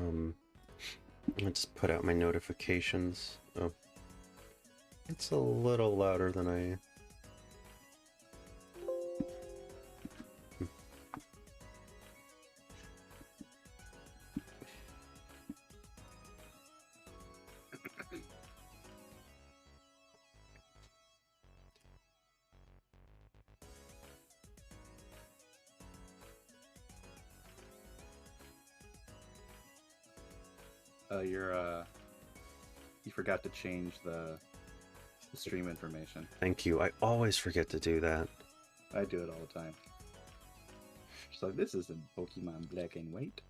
I'll just put out my notifications. Oh, it's a little louder than I... You forgot to change the stream information. Thank you. I always forget to do that. I do it all the time. So this isn't Pokemon Black and White.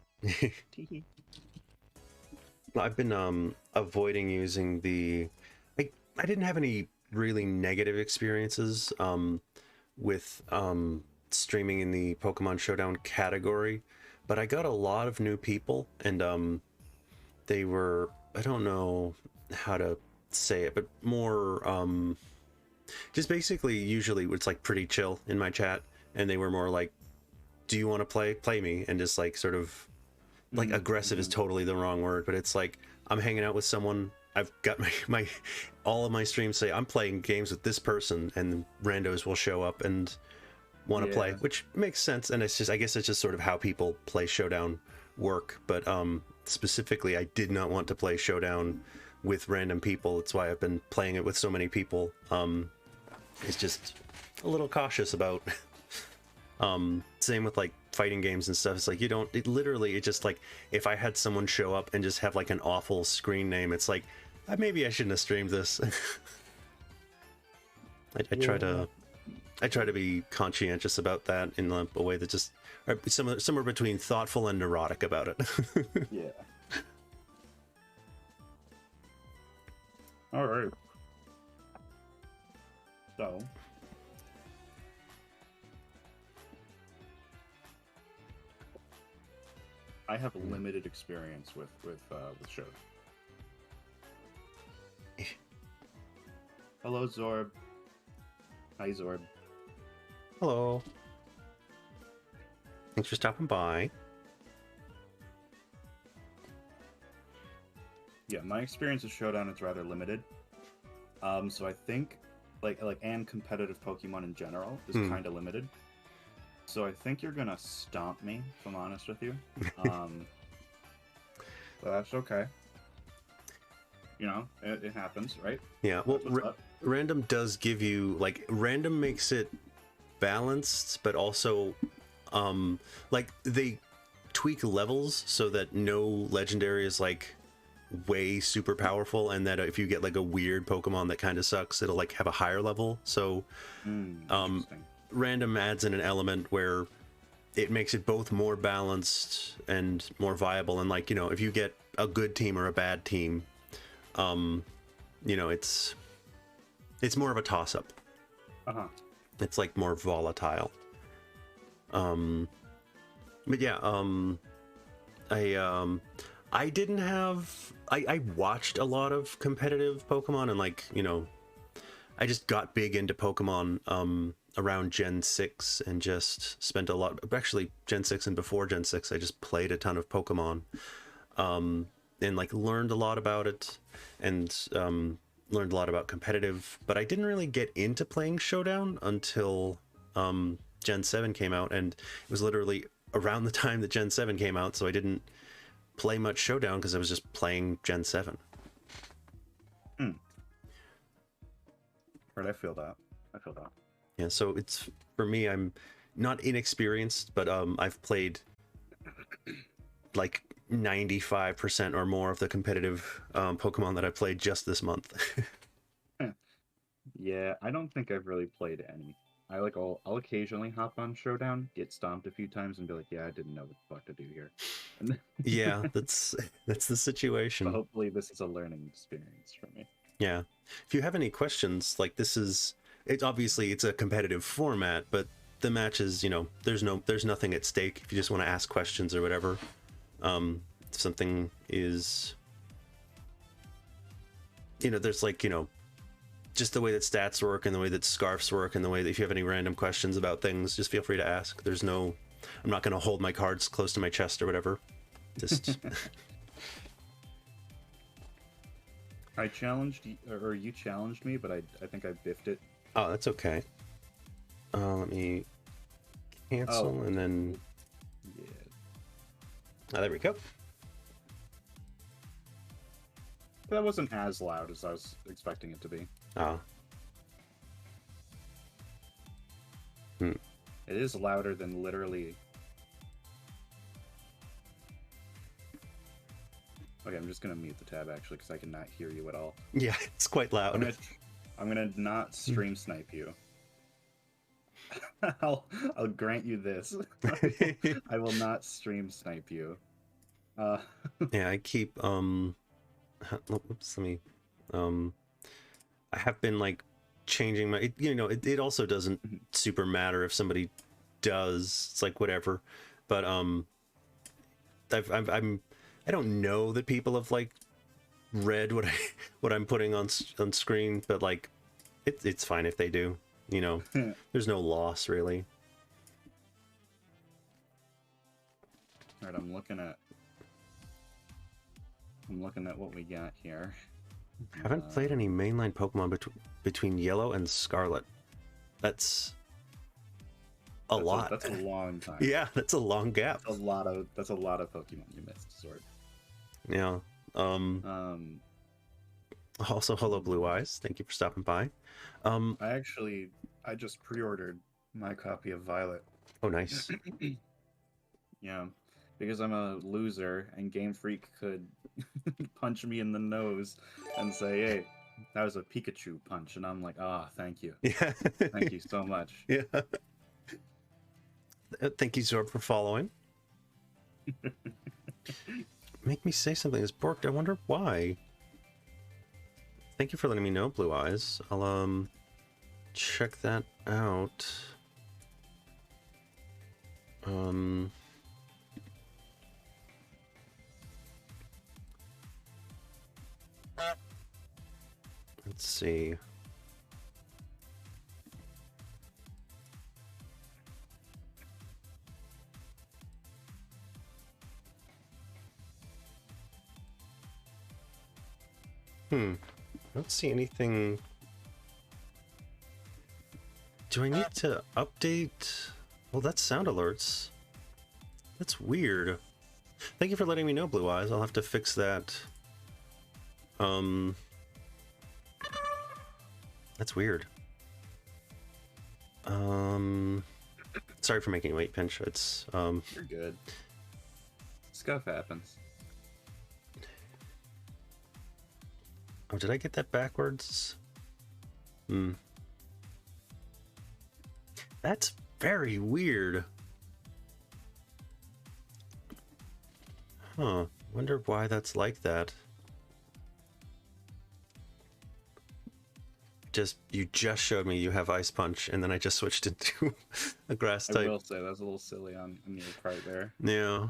I've been avoiding using the... I didn't have any really negative experiences with streaming in the Pokemon Showdown category, but I got a lot of new people, and they were, I don't know how to say it, but more just basically usually it's like pretty chill in my chat, and they were more like, do you want to play me, and just like sort of like aggressive is totally the wrong word, but it's like I'm hanging out with someone, I've got my all of my streams say I'm playing games with this person, and randos will show up and want to play, which makes sense, and it's just, I guess it's just sort of how people play Showdown work. But specifically, I did not want to play Showdown with random people. It's why I've been playing it with so many people. It's just a little cautious about same with like fighting games and stuff. It's like you don't, it literally, it just like, if I had someone show up and just have like an awful screen name, it's like maybe I shouldn't have streamed this. I try to be conscientious about that in a way that just somewhere between thoughtful and neurotic about it. Yeah. All right. So, I have limited experience with Showdown. Hello, Zorb. Hi, Zorb. Hello. Thanks for stopping by. Yeah, my experience with Showdown is rather limited. So I think, and competitive Pokemon in general is kind of limited. So I think you're gonna stomp me, if I'm honest with you. But that's okay. You know, it happens, right? Yeah, well, random does give you, like, random makes it balanced, but also, like, they tweak levels so that no legendary is, like, way super powerful, and that if you get, like, a weird Pokemon that kind of sucks, it'll, like, have a higher level. So, random adds in an element where it makes it both more balanced and more viable. And, like, you know, if you get a good team or a bad team, you know, it's more of a toss-up. It's like more volatile. But yeah, I didn't have, I watched a lot of competitive Pokemon, and, like, you know, I just got big into Pokemon around Gen 6 and just spent a lot, actually Gen 6 and before Gen 6, I just played a ton of Pokemon, and, like, learned a lot about it, and learned a lot about competitive, but I didn't really get into playing Showdown until Gen 7 came out, and it was literally around the time that Gen 7 came out, so I didn't play much Showdown because I was just playing Gen 7. Right, I feel that. Yeah, so it's, for me, I'm not inexperienced, but I've played like 95% or more of the competitive Pokemon that I played just this month. Yeah, I don't think I've really played any. I'll occasionally hop on Showdown, get stomped a few times, and be like, yeah, I didn't know what the fuck to do here. Yeah, that's the situation. But hopefully this is a learning experience for me. Yeah. If you have any questions, like, it's obviously it's a competitive format, but the matches, you know, there's nothing at stake. If you just want to ask questions or whatever, if something is, you know, there's, like, you know, just the way that stats work and the way that scarfs work and the way that if you have any random questions about things, just feel free to ask. I'm not going to hold my cards close to my chest or whatever. Just I challenged or you challenged me, but I think I biffed it. Oh, that's okay. Let me cancel and then. Yeah. Oh, there we go. That wasn't as loud as I was expecting it to be. Oh. Hmm. It is louder than literally. Okay, I'm just gonna mute the tab actually because I cannot hear you at all. Yeah, it's quite loud. I'm gonna not stream snipe you. I'll grant you this. I will not stream snipe you. Yeah, I keep oops, let me I have been like changing my it also doesn't super matter if somebody does. It's like whatever. But I don't know that people have like read what I'm putting on screen, but like it's fine if they do. You know, there's no loss really. All right, I'm looking at what we got here. I haven't played any mainline Pokemon between Yellow and Scarlet. That's a lot. That's a long time. Yeah, that's a long gap. That's a lot of Pokemon you missed, Sword. Yeah. Also, hello, Blue Eyes. Thank you for stopping by. I just pre-ordered my copy of Violet. Oh, nice. Yeah, because I'm a loser, and Game Freak could punch me in the nose and say, "Hey, that was a Pikachu punch," and I'm like, "Ah, thank you, Yeah. thank you so much." Yeah. Thank you, Zorb, for following. Make me say something is borked. I wonder why. Thank you for letting me know, Blue Eyes. I'll check that out. Let's see. I don't see anything. Do I need to update? Well, that's sound alerts. That's weird. Thank you for letting me know, Blue Eyes. I'll have to fix that. That's weird. Sorry for making you wait, Pinch. It's You're good. Stuff happens. Oh, did I get that backwards? That's very weird. Huh. Wonder why that's like that. You just showed me you have Ice Punch, and then I just switched into a grass type. I will say that's a little silly on your part there. Yeah.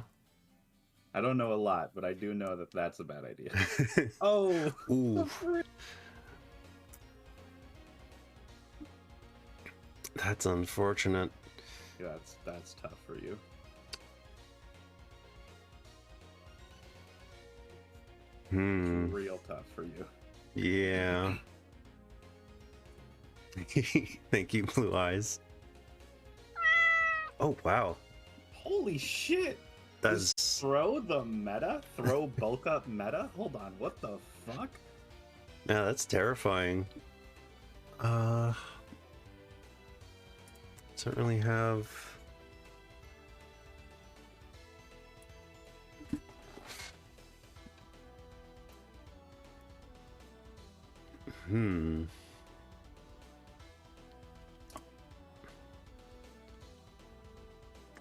I don't know a lot, but I do know that that's a bad idea. Oh. Ooh. That's unfortunate. Yeah, that's tough for you. It's real tough for you. Yeah. Thank you, Blue Eyes. Oh, wow. Holy shit! That's... Is throw the meta? Throw bulk up meta? Hold on, what the fuck? Yeah, that's terrifying. Don't really have...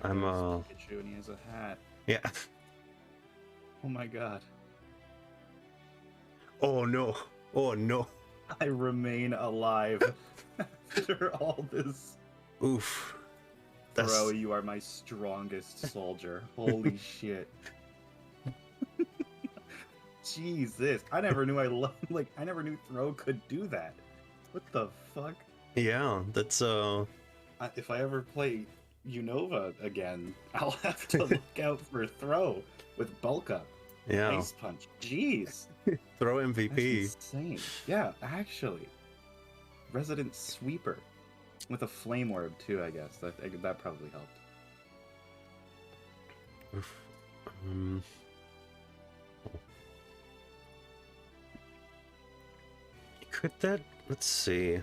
I'm Pikachu and he has a hat. Yeah. Oh my god. Oh no. Oh no. I remain alive after all this. Oof. Bro, you are my strongest soldier. Holy shit. Jesus. I never knew I never knew throw could do that. What the fuck? Yeah, that's If I ever play Unova again, I'll have to look out for throw with bulk up. Yeah. Ice Punch. Jeez. Throw MVP. That's insane. Yeah, actually. Resident Sweeper. With a Flame Orb, too, I guess. That probably helped. Oof. Could that... Let's see.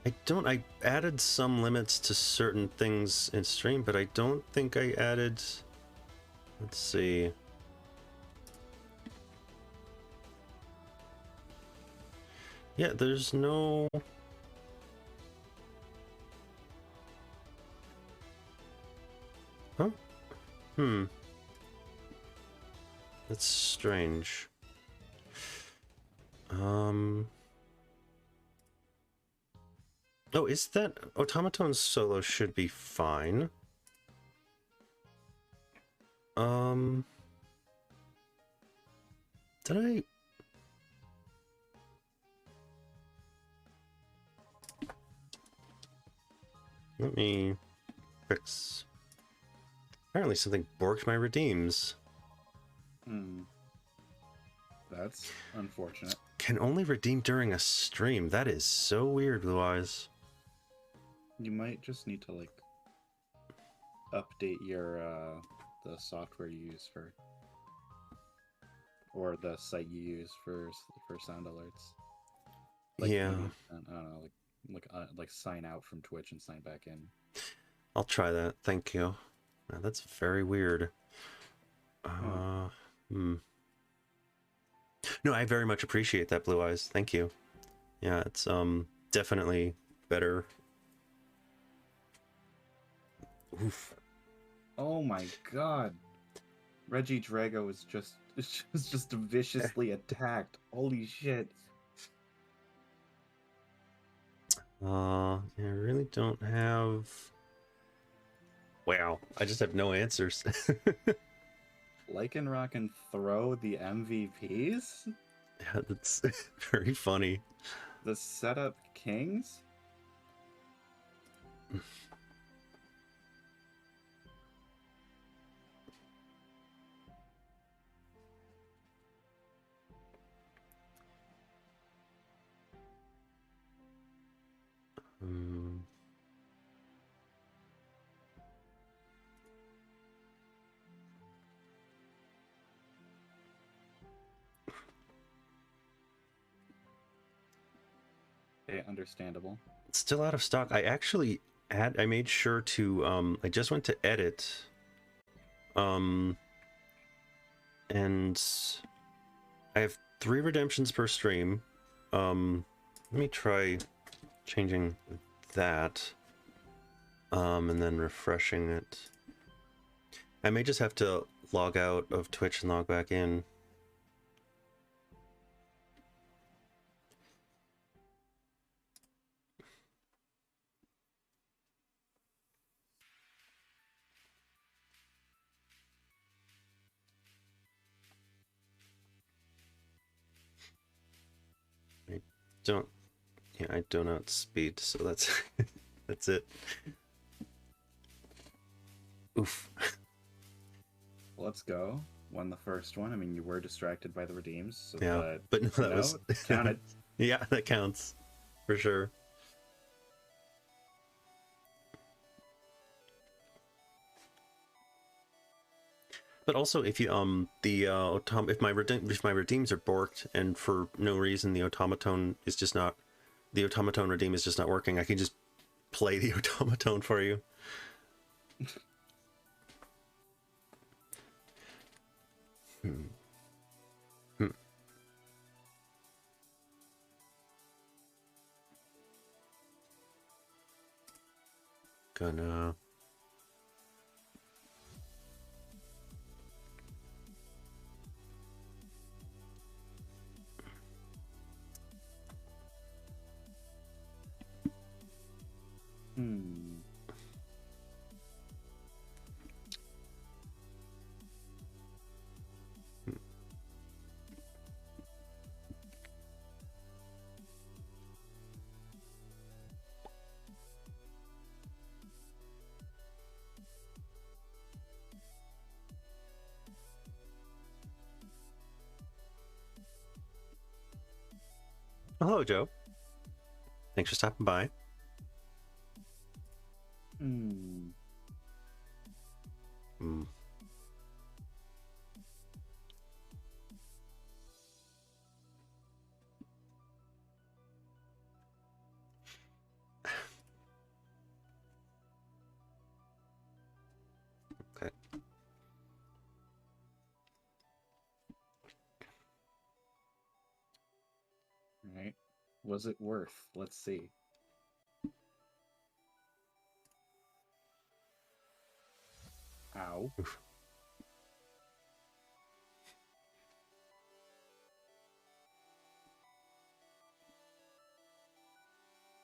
I added some limits to certain things in stream, but I don't think I added... Let's see. Yeah, there's no... Huh? That's strange. Oh, is that... Automaton's solo should be fine. Did I... Let me fix... Apparently something borked my redeems. That's unfortunate. Can only redeem during a stream. That is so weird, Blue Eyes. You might just need to, like, update your, the software you use for... Or the site you use for sound alerts. Like, Yeah. maybe, I don't know, like sign out from Twitch and sign back in. I'll try that. Thank you. That's very weird. No, I very much appreciate that, Blue Eyes. Thank you. Yeah, it's definitely better. Oof. Oh my god. Reggie Drago is just viciously attacked. Holy shit. I really don't have... Wow, I just have no answers. Lycanroc can throw the MVPs? Yeah, that's very funny. The setup kings? Okay, understandable. It's still out of stock. I actually I made sure to I just went to edit and I have 3 redemptions per stream. Let me try changing that and then refreshing it. I may just have to log out of Twitch and log back in. I don't outspeed, so that's that's it. Oof. Let's go. Won the first one. I mean, you were distracted by the redeems. So Yeah, but no, that was counted. Yeah, that counts for sure. But also, if you if my redeems are borked and for no reason the automaton redeem is just not working, I can just play the automaton for you. Gonna... Hello, Joe. Thanks for stopping by. Hmm. Hmm. Okay. Right. Was it worth? Let's see. Ow. Oof.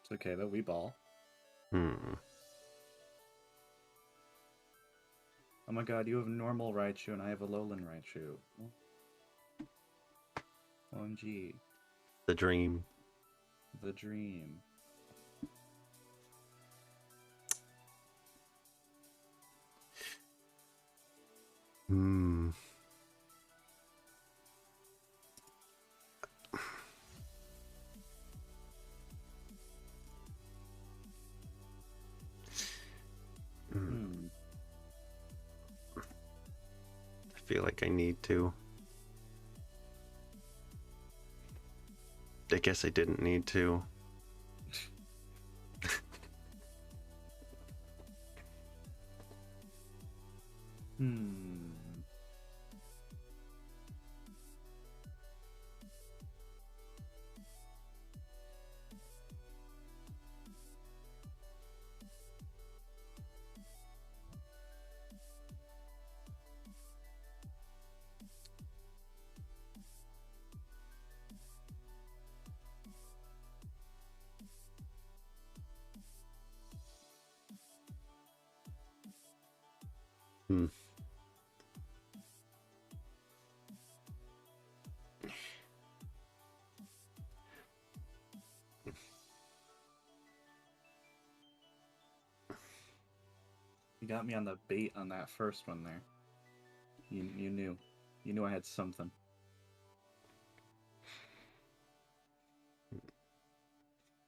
It's okay though, we ball. Hmm. Oh my god, you have normal Raichu and I have a Alolan Raichu. OMG. The dream. The dream. Hmm. Hmm. I feel like I need to. I guess I didn't need to. Hmm. Hmm. You got me on the bait on that first one there. You knew. You knew I had something.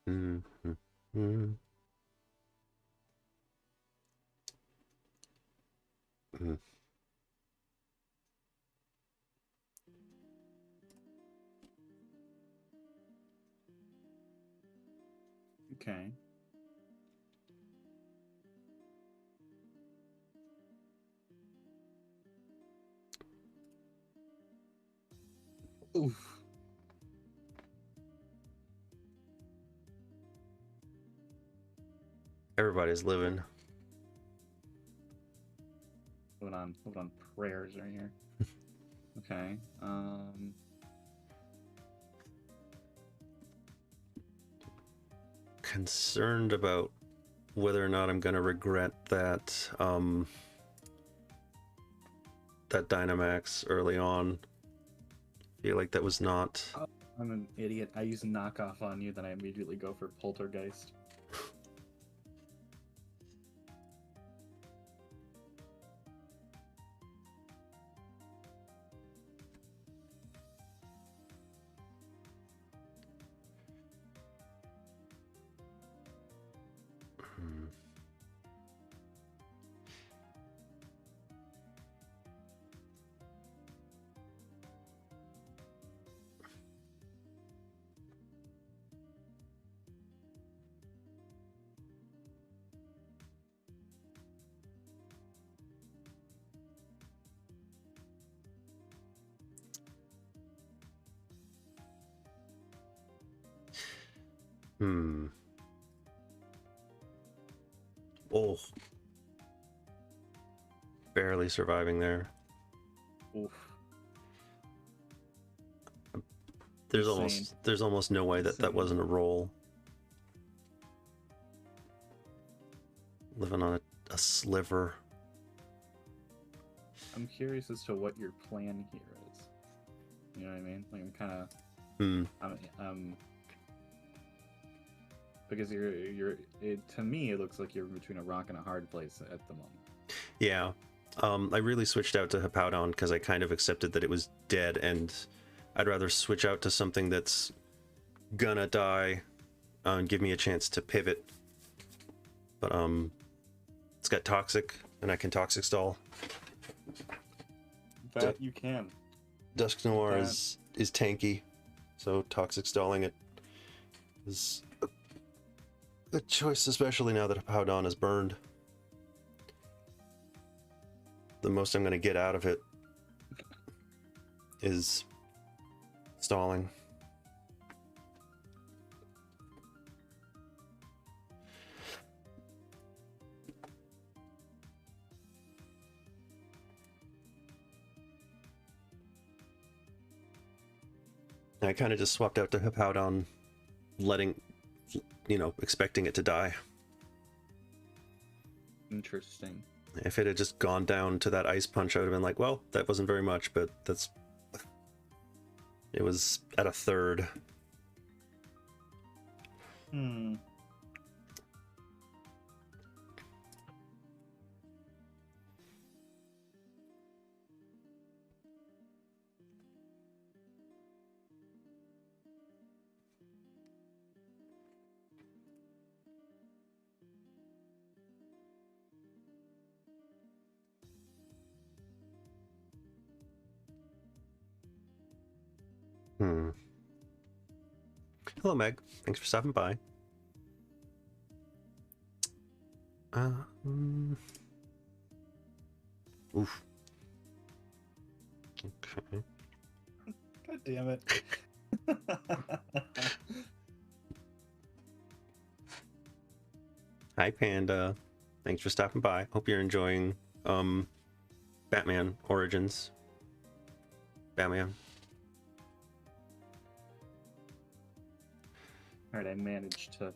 Hmm. Hmm. Hmm. Hmm. Okay. Oof. Everybody's living. Hold on. Prayers right here. Okay. Concerned about whether or not I'm gonna regret that that Dynamax early on. Feel like that was not. Oh, I'm an idiot. I use knockoff on you, then I immediately go for Poltergeist. Hmm. Hmm. Oh, barely surviving there. Oof. Insane. There's almost no way that Insane. wasn't a roll. Living on a sliver. I'm curious as to what your plan here is. You know what I mean? Like I'm kind of, Hmm. because to me it looks like you're between a rock and a hard place at the moment. Yeah. I really switched out to Hippowdon because I kind of accepted that it was dead, and I'd rather switch out to something that's gonna die and give me a chance to pivot. But it's got toxic, and I can toxic stall. That you can. Dusk Noir is tanky, so toxic stalling it is a good choice, especially now that Howdon is burned. The most I'm going to get out of it is stalling. I kind of just swapped out to Howdon, expecting it to die. Interesting. If it had just gone down to that ice punch, I would have been like, well, that wasn't very much, but it was at a third. Hmm. Hello, Meg. Thanks for stopping by. Oof. Okay. God damn it. Hi, Panda. Thanks for stopping by. Hope you're enjoying Batman Origins. Batman. Alright, I managed to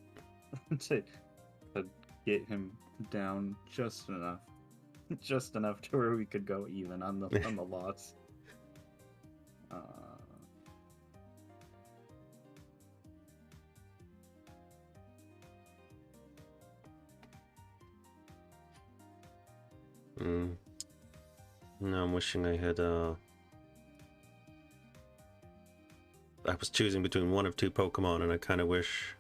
to get him down just enough. Just enough to where we could go even on the loss. No, I'm wishing I had I was choosing between one of two Pokemon, and I kind of wish.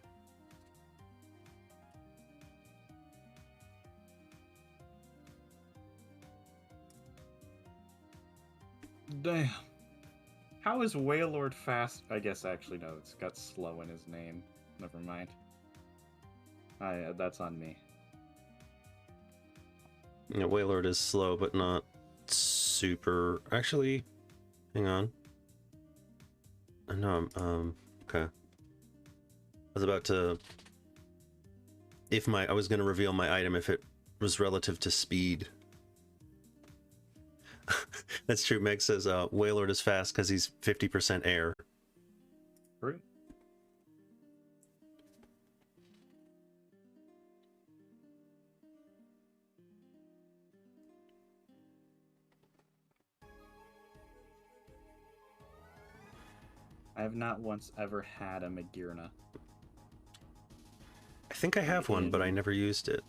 Damn. How is Wailord fast? I guess actually no, it's got slow in his name. Never mind. That's on me. Yeah, Wailord is slow, but not super. Actually, hang on. No, okay. I was about to. I was going to reveal my item if it was relative to speed. That's true. Meg says Wailord is fast because he's 50% air. True. I have not once ever had a Magearna. I think I have one, but I never used it.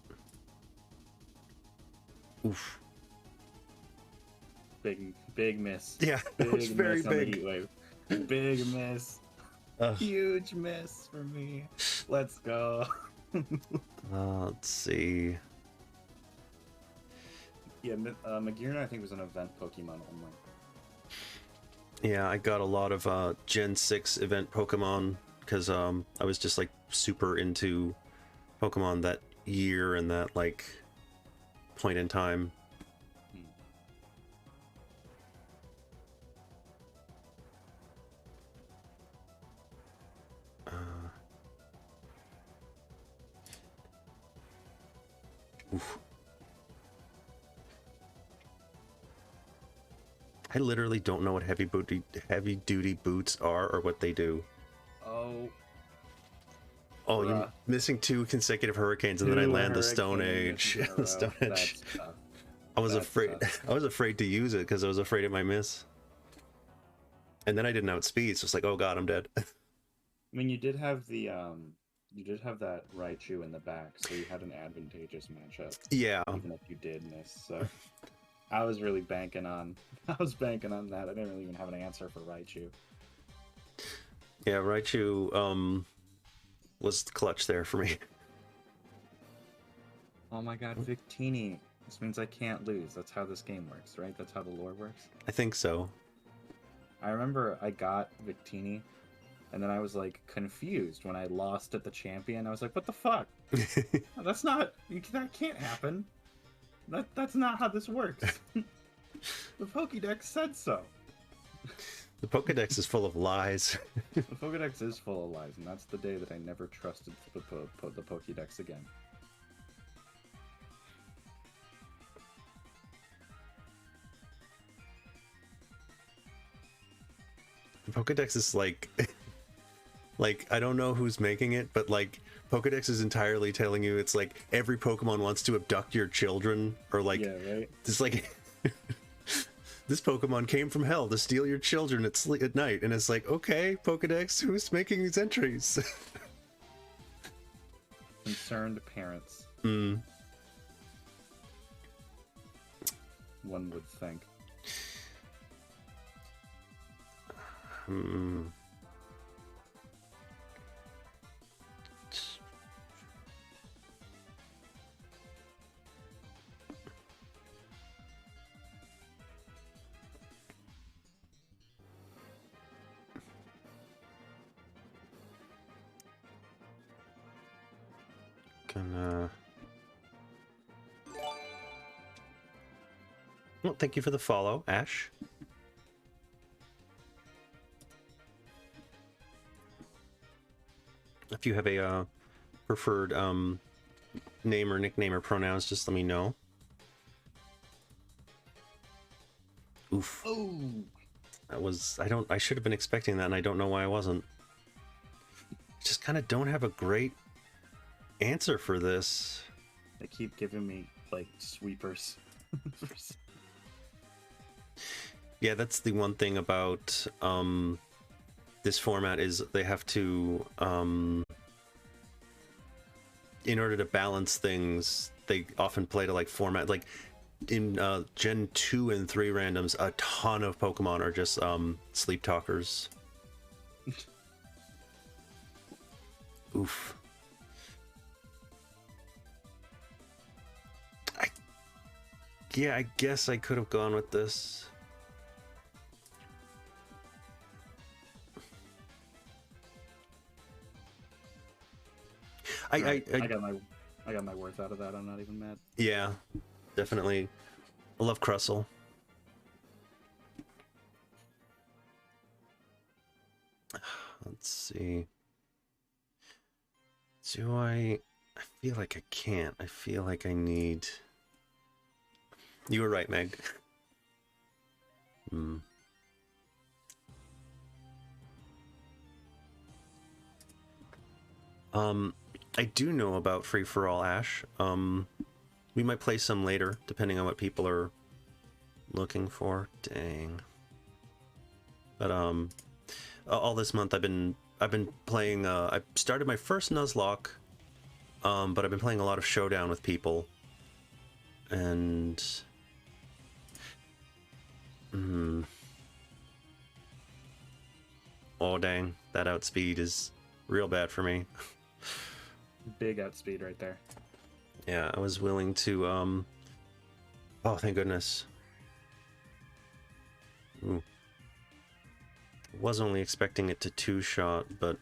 Oof. Big miss. Yeah, that was very big. Big miss. Huge miss for me. Let's go. Let's see. Yeah, Magearna I think was an event Pokemon only. Yeah, I got a lot of Gen 6 event Pokemon because I was just like super into Pokemon that year and that like point in time. Oof. I literally don't know what heavy duty boots are or what they do. Oh, you're missing 2 consecutive hurricanes and then I land the Stone Age. The Stone Age. I was afraid. I was afraid to use it because I was afraid it might miss. And then I didn't outspeed, so it's like, oh god, I'm dead. I mean, you did have the that Raichu in the back, so you had an advantageous matchup. Yeah. Even if you did miss, so I was really banking on. I was banking on that. I didn't really even have an answer for Raichu. Yeah, Raichu was clutch there for me. Oh my god, Victini. This means I can't lose. That's how this game works, right? That's how the lore works. I think so. I remember I got Victini, and then I was like confused when I lost at the champion. I was like, what the fuck? That's not... That can't happen. That's not how this works. The Pokédex said so. The Pokédex is full of lies. The Pokédex is full of lies, and that's the day that I never trusted the Pokédex again. Pokédex is like, like, I don't know who's making it, but like, Pokédex is entirely telling you it's like every Pokemon wants to abduct your children, or like, Yeah, right? it's like, this Pokemon came from hell to steal your children at night, and it's like, okay, Pokédex, who's making these entries? Concerned parents. Mm. One would think. Hmm. Well, thank you for the follow, Ash. If you have a preferred name or nickname or pronouns, just let me know. Oof. Oh, That was, I should have been expecting that, and I don't know why I wasn't. I just kind of don't have a great answer for this. they keep giving me like sweepers. Yeah, that's the one thing about this format is they have to, in order to balance things, they often play to like format, like in Gen 2 and 3 randoms, a ton of Pokemon are just sleep talkers. Oof. Yeah, I guess I could have gone with this. I got my worth out of that. I'm not even mad. Yeah, definitely. I love Crustle. Let's see. Do I feel like I can't. I feel like I need... You were right, Meg. Hmm. I do know about Free for All, Ash. We might play some later, depending on what people are looking for. Dang. But all this month I've been playing. I started my first Nuzlocke, but I've been playing a lot of Showdown with people, and oh dang, that outspeed is real bad for me. Big outspeed right there. Yeah, I was willing to, oh, thank goodness. Ooh. Was only expecting it to two-shot, but...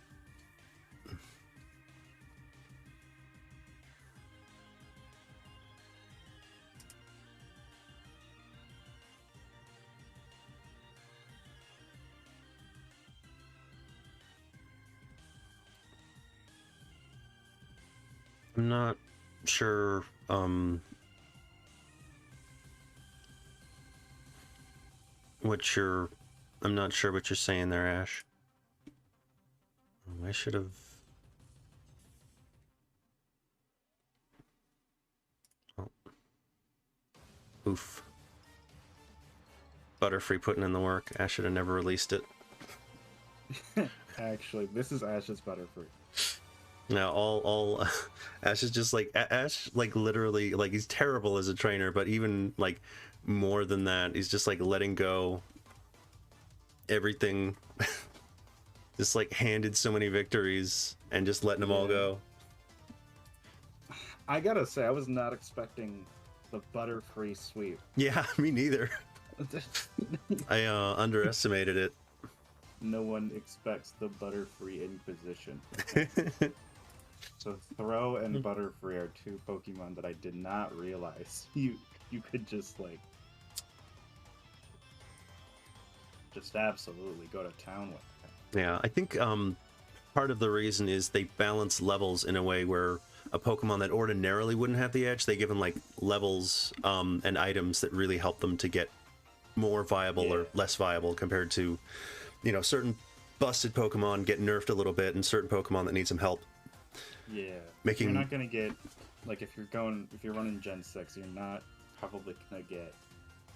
I'm not sure, I'm not sure what you're saying there, Ash. I should have... Oh. Oof. Butterfree putting in the work. Ash should have never released it. Actually, this is Ash's Butterfree. Now, all Ash is just like Ash, like literally, like he's terrible as a trainer, but even like more than that, he's just like letting go everything. Just like handed so many victories and just letting them all go. I gotta say, I was not expecting the Butterfree sweep. Yeah, me neither. I underestimated it. No one expects the Butterfree Inquisition. So Throw and Butterfree are two Pokemon that I did not realize you could just like just absolutely go to town with. Yeah, I think part of the reason is they balance levels in a way where a Pokemon that ordinarily wouldn't have the edge, they give them like levels and items that really help them to get more viable or less viable compared to, you know, certain busted Pokemon get nerfed a little bit and certain Pokemon that need some help. Yeah. Making... You're not gonna get like if you're running Gen 6, you're not probably gonna get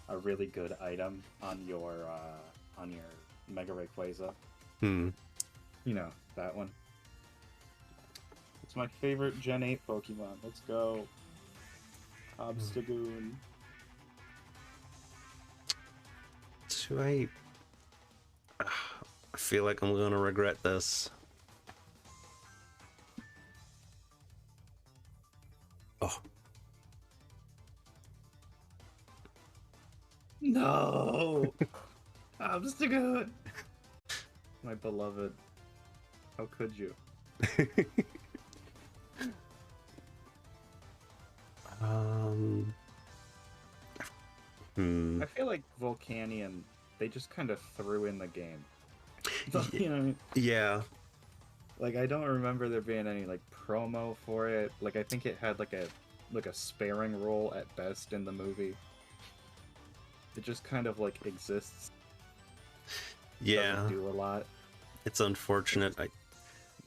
a really good item on your Mega Rayquaza. Hmm. You know, that one. It's my favorite Gen 8 Pokemon. Let's go. Obstagoon. I feel like I'm gonna regret this. Oh. No! Obstagoon! My beloved. How could you? I feel like Volcanion, they just kind of threw in the game. You know what I mean? Yeah. Like, I don't remember there being any, like, promo for it. Like, I think it had, like a sparing role at best in the movie. It just kind of, like, exists. Yeah. Doesn't do a lot. It's unfortunate.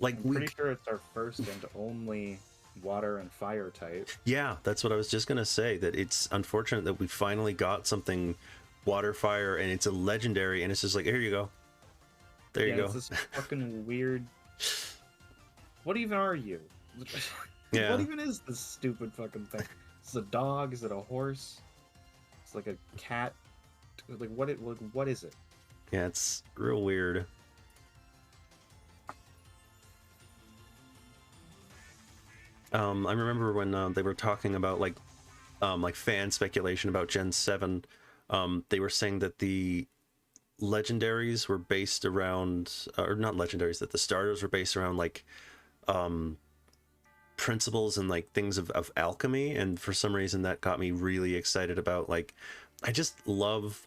I'm pretty sure it's our first and only water and fire type. Yeah, that's what I was just gonna say, that it's unfortunate that we finally got something water fire and it's a legendary and it's just like, here you go. There you go. It's this fucking weird... What even are you? Yeah. What even is this stupid fucking thing? Is it a dog? Is it a horse? It's like a cat? Like, what is it? Yeah, it's real weird. I remember when they were talking about like fan speculation about Gen 7, they were saying that the legendaries were based around, or not legendaries, that the starters were based around like principles and like things of alchemy, and for some reason that got me really excited about, like, I just love,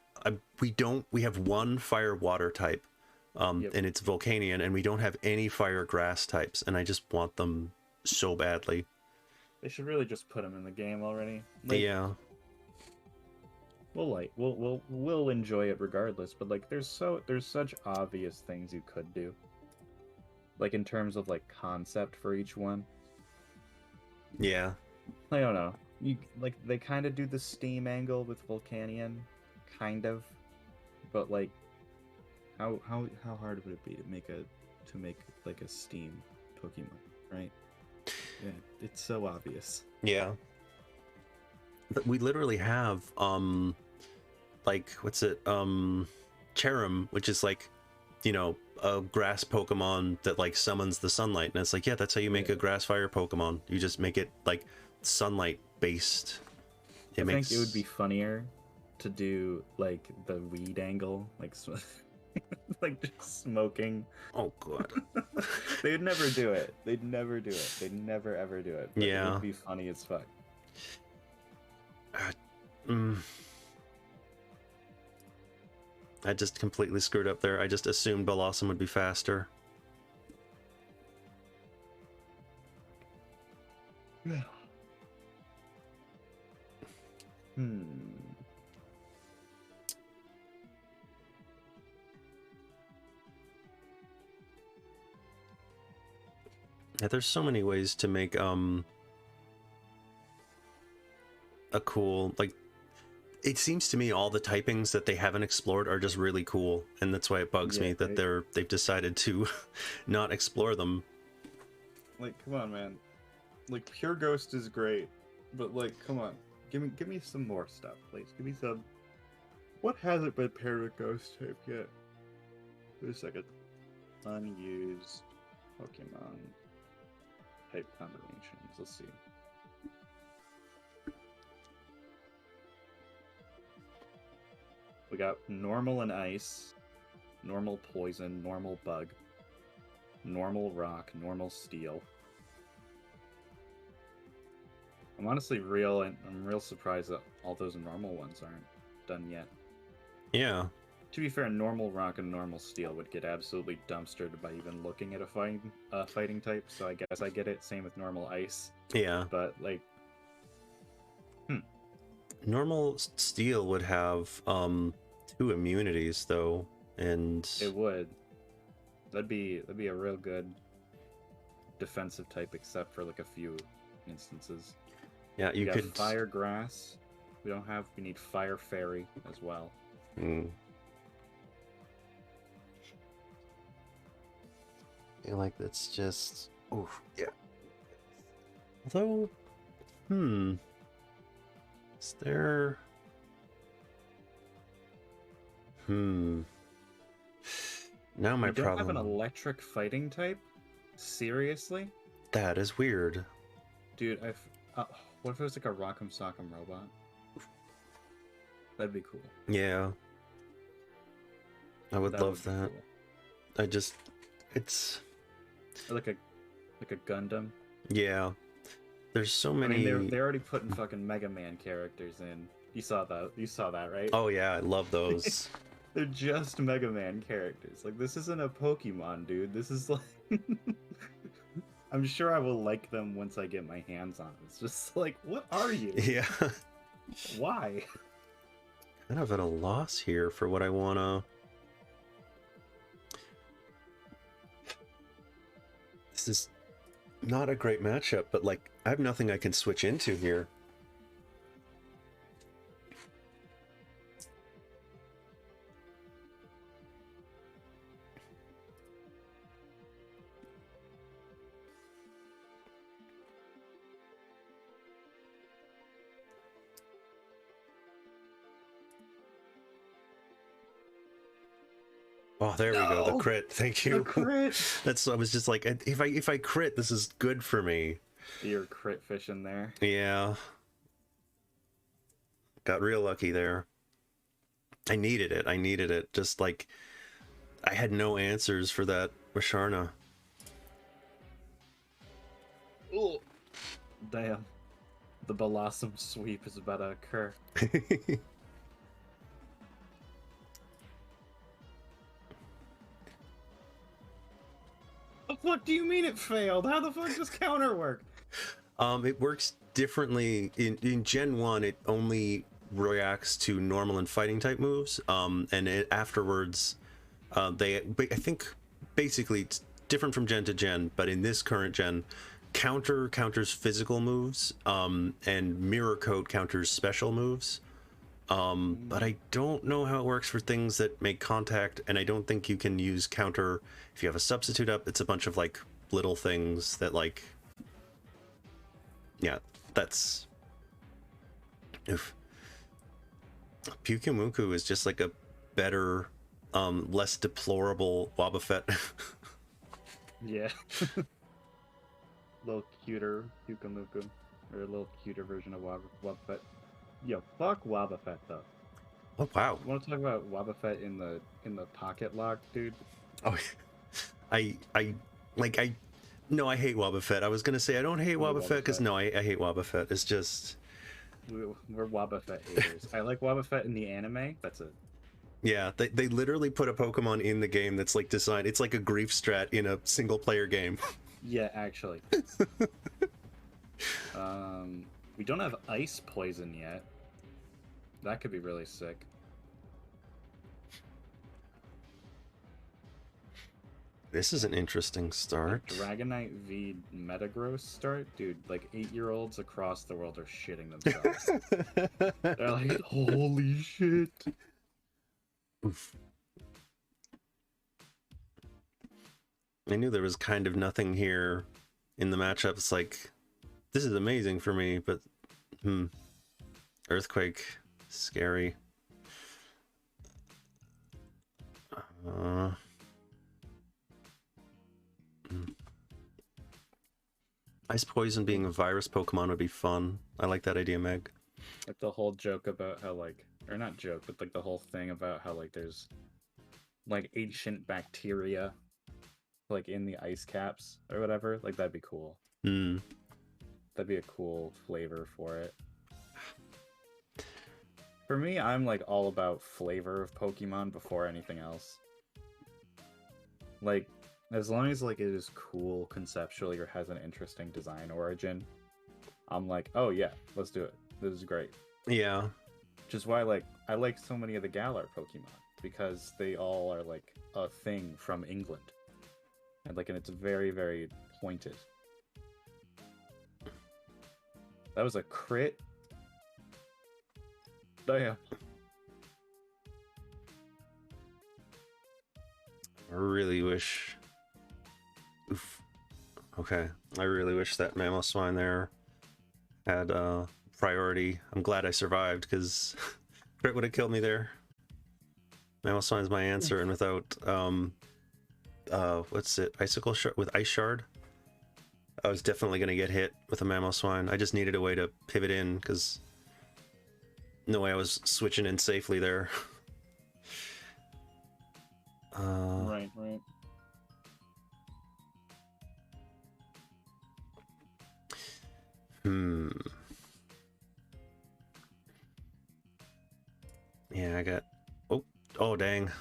we have one fire water type, and it's Volcanion, and we don't have any fire grass types, and I just want them so badly. They should really just put them in the game already. Like, yeah. We'll enjoy it regardless, but like there's such obvious things you could do. Like in terms of like concept for each one. Yeah. I don't know. Like they kind of do the steam angle with Volcanion, kind of. But like how hard would it be to make like a steam Pokemon, right? Yeah, it's so obvious. Yeah. We literally have like, what's it, Cherim, which is like, you know, a grass Pokemon that like summons the sunlight, and it's like, yeah, that's how you make a grass fire Pokemon. You just make it like sunlight based. I think it would be funnier to do like the weed angle, like like just smoking. Oh god. They'd never do it. They'd never do it. They'd never ever do it. But yeah. It would be funny as fuck. I just completely screwed up there. I just assumed Blossom would be faster. Yeah, there's so many ways to make a cool, like, it seems to me all the typings that they haven't explored are just really cool, and that's why it bugs me that they've decided to not explore them. Like, come on, man. Like, Pure Ghost is great, but like, come on, give me some more stuff, please. Give me some. What hasn't been paired with Ghost type yet? Wait a second. unused Pokemon type combinations. Let's see. We got normal and ice, normal poison, normal bug, normal rock, normal steel. I'm honestly I'm real surprised that all those normal ones aren't done yet. Yeah. To be fair, normal rock and normal steel would get absolutely dumpstered by even looking at a fighting type, so I guess I get it. Same with normal ice. Yeah. But, like... Normal steel would have 2 immunities, though, and... It would. That'd be a real good defensive type, except for, like, a few instances. Yeah, you could... Fire grass. We need fire fairy as well. I feel like that's just... Oh, yeah. Although... Is there... Now my don't problem... have an electric fighting type? Seriously? That is weird. Dude, what if it was like a Rock'em Sock'em robot? That'd be cool. Yeah. I would love that. Cool. I just... It's... Or like a Gundam. Yeah. There's so many... I mean, they're already putting fucking Mega Man characters in. You saw that, right? Oh yeah, I love those. They're just Mega Man characters. Like, this isn't a Pokemon, dude. This is like... I'm sure I will like them once I get my hands on them. It's just like, what are you? Yeah. Why? Kind of at a loss here for what I wanna... This is not a great matchup, but like, I have nothing I can switch into here. Oh, there we go. The crit. Thank you. The crit. I was just like, if I crit, this is good for me. You're crit fishing there. Yeah. Got real lucky there. I needed it. Just like, I had no answers for that Rasharna. Oh, damn. The Blossom sweep is about to occur. The fuck do you mean it failed? How the fuck does counter work? It works differently. In Gen 1, it only reacts to normal and fighting type moves. And afterwards, I think basically it's different from gen to gen, but in this current gen, counters physical moves, and mirror coat counters special moves. But I don't know how it works for things that make contact, and I don't think you can use counter if you have a substitute up. It's a bunch of like little things that like, yeah, that's... Oof. Pyukumuku is just like a better, less deplorable Wobbuffet. Yeah. Little cuter Pyukumuku, or a little cuter version of Wobbuffet. Yo, fuck Wobbuffet though. Oh wow. You want to talk about Wobbuffet in the pocket lock, dude? Oh, I no, I hate Wobbuffet. I was gonna say I don't hate Wobbuffet because no, I hate Wobbuffet. It's just we're Wobbuffet haters. I like Wobbuffet in the anime. That's it. Yeah, they literally put a Pokemon in the game that's like designed. It's like a grief strat in a single player game. Yeah, actually. We don't have ice poison yet. That could be really sick. This is an interesting start. Dragonite v Metagross start? Dude, like 8-year-olds across the world are shitting themselves. They're like, holy shit. Oof. I knew there was kind of nothing here in the matchups. Like, this is amazing for me, but Earthquake, scary. Ice Poison being a virus Pokemon would be fun. I like that idea, Meg. Like the whole joke about how like, or not joke, but like the whole thing about how like there's like ancient bacteria like in the ice caps or whatever. Like that'd be cool. Hmm. That'd be a cool flavor for it. For me, I'm like all about flavor of Pokemon before anything else. Like, as long as like it is cool conceptually or has an interesting design origin, I'm like, oh yeah, let's do it. This is great. Yeah. Which is why I like so many of the Galar Pokemon, because they all are like a thing from England. And it's very, very pointed. That was a crit. Damn. I really wish. Oof. Okay. I really wish that Mamoswine there had priority. I'm glad I survived, because crit would have killed me there. Mamoswine's my answer, and without what's it? Icicle Shard with Ice Shard, I was definitely gonna get hit with a Mamoswine. I just needed a way to pivot in, because no way I was switching in safely there. Right. Yeah, I got. Oh, dang.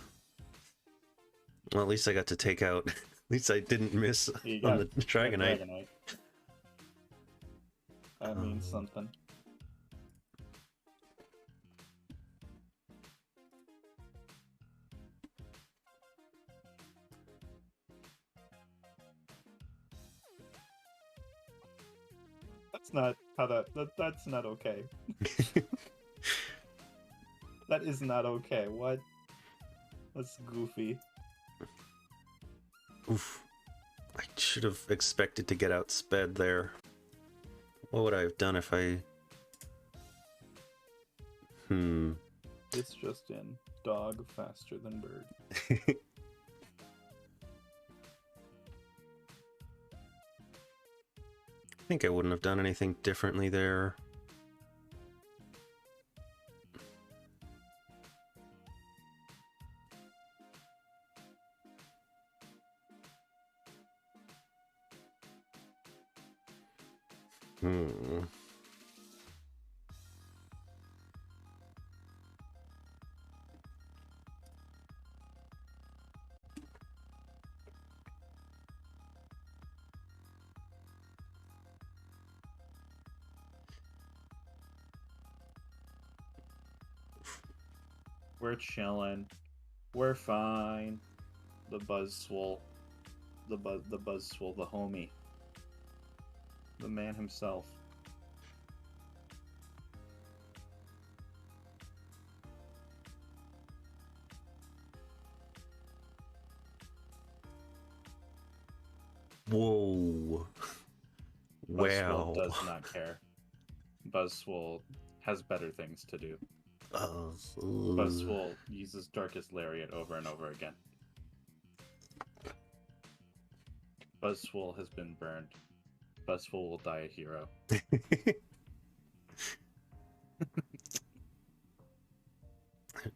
Well, at least I got to take out. At least I didn't miss on the Dragonite. That means something. That's not how that's not okay. That is not okay. What? That's goofy. Oof. I should have expected to get outsped there. What would I have done if I... It's just in. Dog faster than bird. I think I wouldn't have done anything differently there. We're chilling. We're fine. The Buzzswole. The Buzzswole, the homie. The man himself. Whoa. Wow. Buzzswole does not care. Buzzswole has better things to do. Buzzswole uses Darkest Lariat over and over again. Buzzswole has been burned. Buzzswole will die a hero.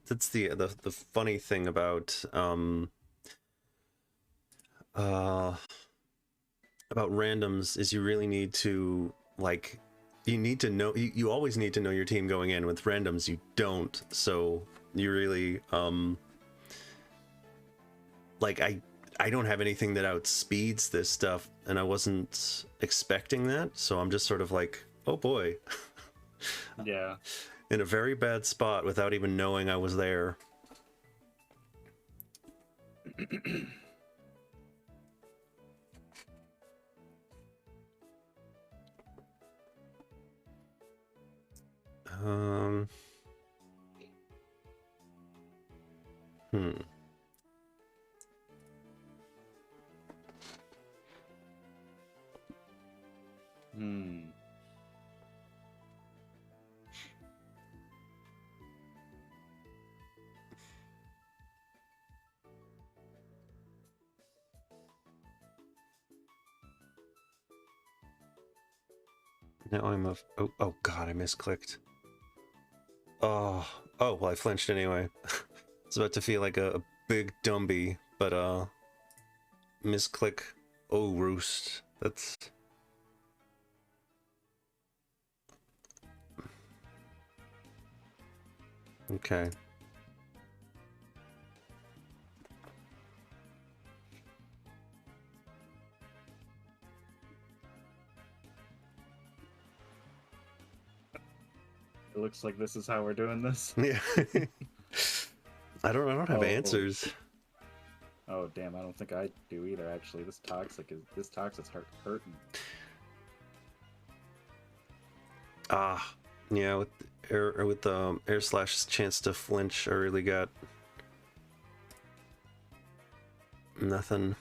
That's the funny thing about randoms is you really need to you need to know, you always need to know your team going in. With randoms you don't, so you really I don't have anything that outspeeds this stuff, and I wasn't expecting that, so I'm just sort of like, oh boy. Yeah. In a very bad spot without even knowing I was there. Now I'm a... Oh god, I misclicked. Oh, well, I flinched anyway. It's about to feel like a big Dumby, but misclick. Oh, roost. That's... Okay. It looks like this is how we're doing this. Yeah. I don't have answers. Oh damn! I don't think I do either. Actually, this toxic's hurting. Yeah, with air slash's chance to flinch, I really got nothing.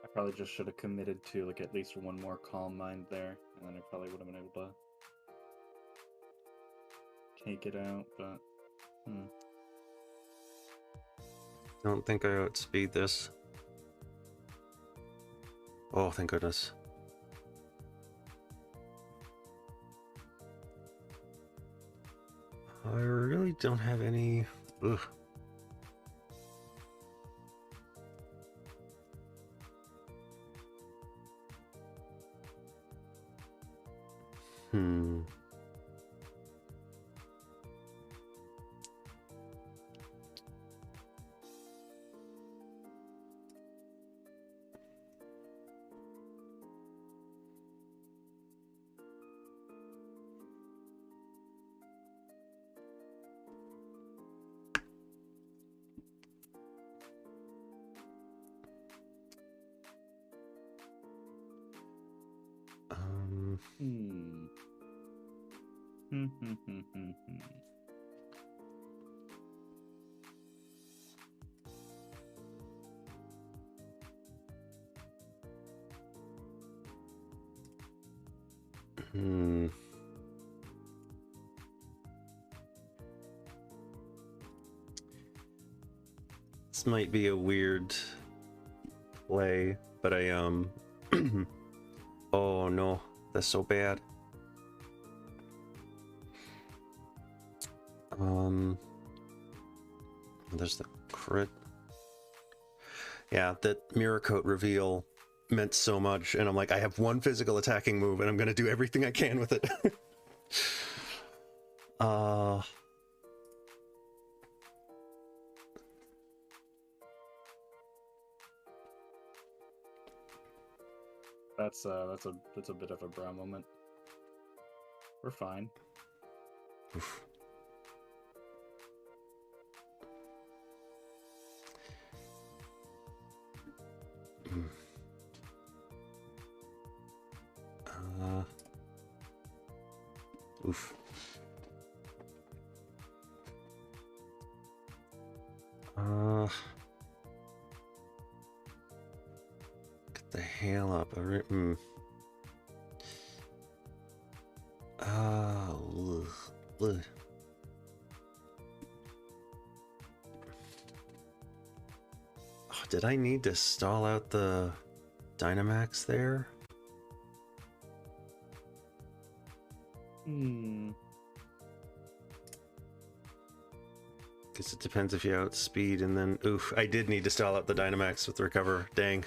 I probably just should have committed to like at least one more calm mind there, and then I probably would have been able to take it out. But Don't think I outspeed this. Oh, thank goodness. I really don't have any... Ugh. This might be a weird play, but I oh no, that's so bad. There's the crit. Yeah, that mirror coat reveal meant so much, and I'm like, I have one physical attacking move, and I'm gonna do everything I can with it. that's a bit of a brow moment. We're fine. Oof. Oof. Get the hell up. Ugh. Oh, did I need to stall out the Dynamax there? Guess it depends if you outspeed, and then oof, I did need to stall out the Dynamax with recover. Dang.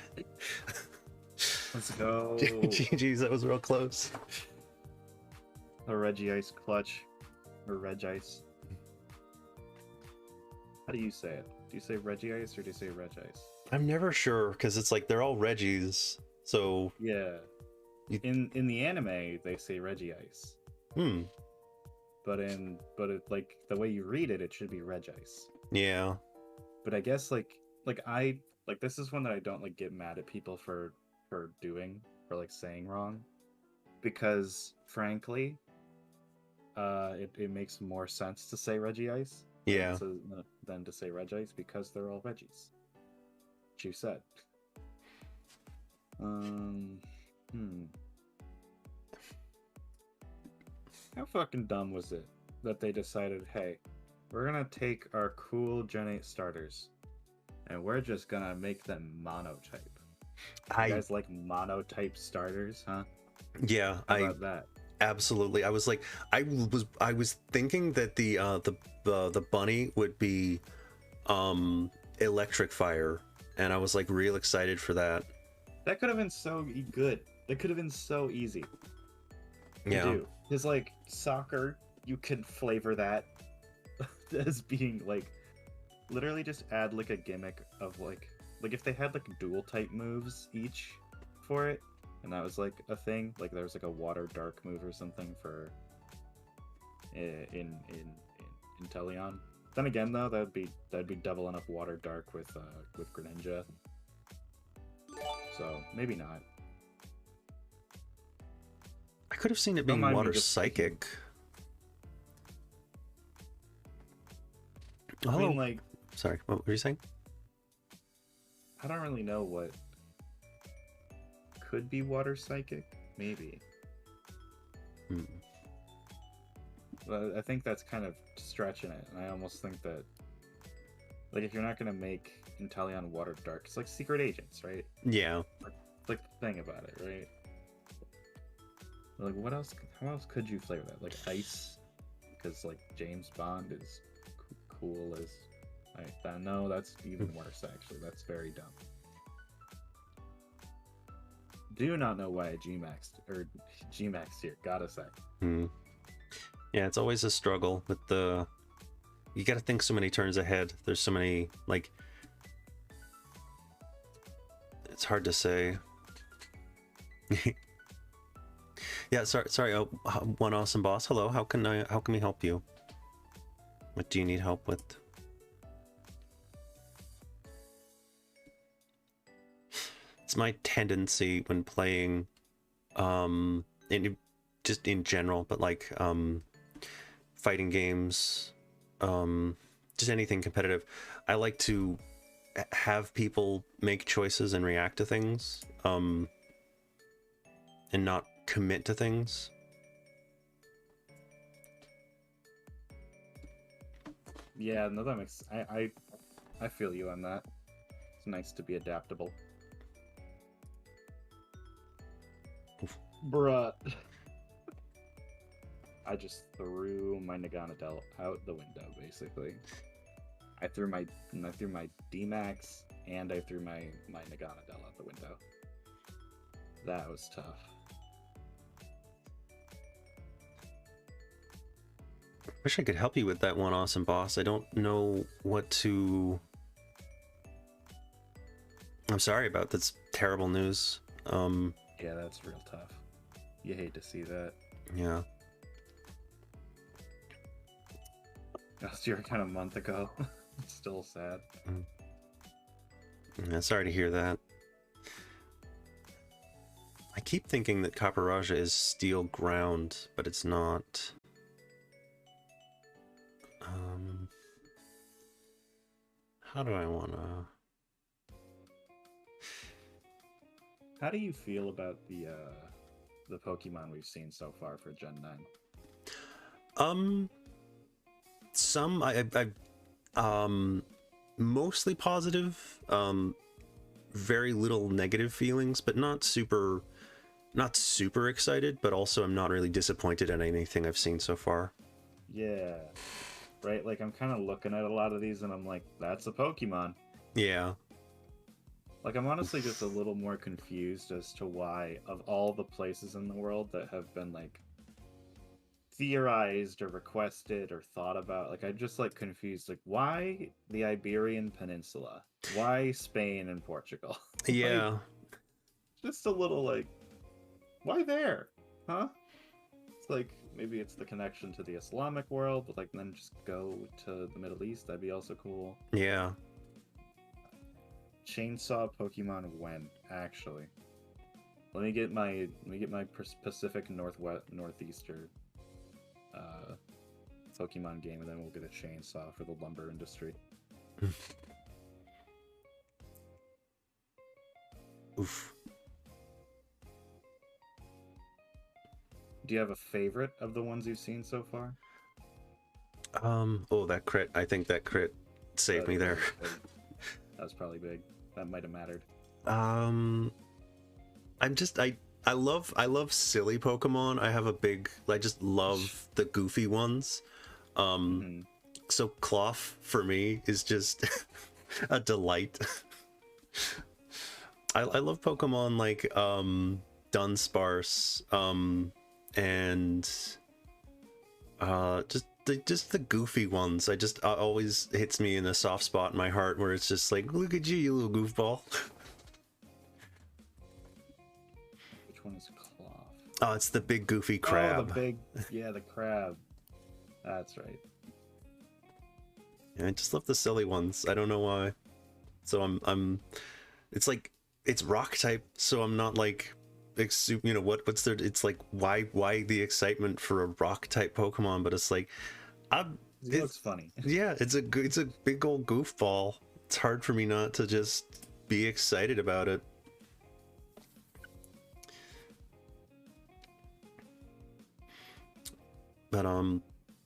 Let's go. GG's, that was real close. A Regice clutch, or Regice. How do you say it? Do you say Regice or do you say Regice? I'm never sure because it's like they're all Reggies. So yeah, in the anime they say Regice. But it, like the way you read it, it should be Regice. Yeah. But I guess like this is one that I don't like get mad at people for doing or like saying wrong, because frankly, it makes more sense to say Regice. Yeah. than to say Regites because they're all veggies. What you said. How fucking dumb was it that they decided, hey, we're gonna take our cool Gen 8 starters and we're just gonna make them monotype. You guys like monotype starters, huh? Yeah, How about that? Absolutely. I was like, I was thinking that the bunny would be electric fire, and I was like real excited for that. That could have been so good. That could have been so easy to Yeah. do. Because like soccer, you could flavor that as being like literally just add like a gimmick of like if they had like dual type moves each for it, and that was like a thing. Like there was like a water dark move or something for in Inteleon. Then again though, that'd be doubling up water dark with Greninja. So maybe not. I could have seen it Don't being mind me water just psychic. I Hello. mean, like, Sorry, what were you saying? I don't really know what could be water psychic. Maybe. But I think that's kind of stretching it, and I almost think that, like, if you're not gonna make Inteleon water dark, it's like secret agents, right? Yeah. Like the thing about it, right? Like, what else? How else could you flavor that? Like ice, because like James Bond is cool as. No, that's even worse. Actually, that's very dumb. Do not know why I Gmaxed here. Gotta say. Yeah, it's always a struggle with the. You got to think so many turns ahead. There's so many like. It's hard to say. Yeah, sorry. One awesome boss. Hello. How can we help you? What do you need help with? It's my tendency when playing, just in general, but like fighting games, just anything competitive. I like to have people make choices and react to things, and not commit to things. Yeah, no, that makes. I feel you on that. It's nice to be adaptable. Bruh. I just threw my Naganadel out the window, basically. I threw my D-Max and I threw my Naganadel out the window. That was tough. Wish I could help you with that one, awesome boss. I don't know what to. I'm sorry about this terrible news. Yeah, that's real tough. You hate to see that. Yeah. Last year, kind of a month ago. It's still sad. Yeah, sorry to hear that. I keep thinking that Copper is steel ground, but it's not. How do I wanna? How do you feel about the Pokemon we've seen so far for Gen 9? Some I mostly positive. Very little negative feelings, but not super excited. But also, I'm not really disappointed in anything I've seen so far. Yeah, right. Like I'm kind of looking at a lot of these, and I'm like, that's a Pokemon. Yeah. Like I'm honestly just a little more confused as to why, of all the places in the world that have been like theorized or requested or thought about, like I'm just like confused, like why the Iberian Peninsula? Why Spain and Portugal? Yeah. Like, just a little like, why there? Huh? It's like maybe it's the connection to the Islamic world, but like then just go to the Middle East. That'd be also cool. Yeah. Chainsaw Pokemon when actually? Let me get my Pacific Northwest Northeastern Pokemon game, and then we'll get a chainsaw for the lumber industry. Oof. Do you have a favorite of the ones you've seen so far? Oh, that crit. I think that crit saved me there. That was probably big. That might have mattered. I'm just I love silly Pokemon. I just love the goofy ones. So Cloth for me is just a delight. I love Pokemon like Dunsparce and just the goofy ones. Always hits me in a soft spot in my heart where it's just like, look at you, you little goofball. Which one is Cloth? Oh, it's the big goofy crab. Oh, the crab. That's right. Yeah, I just love the silly ones. I don't know why. So I'm it's like it's rock type, so I'm not like what's there, it's like why the excitement for a rock type Pokemon, but it's like It looks funny. Yeah, it's a big old goofball. It's hard for me not to just be excited about it. But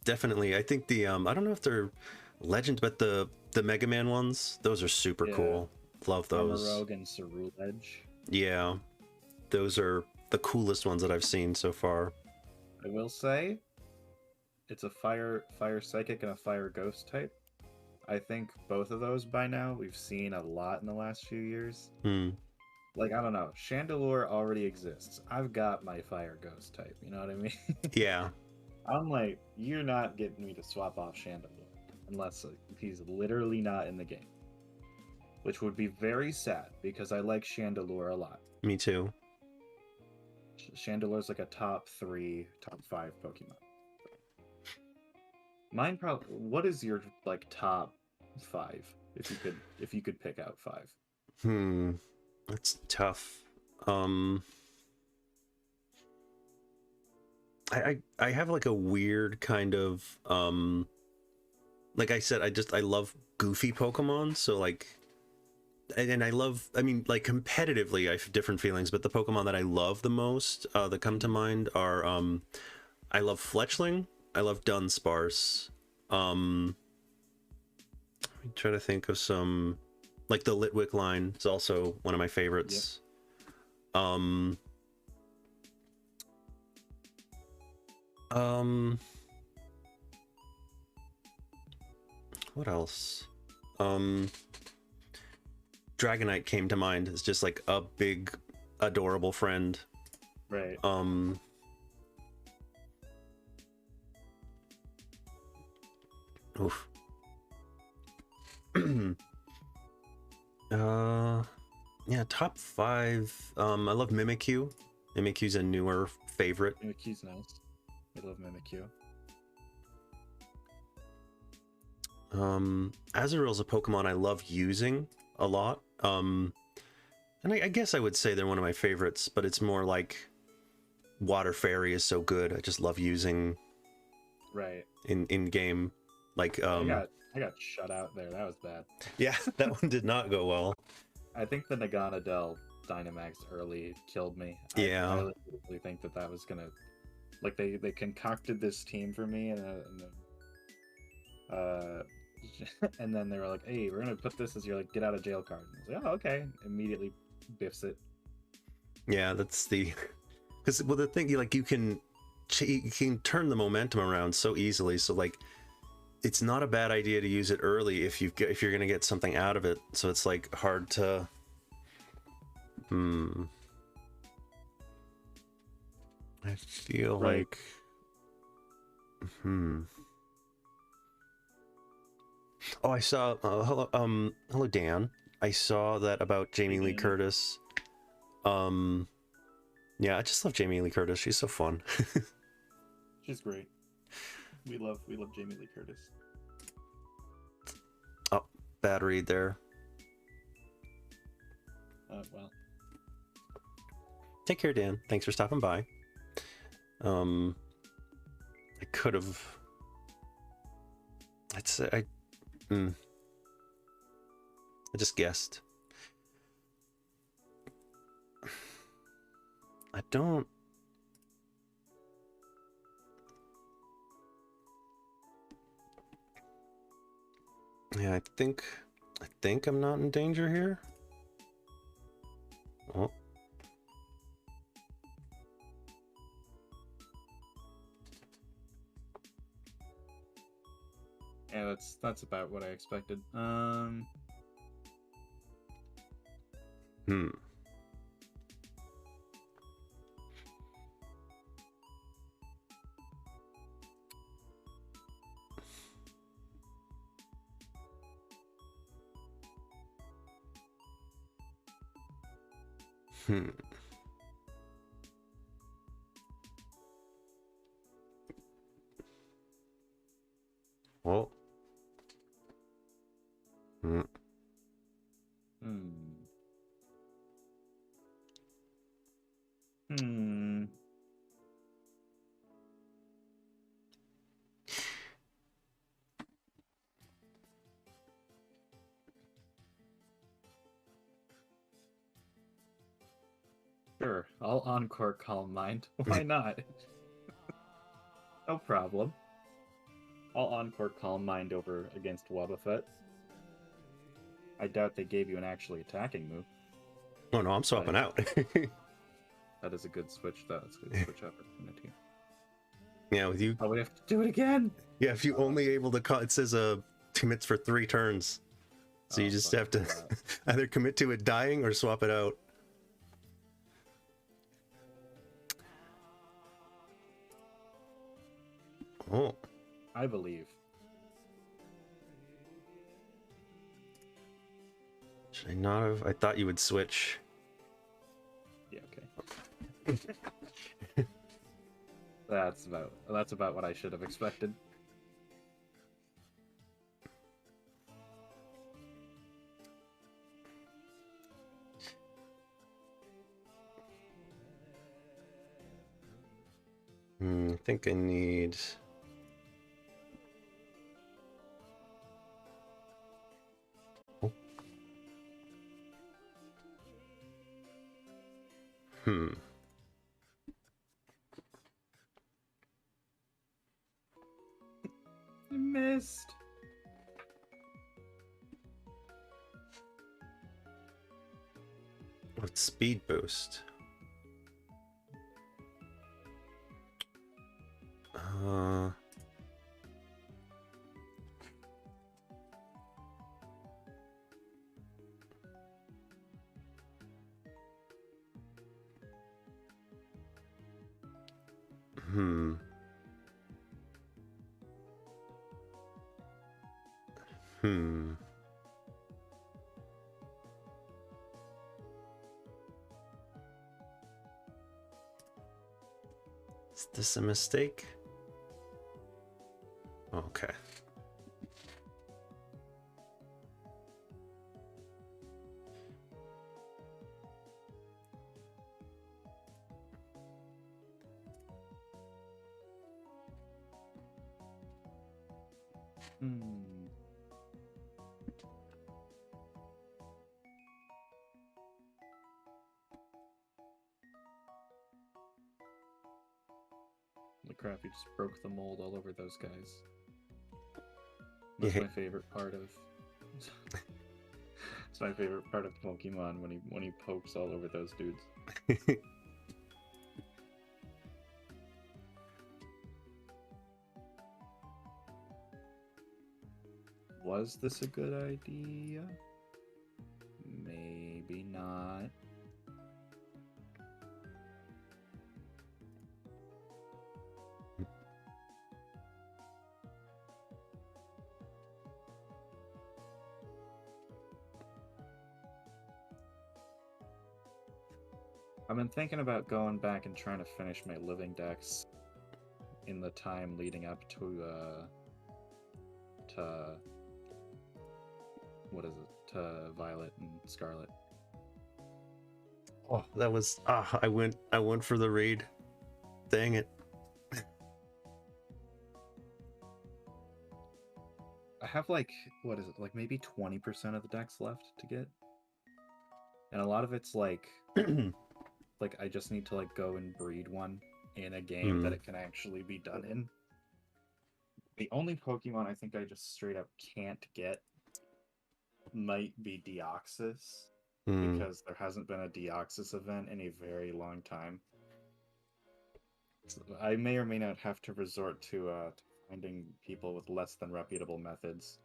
definitely I think the I don't know if they're legends, but the Mega Man ones, those are super cool. Love those. Rogue and Ceruledge. Yeah, those are the coolest ones that I've seen so far. I will say, it's a fire psychic and a fire ghost type. I think both of those by now we've seen a lot in the last few years. Like, I don't know, Chandelure already exists. I've got my fire ghost type. You know what I mean? Yeah. I'm like, you're not getting me to swap off Chandelure unless he's literally not in the game. Which would be very sad because I like Chandelure a lot. Me too. Chandelure's like a top 3, top 5 Pokemon. Mine probably. What is your like top 5? If you could pick out 5. That's tough. I have like a weird kind of like I said, I love goofy Pokemon, so like, and I mean like competitively I have different feelings, but the Pokemon that I love the most that come to mind are I love Fletchling, I love Dunsparce, let me try to think of some, like the Litwick line is also one of my favorites. Yep. What else? Dragonite came to mind as just like a big adorable friend. Right. Oof. Yeah, top 5. I love Mimikyu. Mimikyu's a newer favorite. Mimikyu's nice. I love Mimikyu. Azuriel's a Pokemon I love using a lot. And I guess I would say they're one of my favorites, but it's more like Water Fairy is so good. I just love using right in game. Like I got shut out there. That was bad. Yeah, that one did not go well. I think the Naganadel Dynamax early killed me. Yeah. I really think that was gonna, like, they concocted this team for me, and then they were like, "Hey, we're gonna put this as your like get out of jail card." And I was like, "Oh, okay." Immediately biffs it. Yeah, that's the, because the thing, you can turn the momentum around so easily. So like, it's not a bad idea to use it early if you're gonna get something out of it. So it's like hard to. I feel like. Oh, I saw. Hello, Dan. I saw that about Jamie Lee Curtis. Yeah, I just love Jamie Lee Curtis. She's so fun. She's great. We love Jamie Lee Curtis. Oh, bad read there. Well. Take care, Dan. Thanks for stopping by. I could have I'd say I just guessed. I don't. Yeah, I think I'm not in danger here. Oh. Yeah, that's about what I expected. Hmm. Hmm. Well. Hmm. Hmm. Hmm. Sure, I'll encore Calm Mind. Why not? No problem. I'll encore Calm Mind over against Wobbuffet. I doubt they gave you an actually attacking move. Oh no, I'm swapping out. That is a good switch. That's a good switch opportunity. Yeah, with you. Oh, we have to do it again. Yeah, if you only able to call, it says commits for 3 turns, so you just have to either commit to it dying or swap it out. Oh, I believe. should I not have? I thought you would switch. Yeah, okay. That's about what I should have expected. I think I need. Oh. I missed. What speed boost? Hmm. Hmm. Is this a mistake? Okay. Hmm. The crap, you just broke the mold all over those guys. That's Yeah. my favorite part of. It's my favorite part of Pokemon when he pokes all over those dudes. Was this a good idea? Maybe not. I've been thinking about going back and trying to finish my living decks in the time leading up to what is it? To Violet and Scarlet. Oh, that was I went for the raid. Dang it. I have like, what is it, like maybe 20% of the decks left to get, and a lot of it's like I just need to like go and breed one in a game that it can actually be done in. The only Pokemon I think I just straight up can't get might be Deoxys, because there hasn't been a Deoxys event in a very long time. So I may or may not have to resort to finding people with less than reputable methods.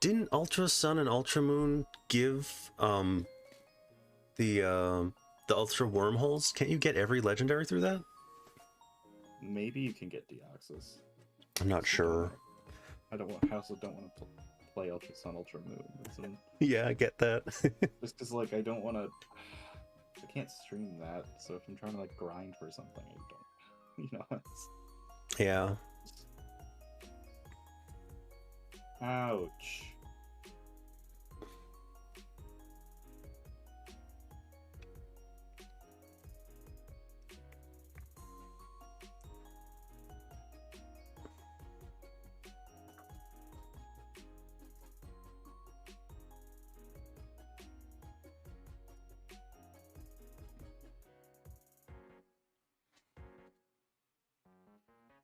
Didn't Ultra Sun and Ultra Moon give the Ultra Wormholes? Can't you get every legendary through that? Maybe you can get Deoxys. I'm not sure. I also don't want to play Ultra Sun, Ultra Moon. Yeah, I get that. Just because, like, I don't want to. I can't stream that, so if I'm trying to like grind for something, I don't. You know. Yeah. Ouch.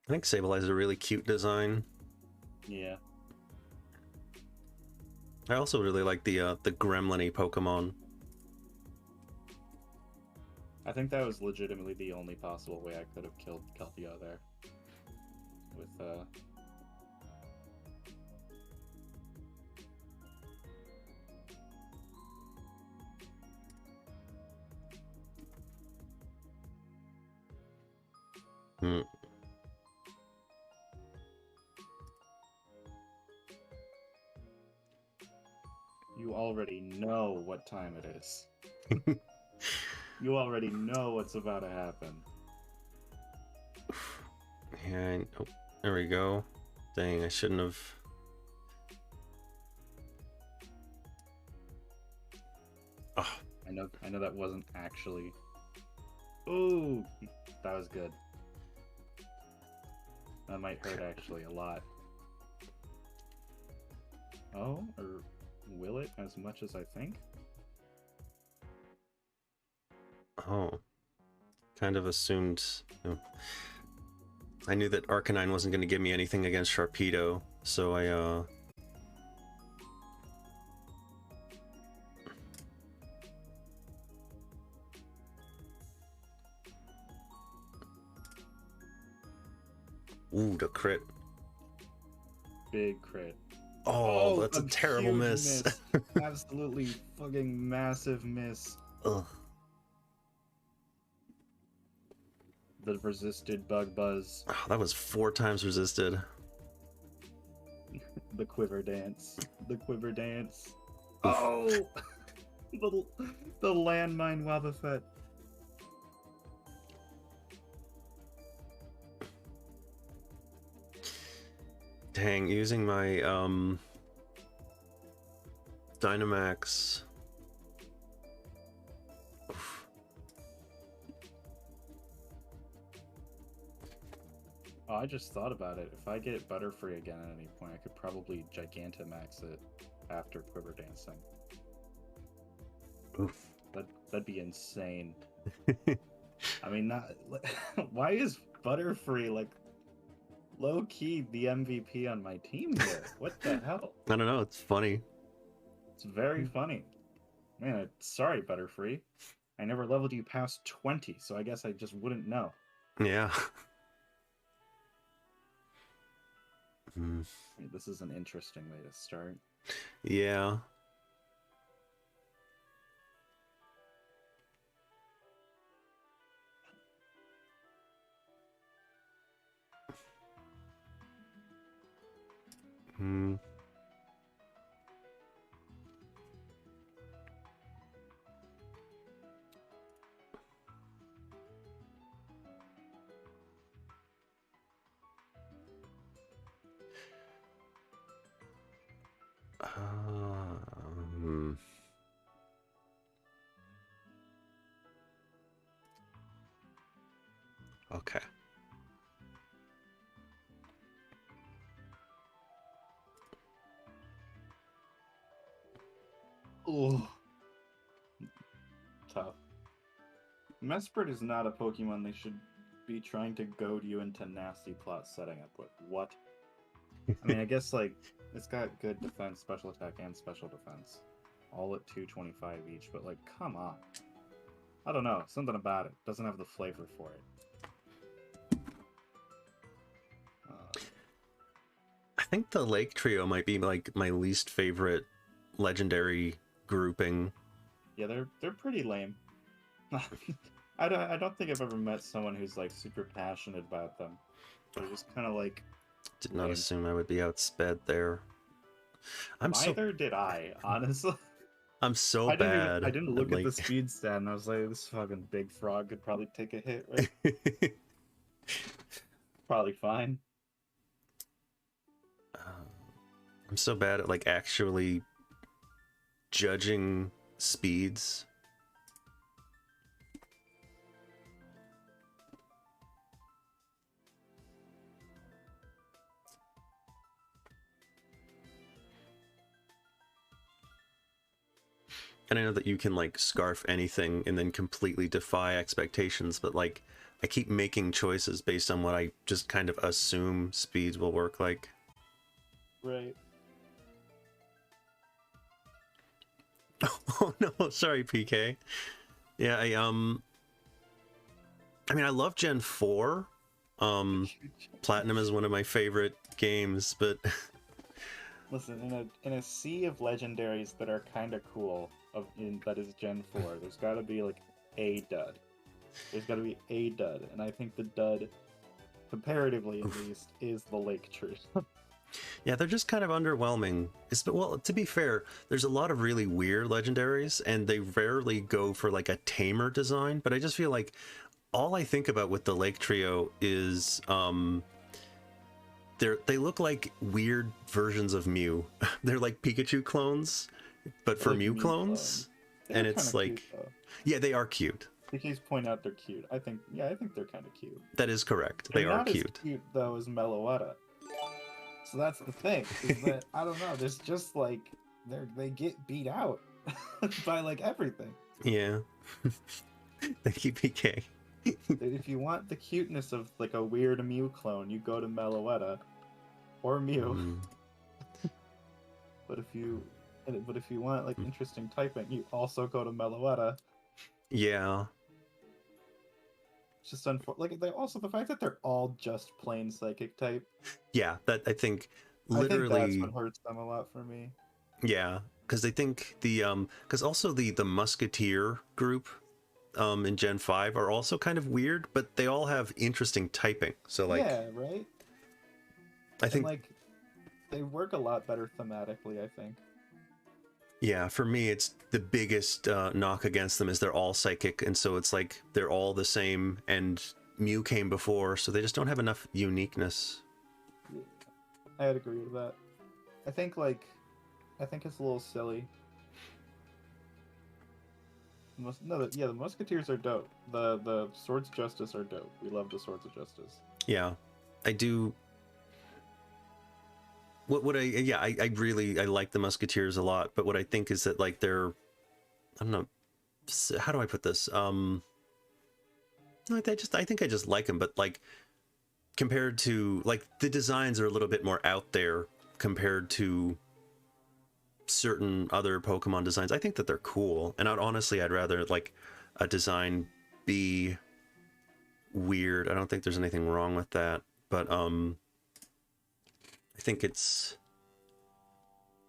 I think Sableye is a really cute design. Yeah. I also really like the Gremlin-y Pokemon. I think that was legitimately the only possible way I could have killed Kelpio there. With You already know what time it is. You already know what's about to happen. And oh, there we go. Dang, I shouldn't have. Oh. I know that wasn't actually. Ooh, that was good. That might hurt actually a lot. Oh, or will it as much as I think? Oh. Kind of assumed. Oh. I knew that Arcanine wasn't going to give me anything against Sharpedo, so I, Ooh, the crit. Big crit. Oh, that's a terrible miss. Absolutely fucking massive miss. Ugh. The resisted Bug Buzz. Oh, that was 4 times resisted. The Quiver Dance. The Quiver Dance. Oh! the landmine Wobbuffet. Dang, using my Dynamax. Oof. Oh, I just thought about it. If I get Butterfree again at any point, I could probably Gigantamax it after Quiver Dancing. Oof. That'd be insane. I mean, not. Why is Butterfree like low key the MVP on my team here? What the hell? I don't know, it's funny. It's very funny. Man, sorry, Butterfree. I never leveled you past 20, so I guess I just wouldn't know. Yeah. This is an interesting way to start. Yeah. Okay. Mesprit is not a Pokemon they should be trying to goad you into nasty plot setting up with. What? I mean, I guess, like, it's got good defense, special attack, and special defense. All at 225 each, but, like, come on. I don't know. Something about it doesn't have the flavor for it. I think the Lake Trio might be, like, my least favorite legendary grouping. Yeah, they're pretty lame. I don't think I've ever met someone who's, like, super passionate about them. They're just kind of, like... Did not assume I would be outsped there. Neither did I, honestly. I'm so bad. I didn't look at the speed stat, and I was like, this fucking big frog could probably take a hit, right? Probably fine. I'm so bad at, like, actually judging speeds. And I know that you can, like, scarf anything and then completely defy expectations, but, like, I keep making choices based on what I just kind of assume speeds will work like. Right. Oh no, sorry, PK. Yeah, I mean, I love Gen 4. Platinum is one of my favorite games, but listen, in a sea of legendaries that are kind of cool, that is Gen 4, there's got to be, like, a dud. There's got to be a dud, and I think the dud, comparatively at least, is the Lake Tree. yeah, they're just kind of underwhelming. Well, to be fair, there's a lot of really weird legendaries, and they rarely go for, like, a tamer design, but I just feel like all I think about with the Lake Trio is they look like weird versions of Mew. They're like Pikachu clones, but for Mew clones. And it's like, cute, yeah, they are cute. PK's point out they're cute. I think they're kind of cute. That is correct. They are cute. Not as cute though as Meloetta. So that's the thing. Is that I don't know. There's just like they get beat out by like everything. Yeah. Thank you, PK. If you want the cuteness of like a weird Mew clone, you go to Meloetta or Mew. But if you want like interesting typing, you also go to Meloetta. Yeah. It's just unfortunate. Like also the fact that they're all just plain psychic type. Yeah, that I think literally I think that's what hurts them a lot for me. Yeah, because they think because also the Musketeer group in Gen 5 are also kind of weird, but they all have interesting typing. So like, yeah, right. I think like they work a lot better thematically. I think. Yeah, for me, it's the biggest knock against them is they're all psychic, and so it's like they're all the same. And Mew came before, so they just don't have enough uniqueness. Yeah, I'd agree with that. I think it's a little silly. The Musketeers are dope. The Swords of Justice are dope. We love the Swords of Justice. Yeah, I do. I like the Musketeers a lot, but what I think is that like they're, I don't know, how do I put this? Like I think I just like them, but like compared to like the designs are a little bit more out there compared to certain other Pokemon designs. I think that they're cool, and I'd rather like a design be weird. I don't think there's anything wrong with that, but I think it's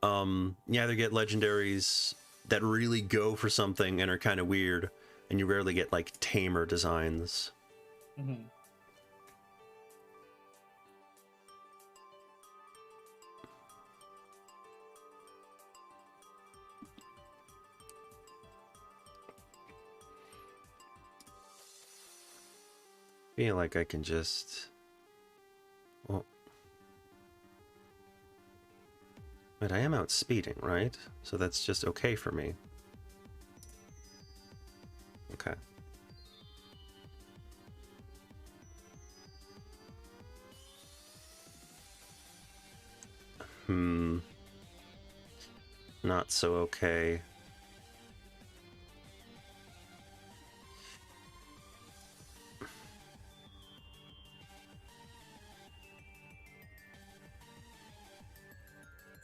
you either get legendaries that really go for something and are kind of weird, and you rarely get like tamer designs. Mm-hmm. Feel like I can just, well, but I am outspeeding, right? So that's just okay for me. Okay. Not so okay.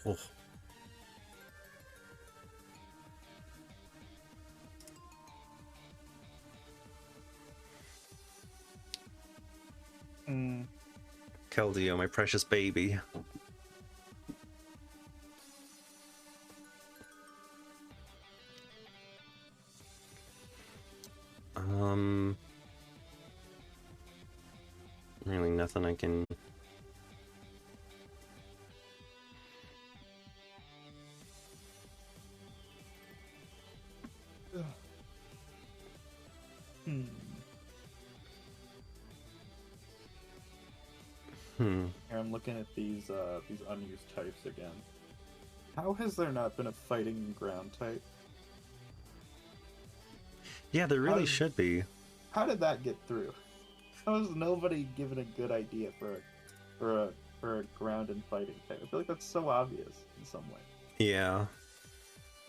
Oh. Keldeo, my precious baby. Really nothing I can... Here, I'm looking at these unused types again. How has there not been a fighting ground type? Yeah, there really should be. How did that get through? How is nobody given a good idea for a ground and fighting type? I feel like that's so obvious in some way. Yeah.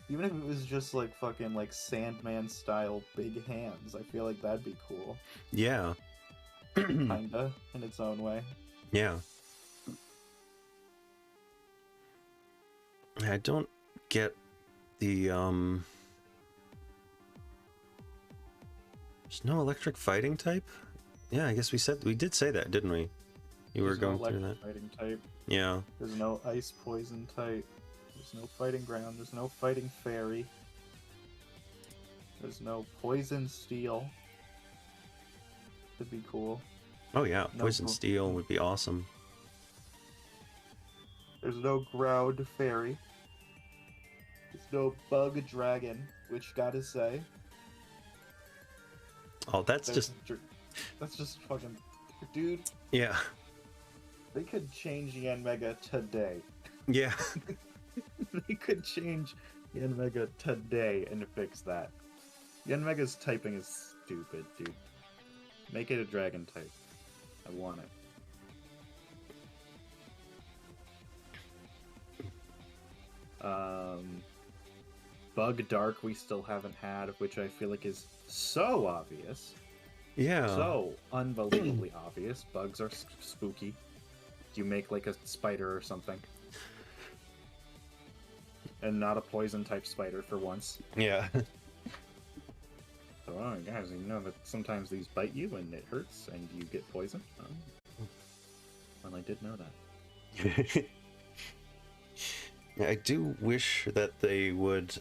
Even if it was just like fucking like Sandman style big hands, I feel like that'd be cool. Yeah. Kinda, in its own way. Yeah. I don't get the, There's no electric fighting type? Yeah, I guess we did say that, didn't we? You were going through that. Fighting type. Yeah. There's no ice poison type. There's no fighting ground. There's no fighting fairy. There's no poison steel. Could be cool. Oh yeah, No poison steel would be awesome. There's no ground fairy. There's no bug dragon, which gotta say. Oh, that's just fucking, dude. Yeah. They could change Yanmega today. Yeah. They could change Yanmega today and fix that. Yanmega's typing is stupid, dude. Make it a dragon type. I want it. Bug Dark we still haven't had, which I feel like is so obvious. Yeah. So unbelievably obvious. Bugs are spooky. You make like a spider or something. And not a poison type spider for once. Yeah. So, oh, guys, you know that sometimes these bite you and it hurts and you get poisoned? Oh. Well, I did know that. Yeah, I do wish that they would,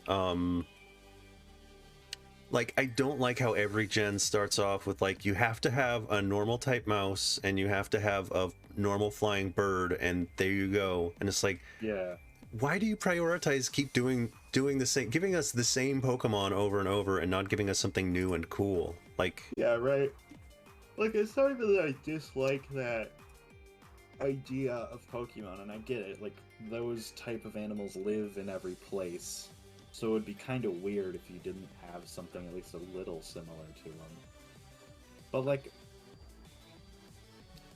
like, I don't like how every gen starts off with, like, you have to have a normal type mouse and you have to have a normal flying bird, and there you go. And it's like, yeah. Why do you prioritize keep doing the same, giving us the same Pokemon over and over and not giving us something new and cool? Like, yeah, right. Like, it's not even that I dislike that idea of Pokemon, and I get it. Like, those type of animals live in every place, so it would be kind of weird if you didn't have something at least a little similar to them. But like,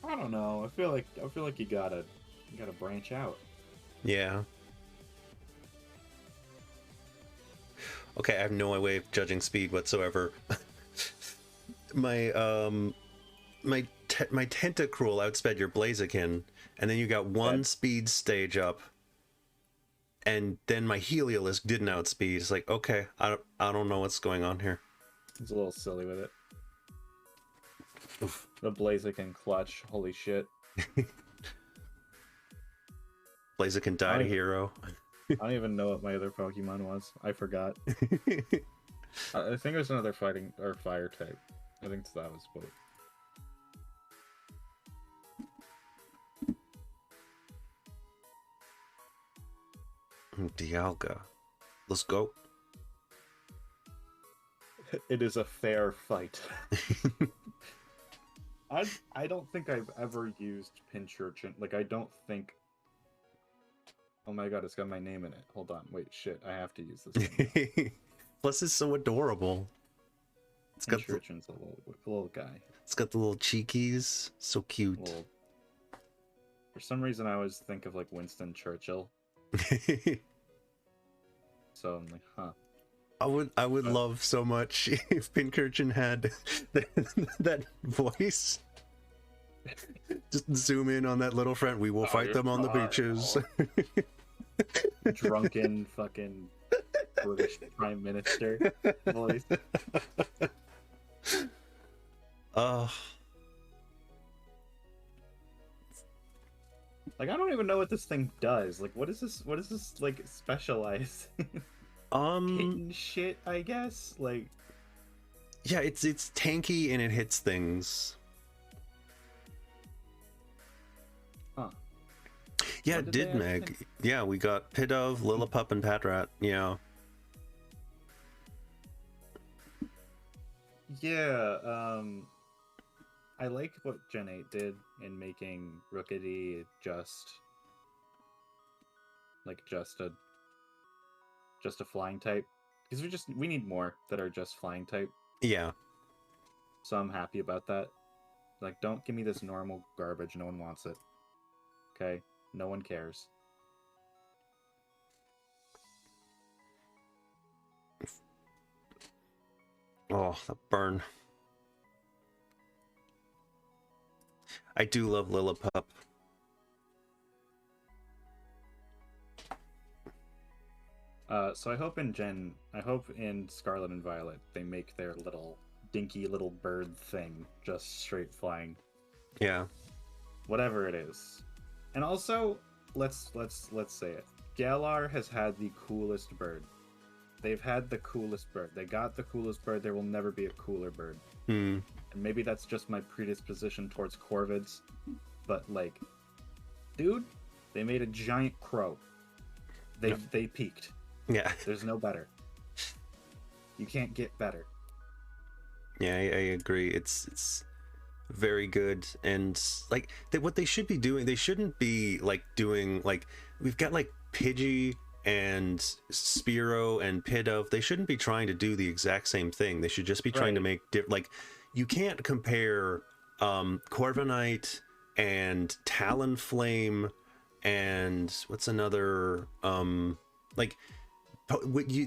I don't know. I feel like you gotta branch out. yeah. Okay, I have no way of judging speed whatsoever. my Tentacruel outsped your Blaziken, and then you got one speed stage up, and then my Heliolisk didn't outspeed. It's like, okay, I don't know what's going on here. It's a little silly with it. Oof. The Blaziken clutch, holy shit. Blaziken died a hero. I don't even know what my other Pokemon was. I forgot. I think it was another fighting or fire type. I think that was what. Dialga. Let's go. It is a fair fight. I don't think I've ever used PinchRaccoon. Like, I don't think... Oh my god, it's got my name in it. Hold on. Wait, shit. I have to use this. Plus, it's so adorable. It's got PinchRaccoon's a little guy. It's got the little cheekies. So cute. For some reason, I always think of, like, Winston Churchill. So I'm like, huh. I would love so much if PinchRaccoon had that voice. Just zoom in on that little friend. We will fight them on the beaches. drunken fucking British Prime Minister voice. Uh, Like, I don't even know what this thing does. Like, what is this? What is this like specialize? Hitting shit, I guess. Like, yeah, it's tanky and it hits things. huh? Yeah, What it did did, they add Meg. things? Yeah, we got Pidove, Lillipup, and Patrat. Yeah. Yeah. I like what Gen 8 did in making Rookity just a flying type, because we need more that are just flying type. Yeah. So I'm happy about that. Like, don't give me this normal garbage. No one wants it. Okay? No one cares. Oh, the burn. I do love Lillipup. So I hope in Scarlet and Violet they make their little dinky little bird thing just straight flying. Yeah. Whatever it is. And also, let's say it. Galar has had the coolest bird. They've had the coolest bird. They got the coolest bird. There will never be a cooler bird. Hmm. And maybe that's just my predisposition towards corvids. But like, dude, they made a giant crow. They peaked. Yeah. There's no better. You can't get better. Yeah, I agree. It's very good, and like what they should be doing, they shouldn't be like doing like we've got like Pidgey and Spearow and Pidove. They shouldn't be trying to do the exact same thing. They should just be trying to make like you can't compare Corviknight and Talonflame and what's another like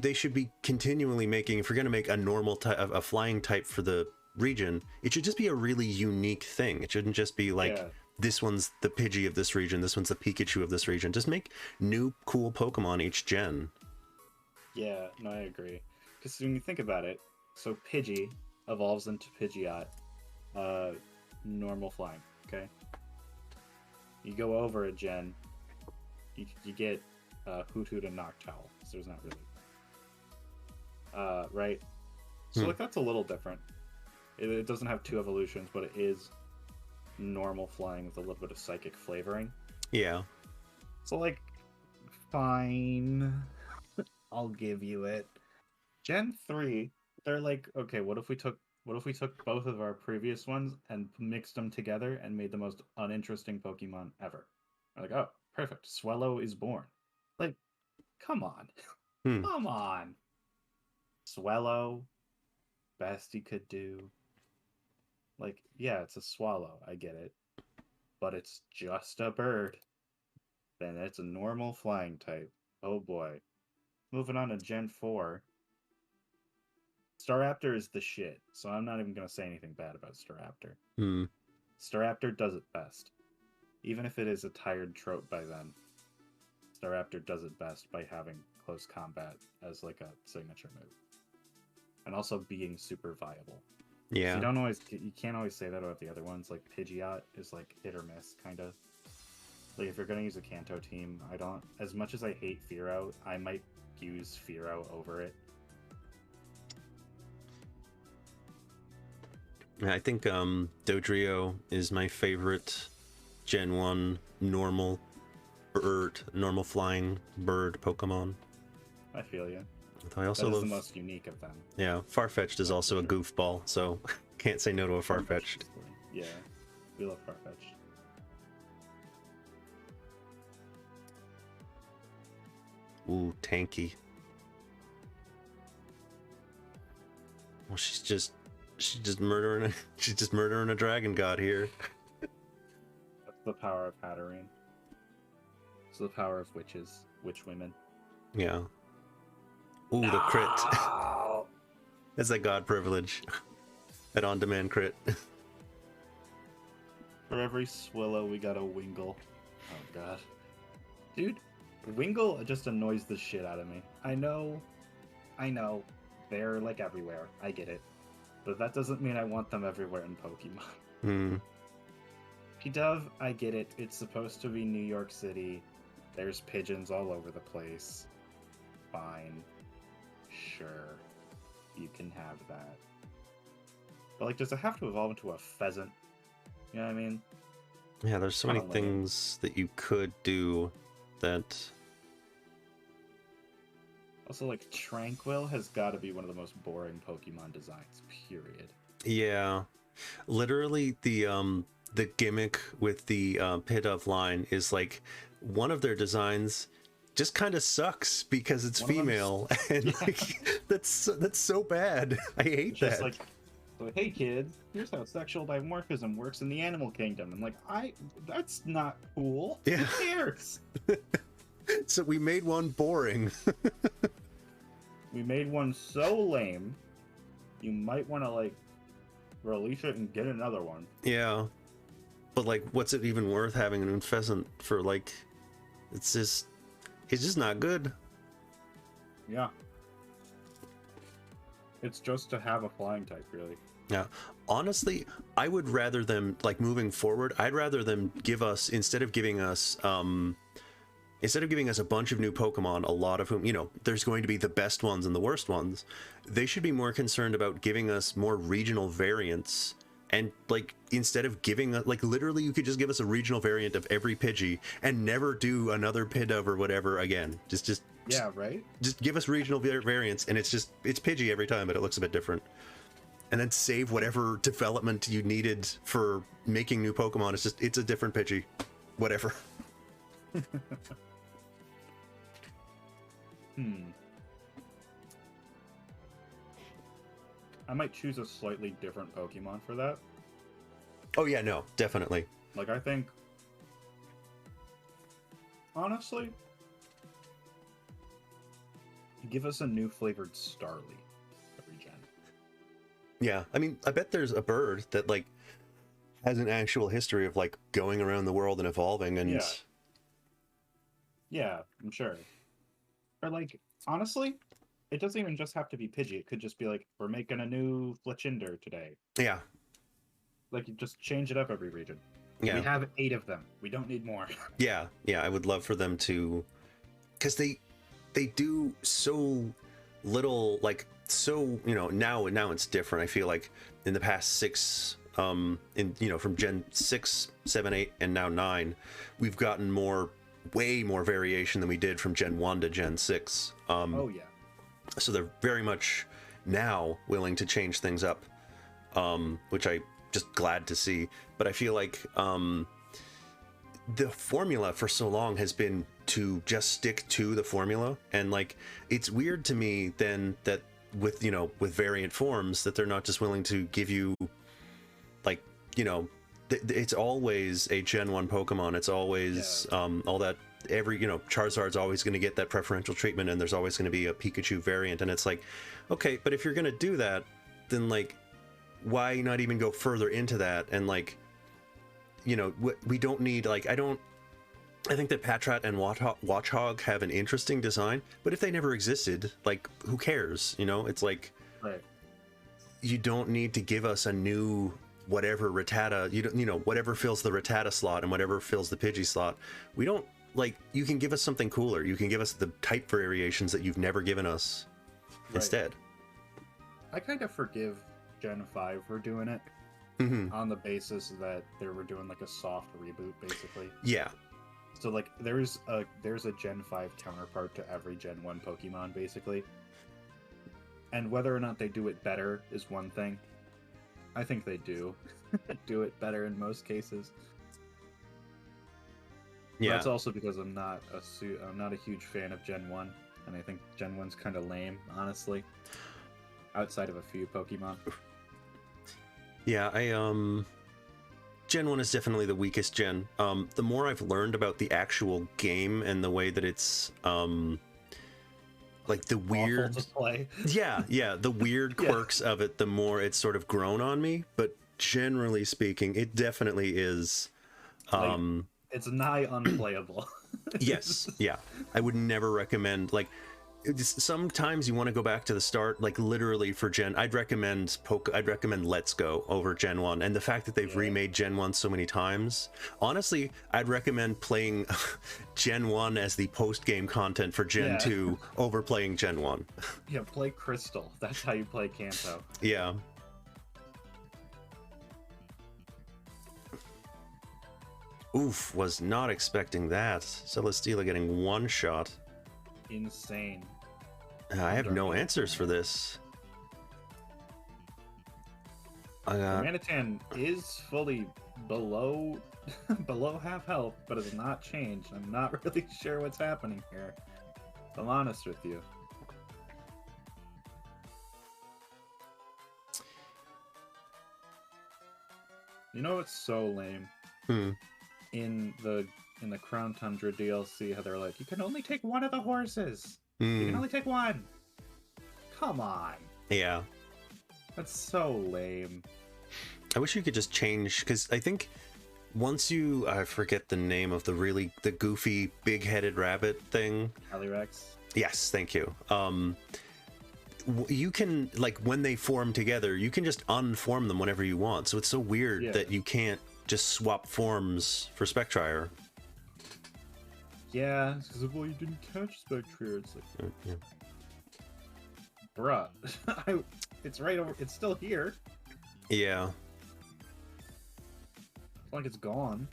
they should be continually making, if you're going to make a normal type, a flying type for the region, it should just be a really unique thing. It shouldn't just be like, this one's the Pidgey of this region, this one's the Pikachu of this region. Just make new cool Pokemon each gen. Yeah, no, I agree. Because when you think about it, so Pidgey evolves into Pidgeot, normal flying, okay? You go over a gen, you get Hoot Hoot and Noctowl. So there's not really. Right? So like that's a little different. It doesn't have two evolutions, but it is normal flying with a little bit of psychic flavoring. Yeah. So like, fine. I'll give you it. Gen 3, they're like, okay, what if we took both of our previous ones and mixed them together and made the most uninteresting Pokemon ever? They're like, oh, perfect. Swellow is born. Like, come on. Come on. Swellow, best he could do. Like, yeah, it's a swallow, I get it. But it's just a bird. Then it's a normal flying type. Oh boy. Moving on to Gen 4. Staraptor is the shit, so I'm not even going to say anything bad about Staraptor. Staraptor does it best. Even if it is a tired trope by then, Staraptor does it best by having close combat as like a signature move. And also being super viable. Yeah. You can't always say that about the other ones. Like Pidgeot is like hit or miss, kind of. Like if you're gonna use a Kanto team, as much as I hate Fearow, I might use Fearow over it. I think Dodrio is my favorite Gen 1 normal flying bird Pokemon. I feel you. I also love the most unique of them. Yeah, Farfetch'd is also a goofball, so can't say no to a Farfetch'd. Yeah, we love Farfetch'd. Ooh, tanky. Well, she's just murdering a dragon god here. That's the power of Hatterene. It's the power of witches, witch women. Yeah. Ooh, the crit. That's a god privilege. An on-demand crit. For every Swillow, we got a Wingull. Oh god. Dude, Wingull just annoys the shit out of me. I know. They're like everywhere. I get it. But that doesn't mean I want them everywhere in Pokemon. Hmm. Pidove, I get it. It's supposed to be New York City. There's pigeons all over the place. Fine. Sure. You can have that. But, like, does it have to evolve into a pheasant? You know what I mean? Yeah, there's so many Kinda lame. things that you could do that... Also, like, Tranquil has got to be one of the most boring Pokemon designs, period. Yeah. Literally, the gimmick with the Pidove line is, like, one of their designs just kind of sucks because it's One of them's- female. And, Yeah. like, that's so bad. I hate It's that. just like, hey kids, here's how sexual dimorphism works in the animal kingdom. And like, that's not cool. Yeah. Who cares? So we made one boring. We made one so lame, you might want to like release it and get another one. Yeah. But, like, what's it even worth having an pheasant for, like... It's just not good. Yeah. It's just to have a flying type, really. Yeah. Honestly, I would rather them, like, moving forward, I'd rather them give us, instead of giving us a bunch of new Pokemon, a lot of whom, you know, there's going to be the best ones and the worst ones, they should be more concerned about giving us more regional variants. And, like, instead of giving, like, literally you could just give us a regional variant of every Pidgey and never do another Pidove or whatever again. Yeah, right? Just give us regional variants, and it's Pidgey every time, but it looks a bit different. And then save whatever development you needed for making new Pokemon. It's a different Pidgey. Whatever. I might choose a slightly different Pokemon for that. Oh yeah, no, definitely. Like, I think... Honestly... Give us a new flavored Starly every gen. Yeah, I mean, I bet there's a bird that, like, has an actual history of, like, going around the world and evolving, and... Yeah, I'm sure. Or, like, honestly, it doesn't even just have to be Pidgey. It could just be like, we're making a new Fletchinder today. Yeah. Like, you just change it up every region. Yeah. We have 8 of them. We don't need more. Yeah, I would love for them to... Because they do so little, like, so, you know, now it's different. I feel like in the past 6, from Gen 6, 7, 8, and now 9, we've gotten way more variation than we did from Gen 1 to Gen 6. Oh, yeah. So they're very much now willing to change things up, which I just glad to see. But I feel like the formula for so long has been to just stick to the formula, and like it's weird to me then that with variant forms that they're not just willing to give you, like, it's always a Gen 1 Pokemon. It's always all that. Every Charizard's always going to get that preferential treatment, and there's always going to be a Pikachu variant, and it's like, okay, but if you're going to do that, then like why not even go further into that? And like, we don't need, like, I think that Patrat and Watchog have an interesting design, but if they never existed, like, who cares? It's like, Right. You don't need to give us a new whatever Rattata, whatever fills the Rattata slot and whatever fills the Pidgey slot. We don't, like, you can give us something cooler. You can give us the type variations that you've never given us instead. I kind of forgive Gen 5 for doing it on the basis that they were doing like a soft reboot, basically. Yeah. So like there's a Gen 5 counterpart to every Gen 1 Pokemon, basically. And whether or not they do it better is one thing. I think they do do it better in most cases. Yeah. But that's also because I'm not a huge fan of Gen 1, and I think Gen 1's kind of lame, honestly. Outside of a few Pokemon. Yeah, Gen 1 is definitely the weakest gen. The more I've learned about the actual game and the way that it's like the weird Awful to play. yeah, the weird quirks of it, the more it's sort of grown on me. But generally speaking, it definitely is It's nigh unplayable. Yes, yeah. I would never recommend, like, sometimes you want to go back to the start, like literally for I'd recommend Let's Go over Gen 1, and the fact that they've remade Gen 1 so many times, honestly, I'd recommend playing Gen 1 as the post-game content for Gen 2 over playing Gen 1. Yeah, play Crystal. That's how you play Kanto. Yeah. Oof, was not expecting that. Celesteela getting one shot. Insane. I have no answers for this. Manatan is fully below below half health, but has not changed. I'm not really sure what's happening here. If I'm honest with you. You know what's so lame? In the Crown Tundra DLC, how they're like, you can only take one of the horses. You can only take one. Come on. Yeah. That's so lame. I wish you could just change, because I think once I forget the name of the goofy big-headed rabbit thing. Calyrex? Yes, thank you. You can, like, when they form together, you can just unform them whenever you want. So it's so weird that you can't just swap forms for Spectrier. Yeah, it's because, well, you didn't catch Spectrier. It's like, bruh, it's right over. It's still here. Yeah. It's like it's gone.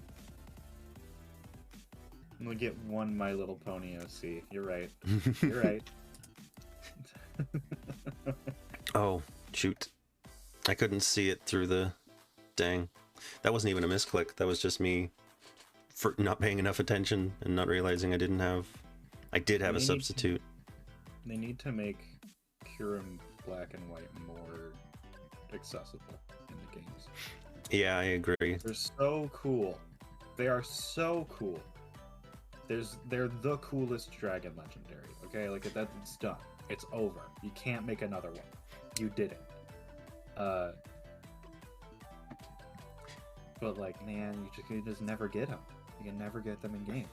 I'm gonna get one My Little Pony OC. You're right. You're right. Oh, shoot. I couldn't see it through the... Dang. That wasn't even a misclick. That was just me for not paying enough attention and not realizing I did have a substitute. They need to make Kyurem Black and White more accessible in the games. Yeah, I agree. They're so cool. They are so cool. They're the coolest dragon legendary. Okay, like it's done. It's over. You can't make another one. You did it. But like, man, you just never get them. You can never get them in game.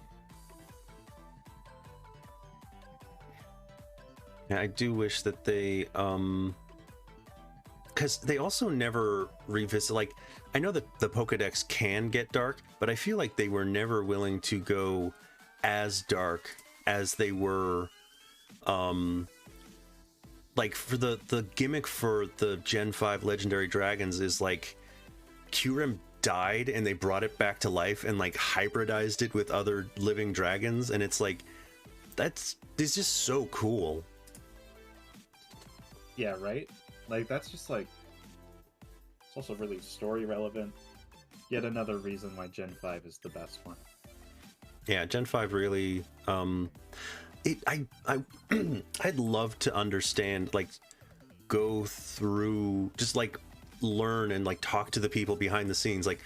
Yeah, I do wish that they because they also never revisit, like, I know that the Pokédex can get dark, but I feel like they were never willing to go as dark as they were like for the gimmick for the Gen 5 legendary dragons is like Kyurem died and they brought it back to life and like hybridized it with other living dragons, and it's like it's just so cool. Yeah, right? Like, that's just like, it's also really story relevant. Yet another reason why Gen 5 is the best one. Yeah, Gen 5 really I'd love to understand, like, go through, just like learn and like talk to the people behind the scenes. Like,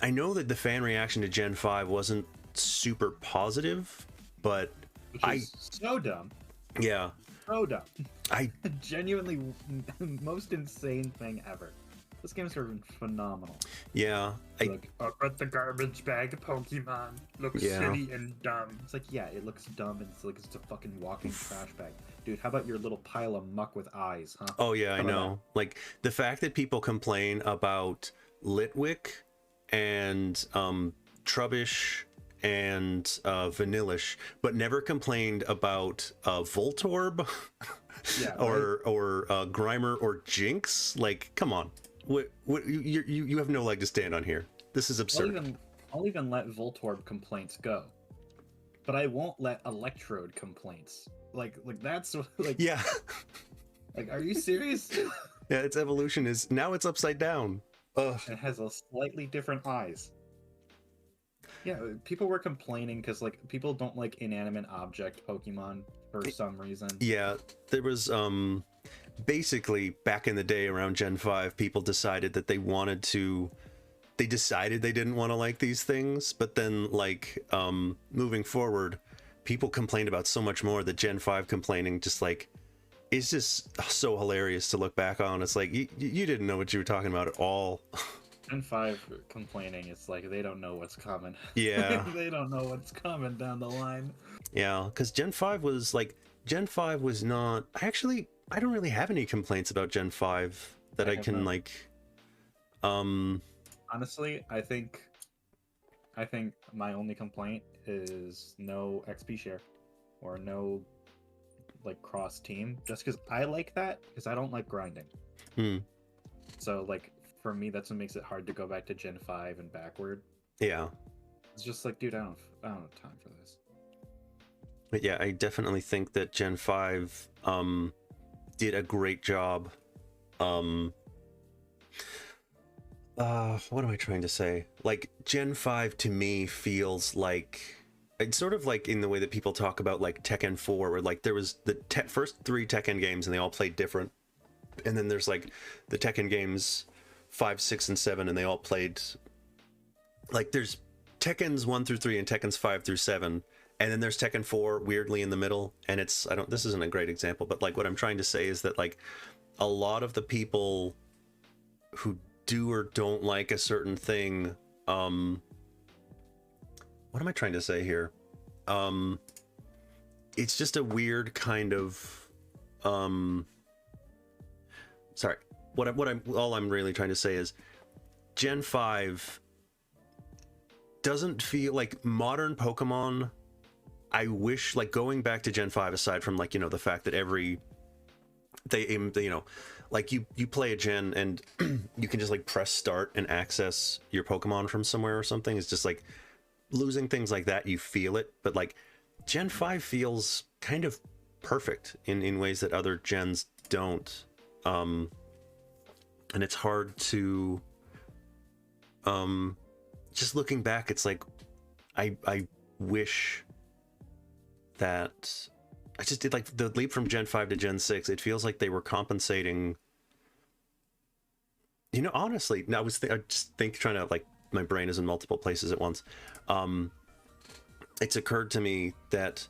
I know that the fan reaction to Gen 5 wasn't super positive, but Which is so dumb. Yeah. So dumb. I genuinely most insane thing ever. This game's phenomenal. Yeah. Like, but the garbage bag Pokemon looks silly and dumb. It's like, yeah, it looks dumb and it's like it's a fucking walking trash bag. Dude, how about your little pile of muck with eyes, huh? Oh yeah, I know. Like, the fact that people complain about Litwick and Trubbish and Vanillish, but never complained about Voltorb or Grimer or Jinx. Like, come on. What you have no leg to stand on here. This is absurd. I'll even let Voltorb complaints go, but I won't let Electrode complaints. Like that's like, yeah. Like, are you serious? Yeah, its evolution is now it's upside down. Ugh. It has a slightly different eyes. Yeah, people were complaining because like people don't like inanimate object Pokemon for some reason. Yeah, there was basically back in the day around Gen 5, people decided that they decided they didn't want to like these things, but then like moving forward, people complained about so much more that Gen 5 complaining just like is just so hilarious to look back on. It's like you didn't know what you were talking about at all. Gen 5 complaining, it's like they don't know what's coming. Yeah. They don't know what's coming down the line. Yeah, because Gen 5 was not. I don't really have any complaints about Gen 5 that I have can none. like. Um, Honestly, I think my only complaint is no XP share or no like cross team, just because I like that, because I don't like grinding. hmm, So like for me, that's what makes it hard to go back to Gen 5 and backward. yeah, It's just like, dude, I don't have time for this. but yeah, I definitely think that Gen 5 did a great job. What am I trying to say? Like, Gen 5 to me feels like it's sort of like in the way that people talk about like Tekken 4, where like there was the first 3 Tekken games and they all played different, and then there's like the Tekken games 5, 6, and 7, and they all played like there's Tekken's 1 through 3 and Tekken's 5 through 7, and then there's Tekken 4 weirdly in the middle. And it's, I don't, this isn't a great example, but like what I'm trying to say is that like a lot of the people who do or don't like a certain thing, what am I trying to say here? It's just a weird kind of sorry, all I'm really trying to say is Gen 5 doesn't feel like modern Pokemon. I wish, like, going back to Gen 5, aside from like, you know, the fact that you know, like you play a gen and you can just like press start and access your Pokemon from somewhere or something. It's just like losing things like that, you feel it. But like Gen 5 feels kind of perfect in ways that other gens don't. And it's hard to just looking back, it's like I wish that I just did like the leap from Gen 5 to Gen 6. It feels like they were compensating. You know, honestly, I just trying to, like, my brain is in multiple places at once. It's occurred to me that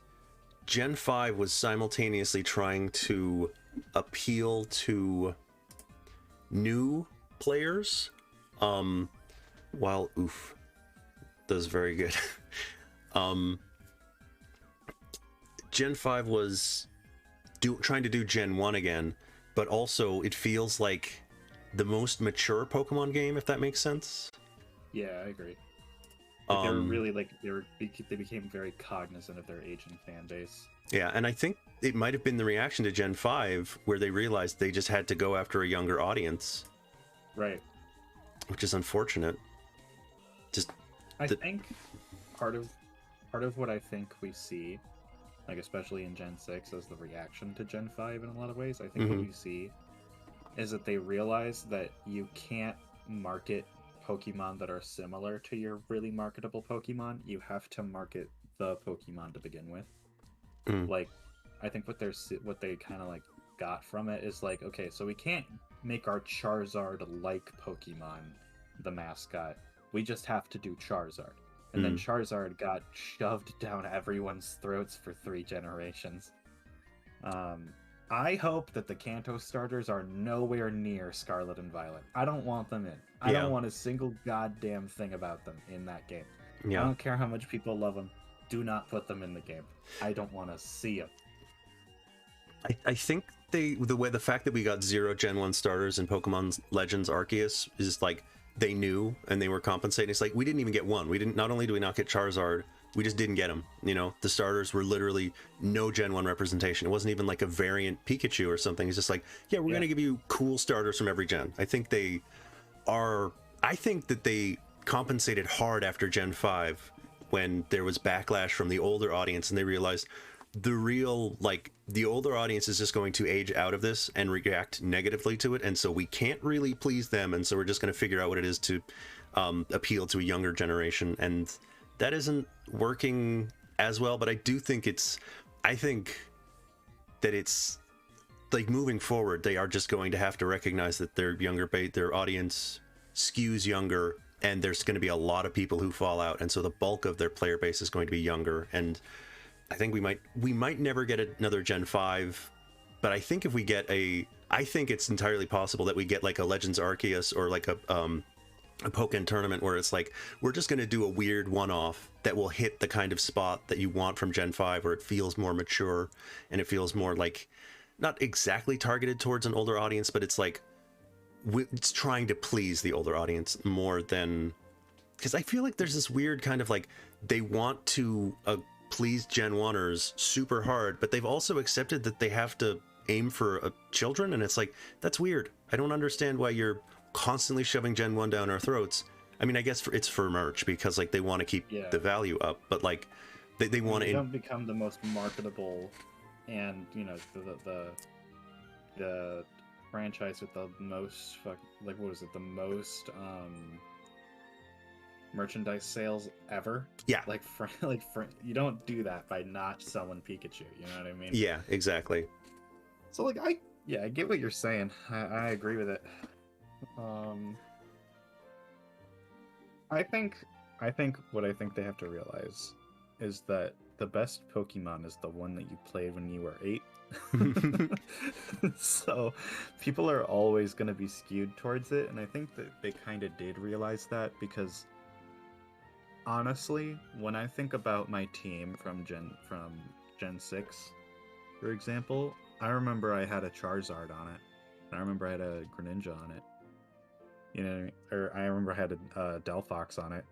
Gen 5 was simultaneously trying to appeal to new players, while oof, does very good. Gen 5 was trying to do Gen 1 again, but also it feels like the most mature Pokemon game, if that makes sense. Yeah, I agree. Like they were really like they became very cognizant of their age and fan base. Yeah, and I think it might have been the reaction to Gen 5 where they realized they just had to go after a younger audience. Right. Which is unfortunate. I think part of what I think we see, like especially in Gen 6 as the reaction to Gen 5 in a lot of ways, I think what we see is that they realize that you can't market Pokemon that are similar to your really marketable Pokemon. You have to market the Pokemon to begin with. Like, I think what they kind of like got from it is like, okay, so we can't make our Charizard like Pokemon the mascot. We just have to do Charizard. And then Charizard got shoved down everyone's throats for 3 generations. I hope that the Kanto starters are nowhere near Scarlet and Violet. I don't want them in. I don't want a single goddamn thing about them in that game. I don't care how much people love them. Do not put them in the game. I don't want to see them. I think the fact that we got 0 Gen 1 starters in Pokemon Legends Arceus is like they knew and they were compensating. It's like we didn't even get one. We didn't. Not only do we not get Charizard, we just didn't get him. You know, the starters were literally no Gen 1 representation. It wasn't even like a variant Pikachu or something. It's just like, yeah, we're gonna give you cool starters from every gen. I think that they compensated hard after Gen 5 when there was backlash from the older audience and they realized the older audience is just going to age out of this and react negatively to it, and so we can't really please them, and so we're just going to figure out what it is to appeal to a younger generation, and that isn't working as well. But I think that it's like moving forward, they are just going to have to recognize that their audience skews younger, and there's going to be a lot of people who fall out, and so the bulk of their player base is going to be younger. And I think we might never get another Gen 5, but I think I think it's entirely possible that we get like a Legends Arceus or like a a Pokken tournament where it's like, we're just going to do a weird one-off that will hit the kind of spot that you want from Gen 5, where it feels more mature and it feels more like, not exactly targeted towards an older audience, but it's like, it's trying to please the older audience more than, because I feel like there's this weird kind of like, they want to please Gen 1ers super hard, but they've also accepted that they have to aim for children, and it's like, that's weird. I don't understand why you're constantly shoving Gen 1 down our throats. I mean, I guess it's for merch, because like they want to keep the value up, but like they want to don't become the most marketable and, you know, the franchise with the most like, what is it, the most merchandise sales ever. Yeah, like you don't do that by not selling Pikachu, you know what I mean? Yeah, exactly. So like, I get what you're saying. I agree with it. I think what I think they have to realize is that the best Pokemon is the one that you played when you were 8. So people are always going to be skewed towards it, and I think that they kind of did realize that, because honestly, when I think about my team from Gen 6, for example, I remember I had a Charizard on it, and I remember I had a Greninja on it. You know, or I remember I had a Delphox on it.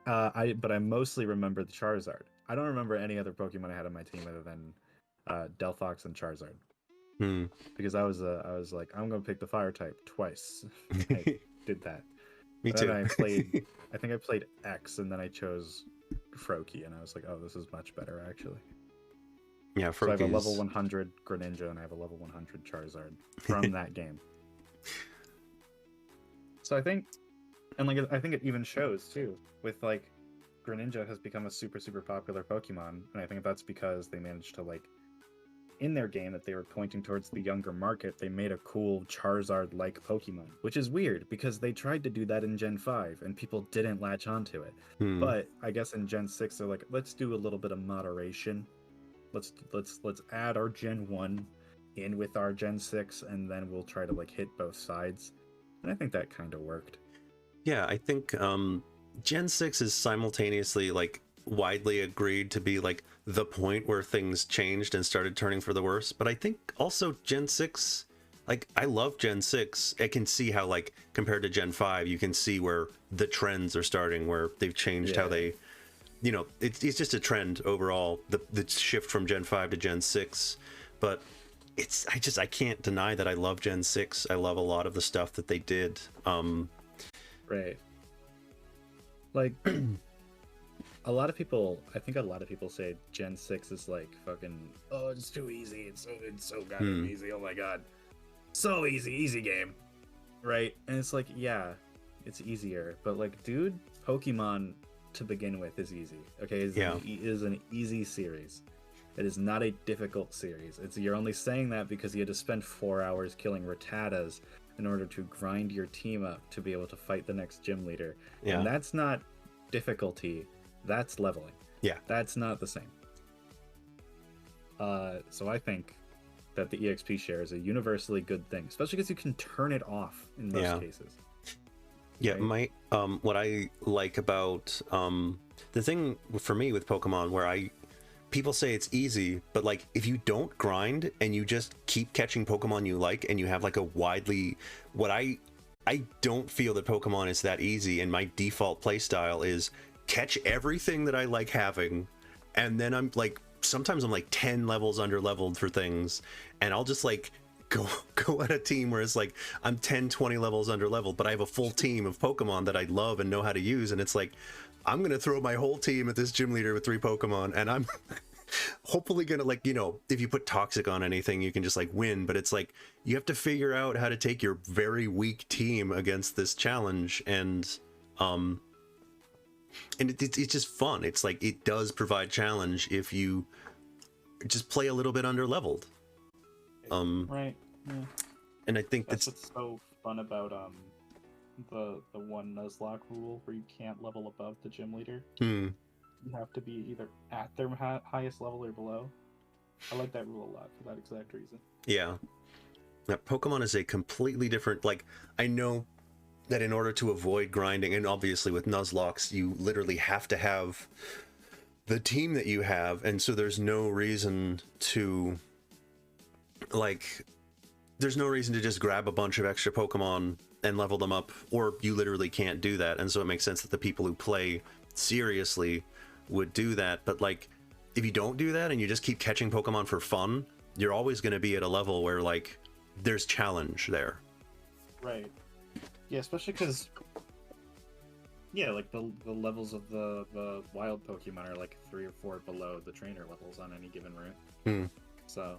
But I mostly remember the Charizard. I don't remember any other Pokemon I had on my team other than Delphox and Charizard. Because I was like, I'm gonna pick the fire type twice. I did that. Me too. I think I played X, and then I chose Froakie, and I was like, oh, this is much better actually. Yeah, so I have a level 100 Greninja, and I have a level 100 Charizard from that game. So I think, and like, I think it even shows too, with like, Greninja has become a super, super popular Pokemon, and I think that's because they managed to, like, in their game that they were pointing towards the younger market, they made a cool Charizard-like Pokemon, which is weird because they tried to do that in Gen 5 and people didn't latch onto it. But I guess in Gen 6 they're like, let's do a little bit of moderation. Let's add our Gen 1 in with our Gen 6, and then we'll try to like hit both sides. And I think that kind of worked. Yeah, I think Gen 6 is simultaneously like widely agreed to be like the point where things changed and started turning for the worse, but I think also Gen 6, like, I love Gen 6. I can see how, like, compared to Gen 5, you can see where the trends are starting, where they've changed how they, you know, it's just a trend overall, the shift from Gen 5 to Gen 6. But it's, I can't deny that I love Gen 6. I love a lot of the stuff that they did. Right. Like, I think a lot of people say Gen 6 is like fucking, oh, it's too easy. It's so goddamn easy. Oh my god. So easy game. Right? And it's like, yeah, it's easier. But like, dude, Pokemon to begin with is easy. Okay? It is an easy series. It is not a difficult series. You're only saying that because you had to spend 4 hours killing Rattatas in order to grind your team up to be able to fight the next gym leader. Yeah. And that's not difficulty. That's leveling. Yeah. That's not the same. So I think that the EXP share is a universally good thing, especially because you can turn it off in most cases. Yeah, right? What I like about the thing for me with Pokemon where people say it's easy, but like if you don't grind and you just keep catching Pokemon you like and you have like a widely, I don't feel that Pokemon is that easy, and my default playstyle is catch everything that I like having, and then I'm like, sometimes I'm like 10 levels under leveled for things, and I'll just like go at a team where it's like I'm 10-20 levels under leveled, but I have a full team of Pokemon that I love and know how to use, and it's like I'm gonna throw my whole team at this gym leader with 3 Pokemon, and I'm hopefully gonna, like, you know, if you put Toxic on anything you can just like win, but it's like you have to figure out how to take your very weak team against this challenge, and it's just fun. It's like, it does provide challenge if you just play a little bit under leveled. Right. Yeah. And I think that's what's so fun about the one Nuzlocke rule, where you can't level above the gym leader. You have to be either at their highest level or below. I like that rule a lot for that exact reason. Yeah. Pokemon is a completely different, like, I know that in order to avoid grinding, and obviously with Nuzlocke, you literally have to have the team that you have, and so there's no reason to, like, there's no reason to just grab a bunch of extra Pokemon and level them up, or you literally can't do that. And so it makes sense that the people who play seriously would do that. But like, if you don't do that and you just keep catching Pokemon for fun, you're always going to be at a level where like there's challenge there. Right. Yeah, especially because, yeah, like the levels of the wild Pokemon are like 3 or 4 below the trainer levels on any given route. So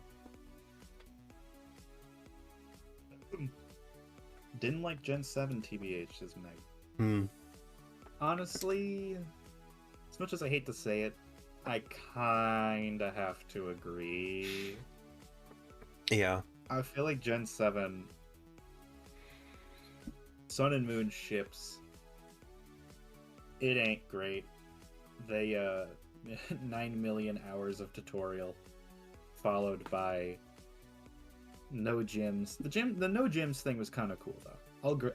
didn't like Gen 7 TBH, says Meg. Honestly, as much as I hate to say it, I kinda have to agree. Yeah. I feel like Gen 7 Sun and Moon ships, it ain't great. They 9 million hours of tutorial followed by no gyms. The no gyms thing was kind of cool though.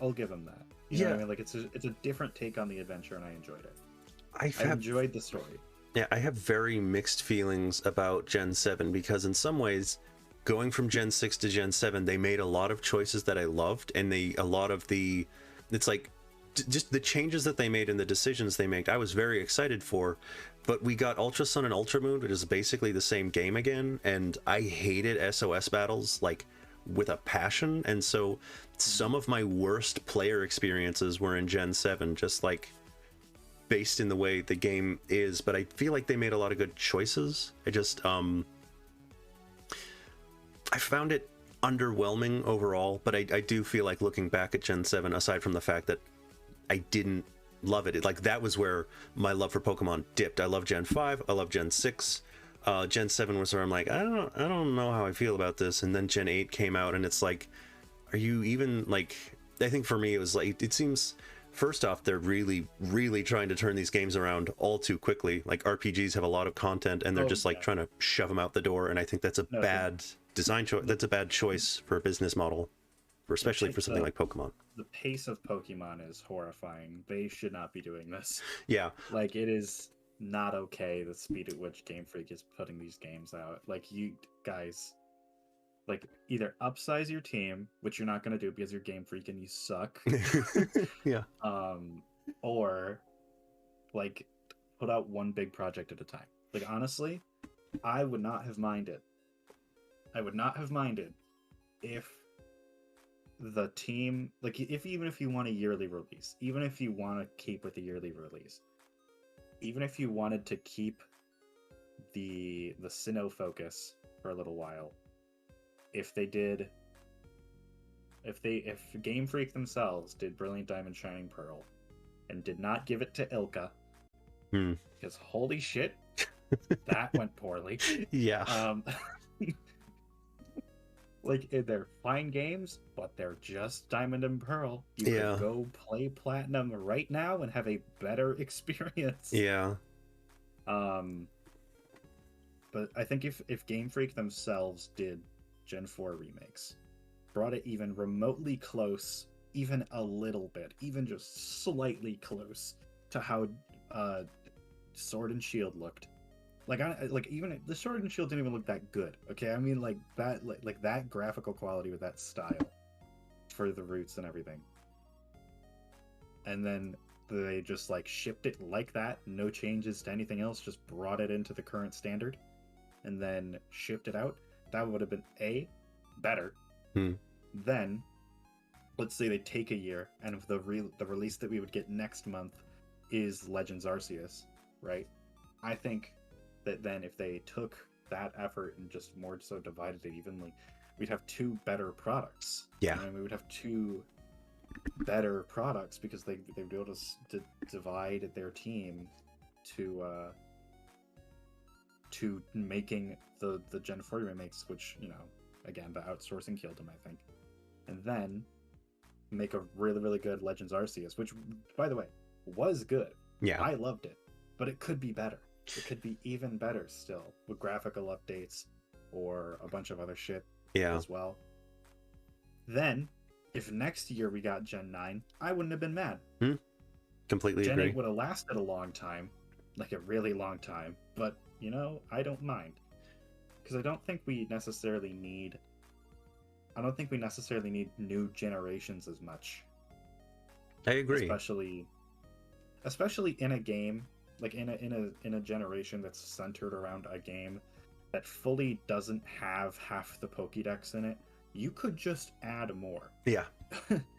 I'll give them that. You know what I mean? Like it's a different take on the adventure, and I enjoyed it. I enjoyed the story. Yeah, I have very mixed feelings about Gen 7 because in some ways, going from Gen 6 to Gen 7, they made a lot of choices that I loved, and it's like just the changes that they made and the decisions they made, I was very excited for. But we got Ultra Sun and Ultra Moon, which is basically the same game again, and I hated SOS battles like with a passion, and so some of my worst player experiences were in Gen 7, just like based in the way the game is. But I feel like they made a lot of good choices. I just I found it underwhelming overall, but I do feel like looking back at Gen 7, aside from the fact that I didn't love it, like that was where my love for Pokemon dipped. I love Gen 5, I love Gen 6. Gen 7 was where I'm like, I don't know how I feel about this. And then Gen 8 came out, and it's like, are you even like, I think for me it was like, it seems, first off, they're really trying to turn these games around all too quickly. Like RPGs have a lot of content, and they're just like trying to shove them out the door, and I think that's a bad design choice. That's a bad choice for a business model, especially for something like Pokemon. The pace of Pokemon is horrifying. They should not be doing this. Yeah, like it is not okay, the speed at which Game Freak is putting these games out. Like, you guys, like, either upsize your team, which you're not going to do because you're Game Freak and you suck. yeah. Or like put out one big project at a time. Like, honestly, I would not have minded if the team, like, even if you want a yearly release, even if you want to keep with the yearly release, even if you wanted to keep the Sinnoh focus for a little while, if Game Freak themselves did Brilliant Diamond Shining Pearl and did not give it to Ilka, because holy shit, that went poorly. Yeah. Like, they're fine games, but they're just Diamond and Pearl. You could go play Platinum right now and have a better experience. Yeah. But I think if Game Freak themselves did Gen 4 remakes, brought it even remotely close, even a little bit, even just slightly close to how Sword and Shield looked. Like even the Sword and Shield didn't even look that good. Okay, I mean, like that, like that graphical quality with that style for the roots and everything, and then they just like shipped it like that, no changes to anything else, just brought it into the current standard, and then shipped it out. That would have been better. Then, let's say they take a year, and if the release that we would get next month is Legends Arceus, right? I think that then if they took that effort and just more so divided it evenly, we'd have 2 better products. Yeah. And we would have 2 better products because they'd be able to divide their team to making the Gen 4 remakes, which, you know, again, the outsourcing killed them, I think. And then make a really good Legends Arceus, which, by the way, was good. Yeah. I loved it, but it could be better. It could be even better still with graphical updates or a bunch of other shit as well. Then if next year we got Gen 9, I wouldn't have been mad. Completely Gen agree. 8 would have lasted a long time, like a really long time, but I don't mind. Because I don't think we necessarily need new generations as much. I agree. Especially in a game, like in a generation that's centered around a game that fully doesn't have half the Pokédex in it. You could just add more. Yeah.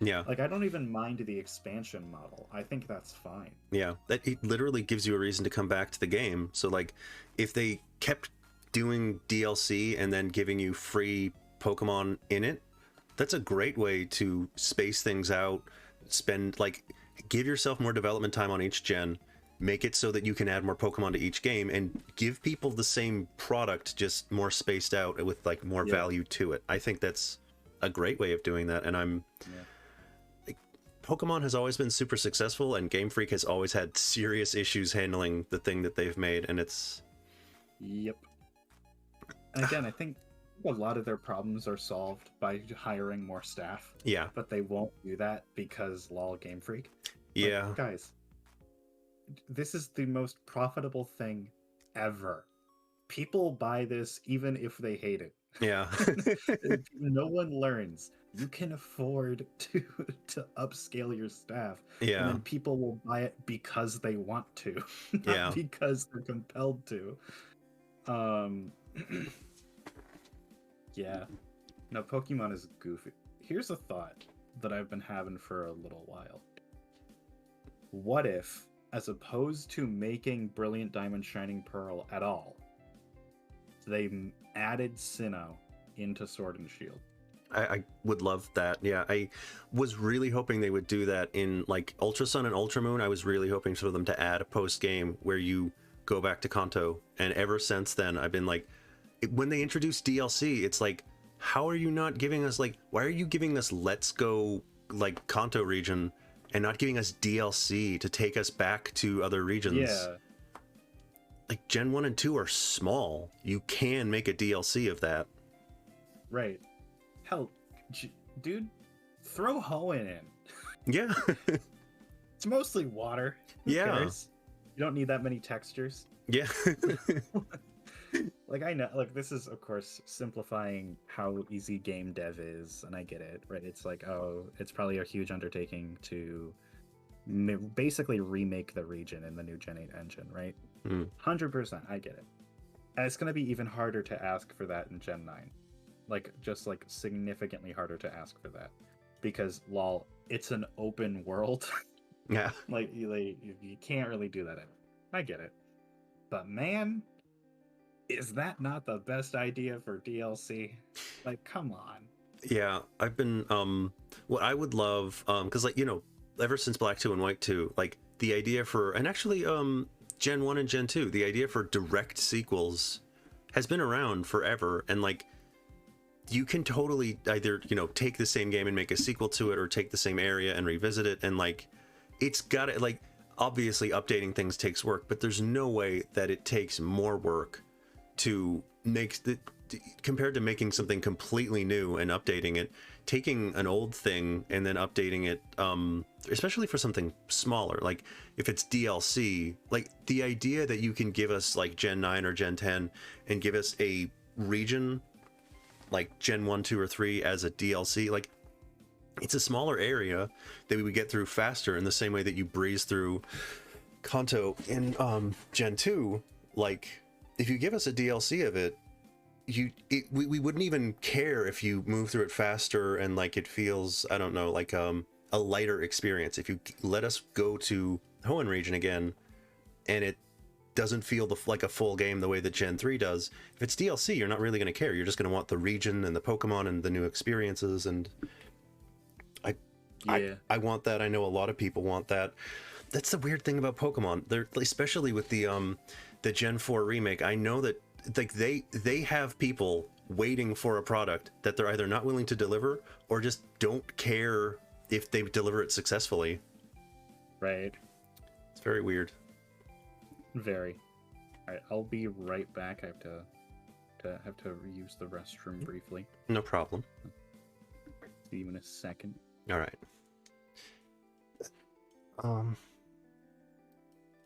Yeah. Like, I don't even mind the expansion model. I think that's fine. Yeah. That it literally gives you a reason to come back to the game. So like if they kept doing DLC and then giving you free Pokemon in it, that's a great way to space things out, give yourself more development time on each gen, make it so that you can add more Pokemon to each game, and give people the same product, just more spaced out with like more value to it. I think that's a great way of doing that, and Pokemon has always been super successful, and Game Freak has always had serious issues handling the thing that they've made, and it's... Yep. And again, I think a lot of their problems are solved by hiring more staff. Yeah. But they won't do that because lol Game Freak. Yeah. Like, guys, this is the most profitable thing ever. People buy this even if they hate it. Yeah. No one learns. You can afford to upscale your staff. Yeah. And then people will buy it because they want to, not Yeah. because they're compelled to. Yeah. No, Pokemon is goofy. Here's a thought that I've been having for a little while. What if, as opposed to making Brilliant Diamond Shining Pearl at all, they added Sinnoh into Sword and Shield? I would love that. Yeah, I was really hoping they would do that in like Ultra Sun and Ultra Moon. I was really hoping for them to add a post game where you go back to Kanto, and ever since then I've been like, when they introduce DLC, it's like, how are you not giving us why are you giving us Let's Go like Kanto region and not giving us DLC to take us back to other regions? Yeah. Like Gen 1 and 2 are small. You can make a DLC of that. Right. Hell, dude, throw Hoenn in. Yeah. It's mostly water. Who cares? You don't need that many textures. Yeah. Like, I know, like, this is, of course, simplifying how easy game dev is, and I get it, right? It's like, oh, it's probably a huge undertaking to basically remake the region in the new Gen 8 engine, right? 100%, I get it. And it's going to be even harder to ask for that in Gen 9. Like, just, like, significantly harder to ask for that. Because, lol, it's an open world. Yeah. Like, you can't really do that. I get it. But, man... is that not the best idea for DLC? Like, come on. Yeah, I've been what I would love because ever since Black 2 and White 2, like the idea for, and actually Gen 1 and Gen 2, the idea for direct sequels has been around forever, and like you can totally either take the same game and make a sequel to it, or take the same area and revisit it, and like it's got it. Like, obviously updating things takes work, but there's no way that it takes more work to make compared to making something completely new and updating it. Taking an old thing and then updating it, especially for something smaller, like if it's DLC, like the idea that you can give us like Gen 9 or Gen 10 and give us a region like Gen 1, 2, or 3 as a DLC, like it's a smaller area that we would get through faster, in the same way that you breeze through Kanto in Gen 2. Like, if you give us a DLC of it, we wouldn't even care if you move through it faster and like it feels, I don't know, like a lighter experience. If you let us go to Hoenn region again and it doesn't feel like a full game the way that Gen 3 does, if it's DLC, you're not really going to care. You're just going to want the region and the Pokemon and the new experiences, and I want that. I know a lot of people want that. That's the weird thing about Pokemon. They're, especially with the Gen 4 remake, I know that like they have people waiting for a product that they're either not willing to deliver or just don't care if they deliver it successfully. Right. It's very weird. Very. All right, I'll be right back. I have to use the restroom briefly. No problem. See you in a second. All right.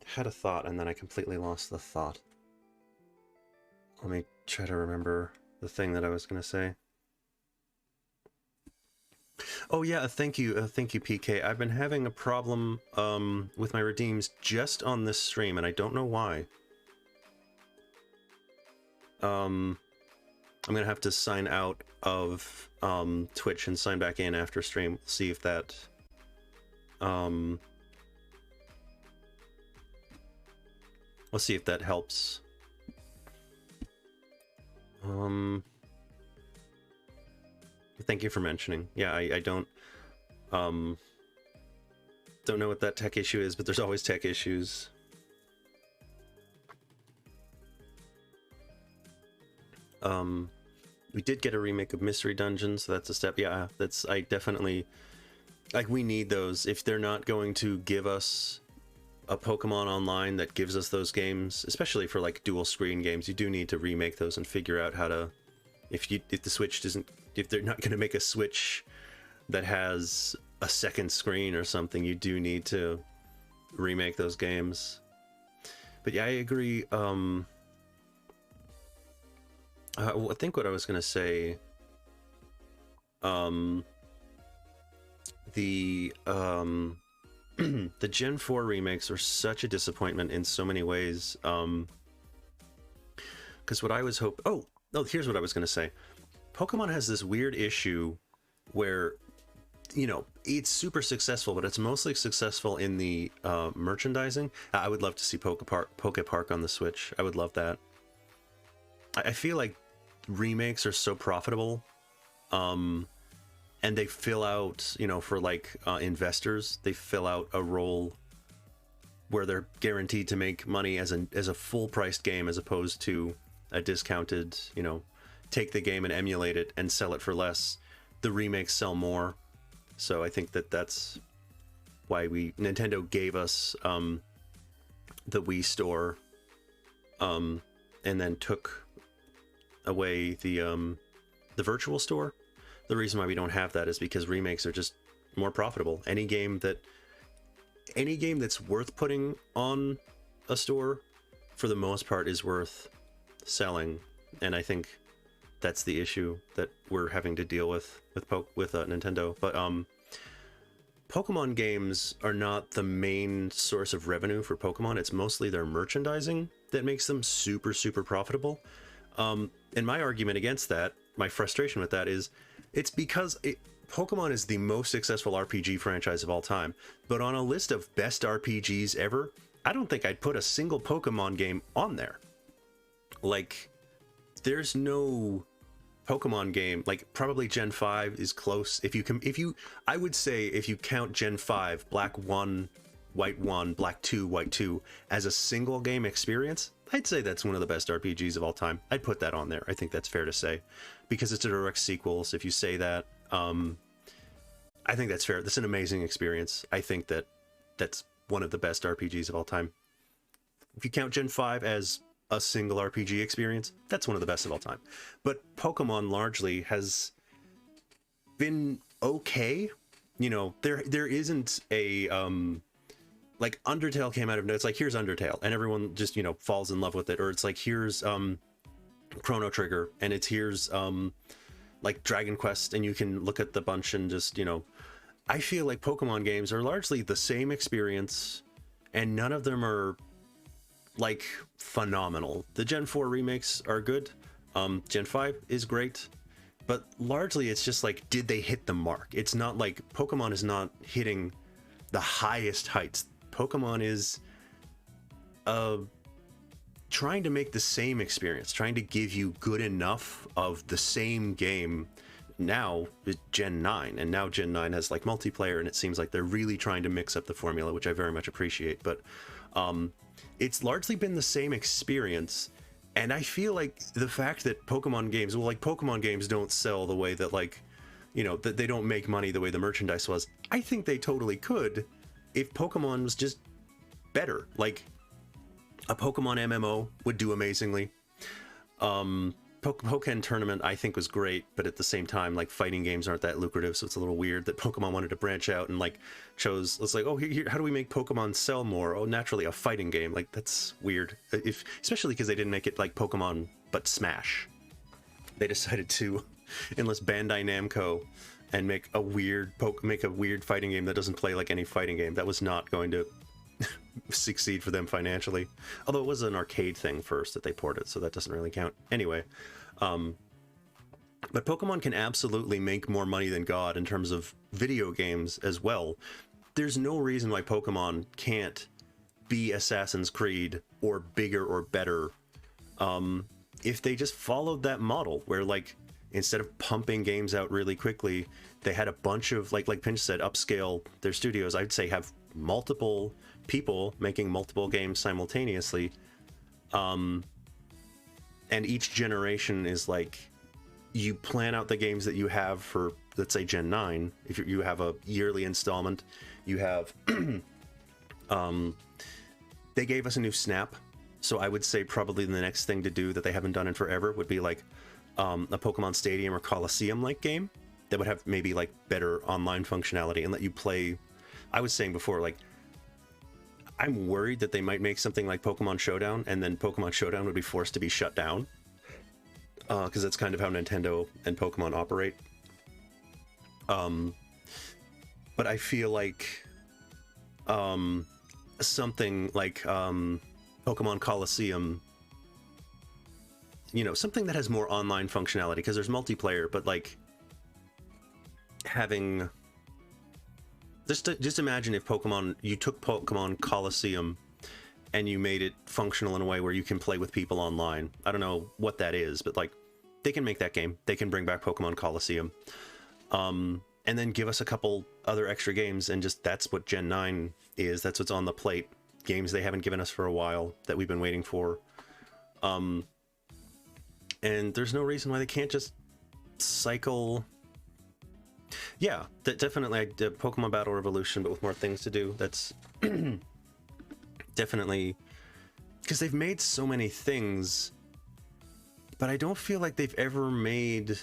Had a thought and then I completely lost the thought. Let me try to remember the thing that I was going to say. Oh yeah, thank you, PK. I've been having a problem with my redeems just on this stream, and I don't know why. I'm gonna have to sign out of Twitch and sign back in after stream. See if that let's see if that helps. Thank you for mentioning. Yeah, I don't know what that tech issue is, but there's always tech issues. We did get a remake of Mystery Dungeon, so that's a step. Yeah, I definitely, like, we need those. If they're not going to give us a Pokemon Online that gives us those games, especially for like dual screen games, you do need to remake those and figure out how to, if the Switch doesn't, if they're not going to make a Switch that has a second screen or something, you do need to remake those games. But yeah, I agree. I think what I was going to say, the the Gen 4 remakes are such a disappointment in so many ways. Because what I was here's what I was going to say. Pokemon has this weird issue where, you know, it's super successful, but it's mostly successful in the merchandising. I would love to see Poke Park on the Switch. I would love that. I feel like remakes are so profitable, and they fill out, you know, for like investors, they fill out a role where they're guaranteed to make money as a full-priced game, as opposed to a discounted, you know, take the game and emulate it and sell it for less. The remakes sell more, so I think that's why Nintendo gave us the Wii Store, and then took away the Virtual Store. The reason why we don't have that is because remakes are just more profitable. Any game that's worth putting on a store, for the most part, is worth selling, and I think that's the issue that we're having to deal with Nintendo. But Pokemon games are not the main source of revenue for Pokemon. It's mostly their merchandising that makes them super, super profitable. And my argument against that, my frustration with that, is it's because Pokemon is the most successful RPG franchise of all time. But on a list of best RPGs ever, I don't think I'd put a single Pokemon game on there. Like, there's no Pokemon game, like, probably Gen 5 is close. I would say if you count Gen 5, Black 1, White 1, Black 2, White 2 as a single game experience, I'd say that's one of the best RPGs of all time. I'd put that on there. I think that's fair to say, because it's a direct sequel. So if you say that, I think that's fair. That's an amazing experience. I think that's one of the best RPGs of all time. If you count Gen 5 as a single RPG experience, that's one of the best of all time. But Pokemon largely has been okay. You know, there isn't a like, Undertale came out of, it's like, here's Undertale, and everyone just, you know, falls in love with it. Or it's like, here's Chrono Trigger, and here's like Dragon Quest, and you can look at the bunch and just, you know, I feel like Pokemon games are largely the same experience, and none of them are like phenomenal. The Gen 4 remakes are good. Gen 5 is great, but largely it's just like, did they hit the mark? It's not like Pokemon is not hitting the highest heights. Pokemon is trying to make the same experience, trying to give you good enough of the same game now with Gen 9, and now Gen 9 has like multiplayer, and it seems like they're really trying to mix up the formula, which I very much appreciate. But it's largely been the same experience, and I feel like the fact that Pokemon games don't sell the way that, like, you know, that they don't make money the way the merchandise was. I think they totally could if Pokemon was just better. Like, a Pokemon MMO would do amazingly. Pokken Tournament I think was great, but at the same time, like, fighting games aren't that lucrative, so it's a little weird that Pokemon wanted to branch out and like chose, let's like, oh, here, how do we make Pokemon sell more? Oh, naturally a fighting game. Like, that's weird. If especially because they didn't make it like Pokemon but Smash. They decided to enlist Bandai Namco and make a weird fighting game that doesn't play like any fighting game. That was not going to succeed for them financially, although it was an arcade thing first that they ported, so that doesn't really count anyway. But Pokemon can absolutely make more money than God in terms of video games as well. There's no reason why Pokemon can't be Assassin's Creed or bigger or better, if they just followed that model where, like, instead of pumping games out really quickly, they had a bunch of, like Pinch said, upscale their studios. I'd say have multiple people making multiple games simultaneously, and each generation is like, you plan out the games that you have for, let's say, Gen 9. If you have a yearly installment, you have they gave us a new Snap, so I would say probably the next thing to do that they haven't done in forever would be like a Pokemon Stadium or Coliseum like game that would have maybe like better online functionality and let you play. I was saying before, like, I'm worried that they might make something like Pokemon Showdown, and then Pokemon Showdown would be forced to be shut down, because that's kind of how Nintendo and Pokemon operate. But I feel like something like Pokemon Coliseum, you know, something that has more online functionality, because there's multiplayer, but like having just imagine if you took Pokemon Coliseum and you made it functional in a way where you can play with people online. I don't know what that is, but like, they can make that game. They can bring back Pokemon Coliseum, and then give us a couple other extra games, and just, that's what Gen 9 is. That's what's on the plate. Games they haven't given us for a while that we've been waiting for. And there's no reason why they can't just cycle. Yeah, definitely Pokemon Battle Revolution, but with more things to do. That's definitely, because they've made so many things, but I don't feel like they've ever made,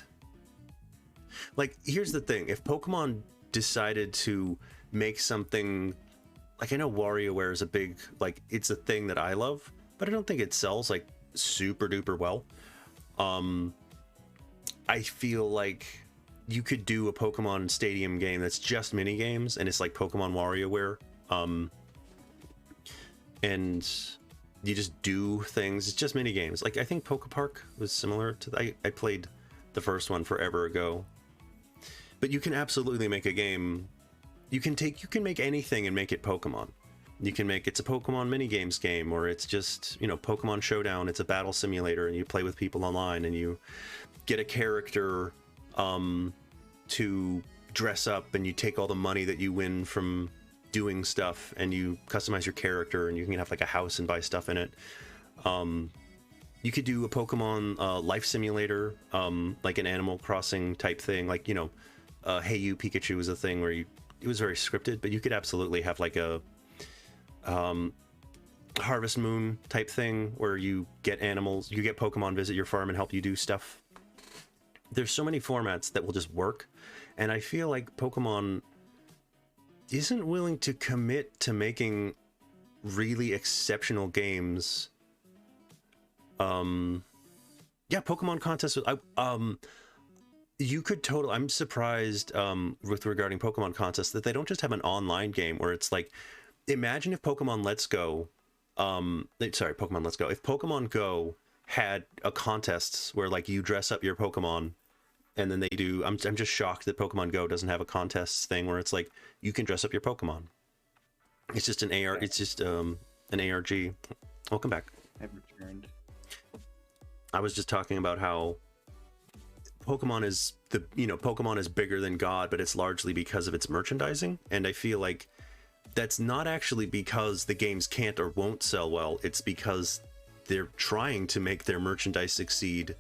like, here's the thing, if Pokemon decided to make something, like, I know WarioWare is a big, like, it's a thing that I love, but I don't think it sells like super duper well. I feel like you could do a Pokemon Stadium game that's just mini games, and it's like Pokemon WarioWare, and you just do things. It's just mini games. Like, I think Pokepark was similar to that. I played the first one forever ago, but you can absolutely make a game. You can make anything and make it Pokemon. You can make, it's a Pokemon mini games game, or it's just, you know, Pokemon Showdown. It's a battle simulator, and you play with people online, and you get a character to dress up, and you take all the money that you win from doing stuff, and you customize your character, and you can have like a house and buy stuff in it. You could do a Pokemon life simulator, like an Animal Crossing type thing, like, you know, Hey You Pikachu was a thing where it was very scripted, but you could absolutely have like a Harvest Moon type thing where you get animals, you get Pokemon visit your farm and help you do stuff. There's so many formats that will just work, and I feel like Pokemon isn't willing to commit to making really exceptional games. Yeah, Pokemon contests. You could totally. I'm surprised with regarding Pokemon contests that they don't just have an online game where it's like, imagine if Pokemon Let's Go, Pokemon Let's Go. If Pokemon Go had a contests where like you dress up your Pokemon, and then they do. I'm just shocked that Pokemon Go doesn't have a contests thing where it's like you can dress up your Pokemon. It's just an AR. It's just an ARG. Welcome back. I've returned. I was just talking about how Pokemon is Pokemon is bigger than God, but it's largely because of its merchandising, and I feel like that's not actually because the games can't or won't sell well. It's because they're trying to make their merchandise succeed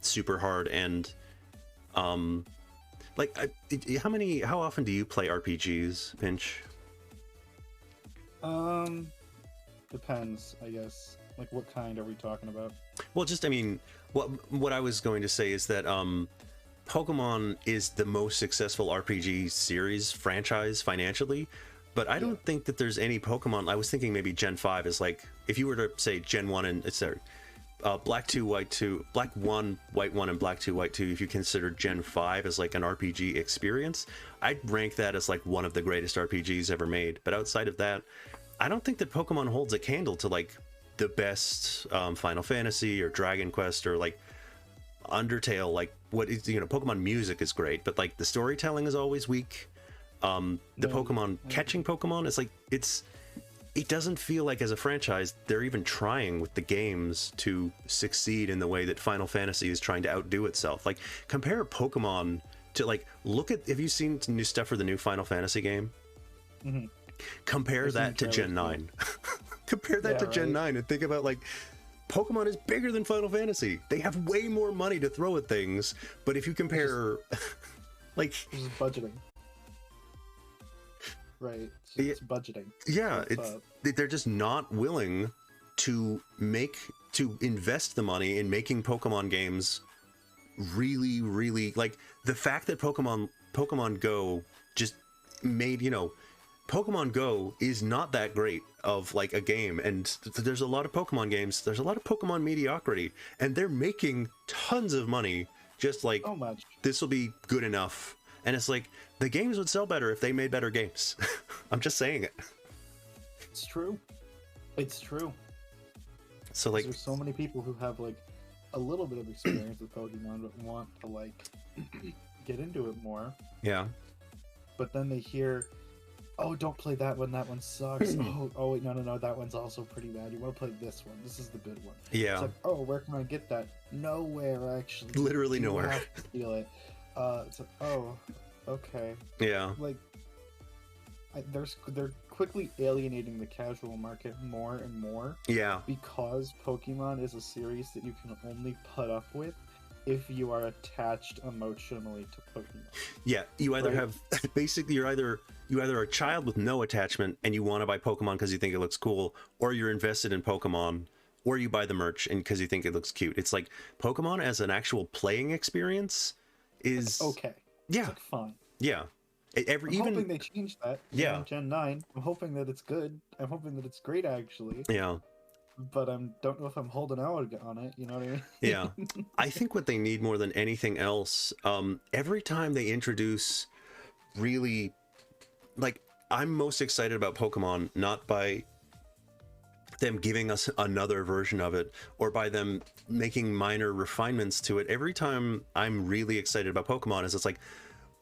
super hard. And how often do you play RPGs, Pinch? Depends, I guess. Like, what kind are we talking about? Well, just, I mean, what I was going to say is that Pokemon is the most successful RPG series franchise financially, but I don't think that there's any Pokemon. I was thinking maybe Gen 5 is like, if you were to say Gen 1 and sorry, Black 2, White 2, Black 1, White 1, and Black 2, White 2, if you consider Gen 5 as like an RPG experience, I'd rank that as like one of the greatest RPGs ever made. But outside of that, I don't think that Pokemon holds a candle to like the best Final Fantasy or Dragon Quest or like Undertale. Like, what is, you know, Pokemon music is great, but like the storytelling is always weak. Pokemon catching Pokemon is like, it doesn't feel like as a franchise they're even trying with the games to succeed in the way that Final Fantasy is trying to outdo itself. Like, compare Pokemon to, like, look at, have you seen new stuff for the new Final Fantasy game? Mm-hmm. Compare that to Gen 9. Compare that to Gen 9 and think about, like, Pokemon is bigger than Final Fantasy. They have way more money to throw at things, but if you compare like, this is budgeting. Right. It's budgeting. Yeah, they're just not willing to invest the money in making Pokemon games really, really, like, the fact that Pokemon Go just made, you know, Pokemon Go is not that great of like a game, and there's a lot of Pokemon games, there's a lot of Pokemon mediocrity, and they're making tons of money just like, so much. This will be good enough. And it's like, the games would sell better if they made better games. I'm just saying it. It's true. It's true. So like, there's so many people who have like a little bit of experience with Pokemon but want to like get into it more. Yeah. But then they hear, oh, don't play that one sucks. oh wait, no, that one's also pretty bad. You want to play this one. This is the good one. Yeah. It's like, oh, where can I get that? Nowhere, actually. Literally nowhere. You have to feel it. It's like, oh, okay. Yeah. Like, they're quickly alienating the casual market more and more. Yeah. Because Pokemon is a series that you can only put up with if you are attached emotionally to Pokemon. Yeah, you either have basically you either are a child with no attachment and you want to buy Pokemon because you think it looks cool, or you're invested in Pokemon, or you buy the merch and because you think it looks cute. It's like Pokemon as an actual playing experience is like, okay. Yeah, it's like fun. Yeah, I'm hoping they change that. Yeah, in Gen 9. I'm hoping that it's good. I'm hoping that it's great, actually. Yeah. But I don't know if I'm holding out on it. You know what I mean? Yeah, I think what they need more than anything else, every time they introduce really, like, I'm most excited about Pokemon not by them giving us another version of it or by them making minor refinements to it. Every time I'm really excited about Pokemon is it's like,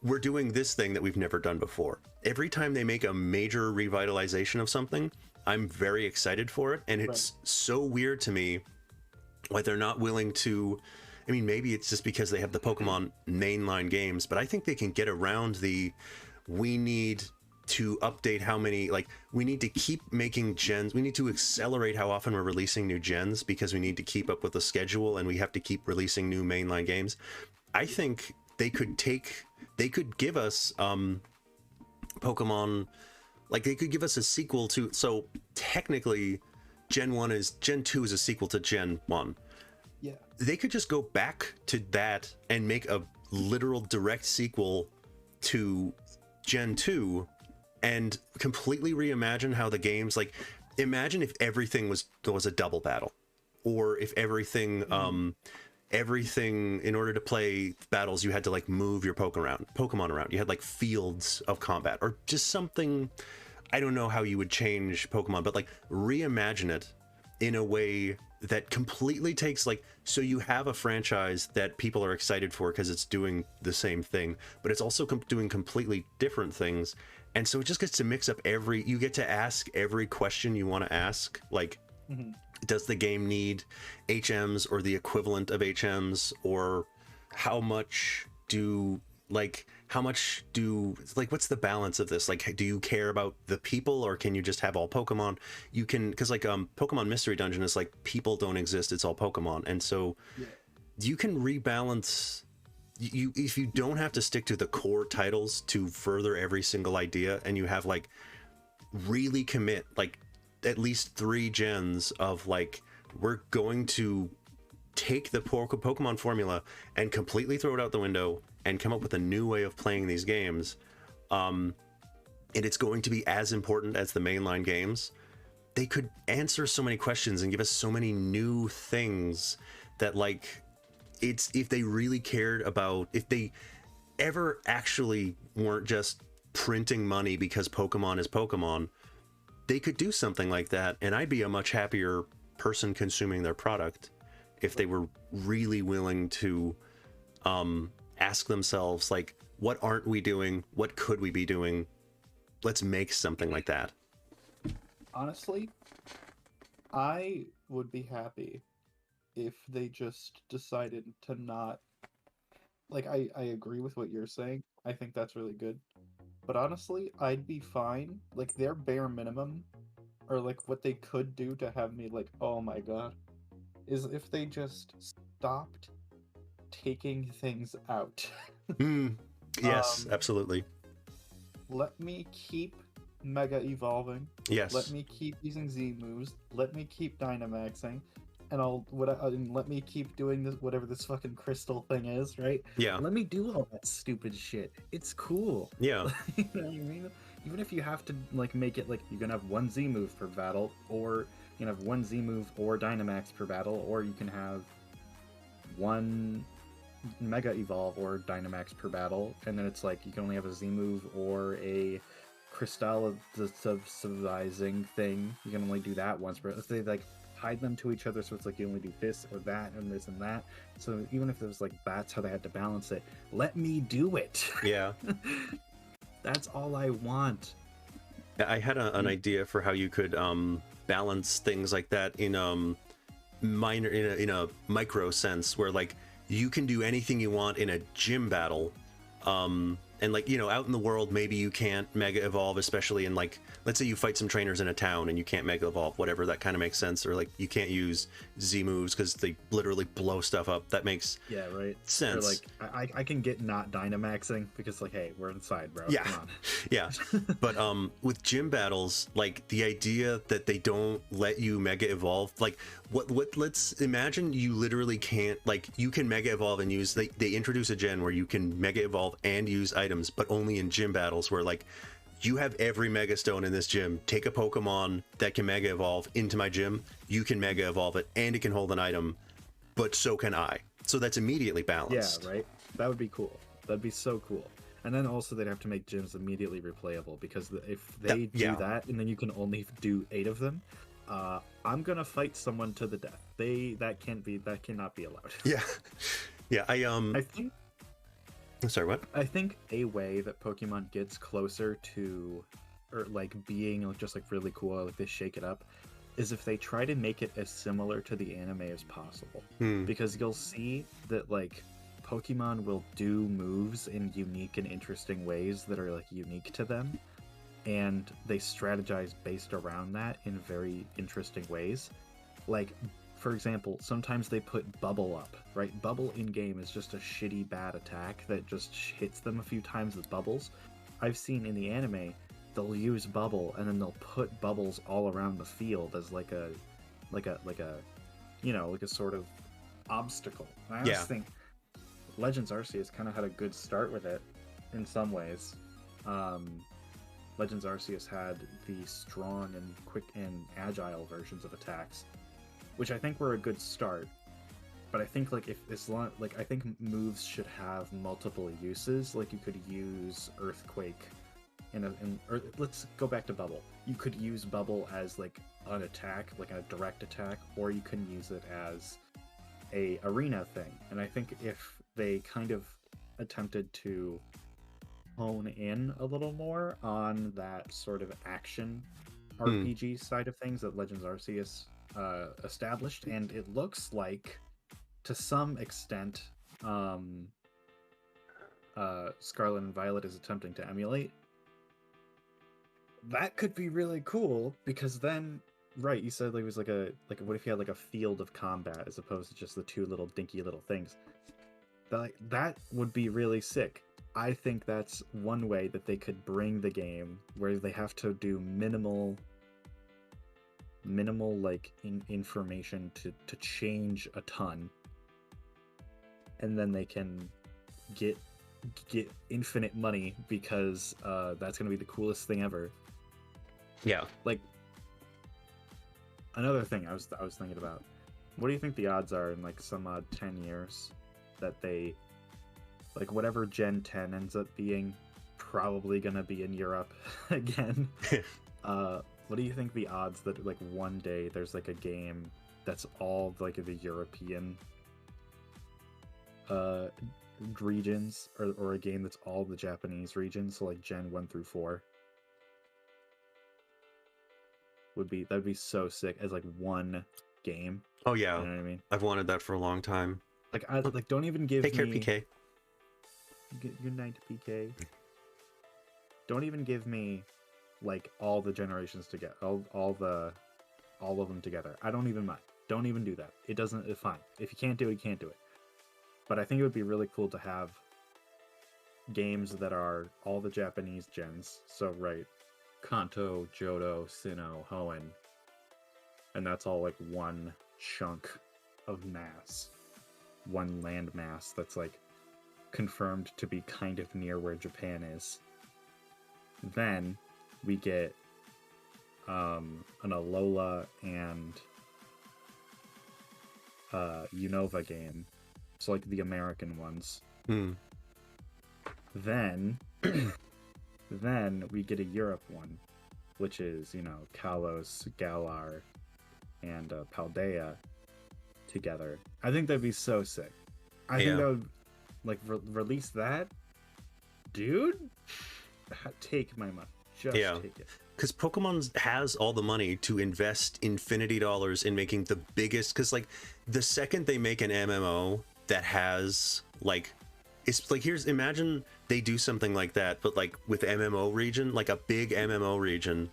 we're doing this thing that we've never done before. Every time they make a major revitalization of something, I'm very excited for it, and it's so weird to me why they're not willing to. I mean, maybe it's just because they have the Pokemon mainline games, but I think they can get around we need to update how many, like, we need to keep making gens. We need to accelerate how often we're releasing new gens because we need to keep up with the schedule, and we have to keep releasing new mainline games. I think they could give us Pokemon. Like, they could give us a sequel to, so technically Gen 2 is a sequel to Gen 1. Yeah. They could just go back to that and make a literal direct sequel to Gen 2 and completely reimagine how the games, like, imagine if everything was a double battle, or if everything in order to play battles you had to like move your Pokemon around. You had like fields of combat or just something. I don't know how you would change Pokemon, but like reimagine it in a way that completely takes, like, so you have a franchise that people are excited for because it's doing the same thing, but it's also doing completely different things. And so it just gets to mix up you get to ask every question you want to ask. Like, does the game need HMs or the equivalent of HMs, or how much what's the balance of this? Like, do you care about the people, or can you just have all Pokemon? You can, because like Pokemon Mystery Dungeon is like, people don't exist, it's all Pokemon, and so you can rebalance. If you don't have to stick to the core titles to further every single idea, and you have like really commit like at least 3 gens of like we're going to take the Pokemon formula and completely throw it out the window and come up with a new way of playing these games. And it's going to be as important as the mainline games. They could answer so many questions and give us so many new things that, like, it's, if they really cared about, if they ever actually weren't just printing money because Pokemon is Pokemon, they could do something like that, and I'd be a much happier person consuming their product if they were really willing to ask themselves, like, what aren't we doing? What could we be doing? Let's make something like that. Honestly, I would be happy if they just decided to not... Like, I agree with what you're saying. I think that's really good. But honestly, I'd be fine. Like, their bare minimum, or like what they could do to have me like, oh my god, is if they just stopped taking things out. Yes, absolutely. Let me keep Mega Evolving. Yes. Let me keep using Z moves. Let me keep Dynamaxing. And let me keep doing this, whatever this fucking crystal thing is, right? Yeah. Let me do all that stupid shit. It's cool. Yeah. You know what I mean? Even if you have to like make it like you can have one Z move per battle, or you can have one Z move or Dynamax per battle, or you can have one Mega Evolve or Dynamax per battle, and then it's like you can only have a Z move or a crystallizing thing. You can only do that once per. If they like hide them to each other, so it's like you only do this or that and this and that. So even if it was like that's how they had to balance it, let me do it. Yeah. That's all I want. I had an idea for how you could balance things like that in minor, in a micro sense, where like you can do anything you want in a gym battle, and like, you know, out in the world maybe you can't Mega Evolve, especially in like, let's say you fight some trainers in a town and you can't Mega Evolve, whatever, that kind of makes sense. Or like you can't use Z moves because they literally blow stuff up. That makes sense. Or like I can get not Dynamaxing because like, hey, we're inside, bro. Yeah. Come on. Yeah. But with gym battles, like the idea that they don't let you Mega Evolve, like what let's imagine you literally can't, like you can Mega Evolve and use, they introduce a gen where you can Mega Evolve and use items, but only in gym battles, where like you have every Mega Stone in this gym. Take a Pokemon that can Mega Evolve into my gym. You can Mega Evolve it, and it can hold an item, but so can I. So that's immediately balanced. Yeah, right? That would be cool. That'd be so cool. And then also they'd have to make gyms immediately replayable, because if they do that, and then you can only do 8 of them, I'm gonna fight someone to the death. That cannot be allowed. Yeah. Yeah, I think... Sorry, what? I think a way that Pokemon gets closer to, or like being just like really cool, like they shake it up, is if they try to make it as similar to the anime as possible. Because you'll see that like Pokemon will do moves in unique and interesting ways that are like unique to them, and they strategize based around that in very interesting ways. Like, for example, sometimes they put Bubble up, right? Bubble in-game is just a shitty bad attack that just hits them a few times with bubbles. I've seen in the anime, they'll use Bubble, and then they'll put bubbles all around the field as like a you know, like a sort of obstacle. And I just think Legends Arceus kind of had a good start with it in some ways. Legends Arceus had the strong and quick and agile versions of attacks, which I think were a good start. But I think like I think moves should have multiple uses. Like you could use Earthquake or let's go back to Bubble. You could use Bubble as like an attack, like a direct attack, or you can use it as a arena thing. And I think if they kind of attempted to hone in a little more on that sort of action RPG side of things that Legends Arceus established, and it looks like to some extent Scarlet and Violet is attempting to emulate, that could be really cool, because then, right, you said like it was like what if you had like a field of combat as opposed to just the two little dinky little things? That would be really sick. I think that's one way that they could bring the game where they have to do minimal minimal like information to change a ton, and then they can get infinite money because that's gonna be the coolest thing ever. Yeah. Like, another thing I was thinking about, what do you think the odds are in like some odd 10 years that they, like, whatever Gen 10 ends up being, probably gonna be in Europe again? What do you think the odds that like one day there's like a game that's all like the European regions, or a game that's all the Japanese regions, so like Gen 1 through 4 that'd be so sick as like one game. Oh yeah. You know what I mean? I've wanted that for a long time. Like don't even give Take care, me PK. Good night, PK. Don't even give me like all the generations to get all of them together. I don't even mind. Don't even do that. It's fine. If you can't do it, you can't do it. But I think it would be really cool to have games that are all the Japanese gens. So, right, Kanto, Johto, Sinnoh, Hoenn. And that's all like one chunk of mass. One land mass that's like confirmed to be kind of near where Japan is. Then we get an Alola and Unova game. So like the American ones. Then we get a Europe one, which is, you know, Kalos, Galar, and Paldea together. I think that'd be so sick. I think that would, like, release that, dude. Take my money. Just take it. Because Pokemon has all the money to invest infinity dollars in making the biggest. Because like the second they make an MMO that has like, it's like, imagine they do something like that, but like with MMO region, like a big MMO region,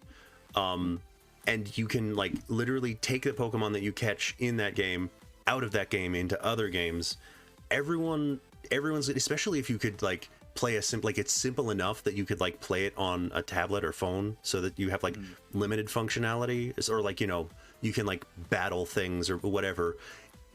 and you can like literally take the Pokemon that you catch in that game out of that game into other games. Everyone's, especially if you could like play it's simple enough that you could like play it on a tablet or phone, so that you have like limited functionality, or like, you know, you can like battle things or whatever.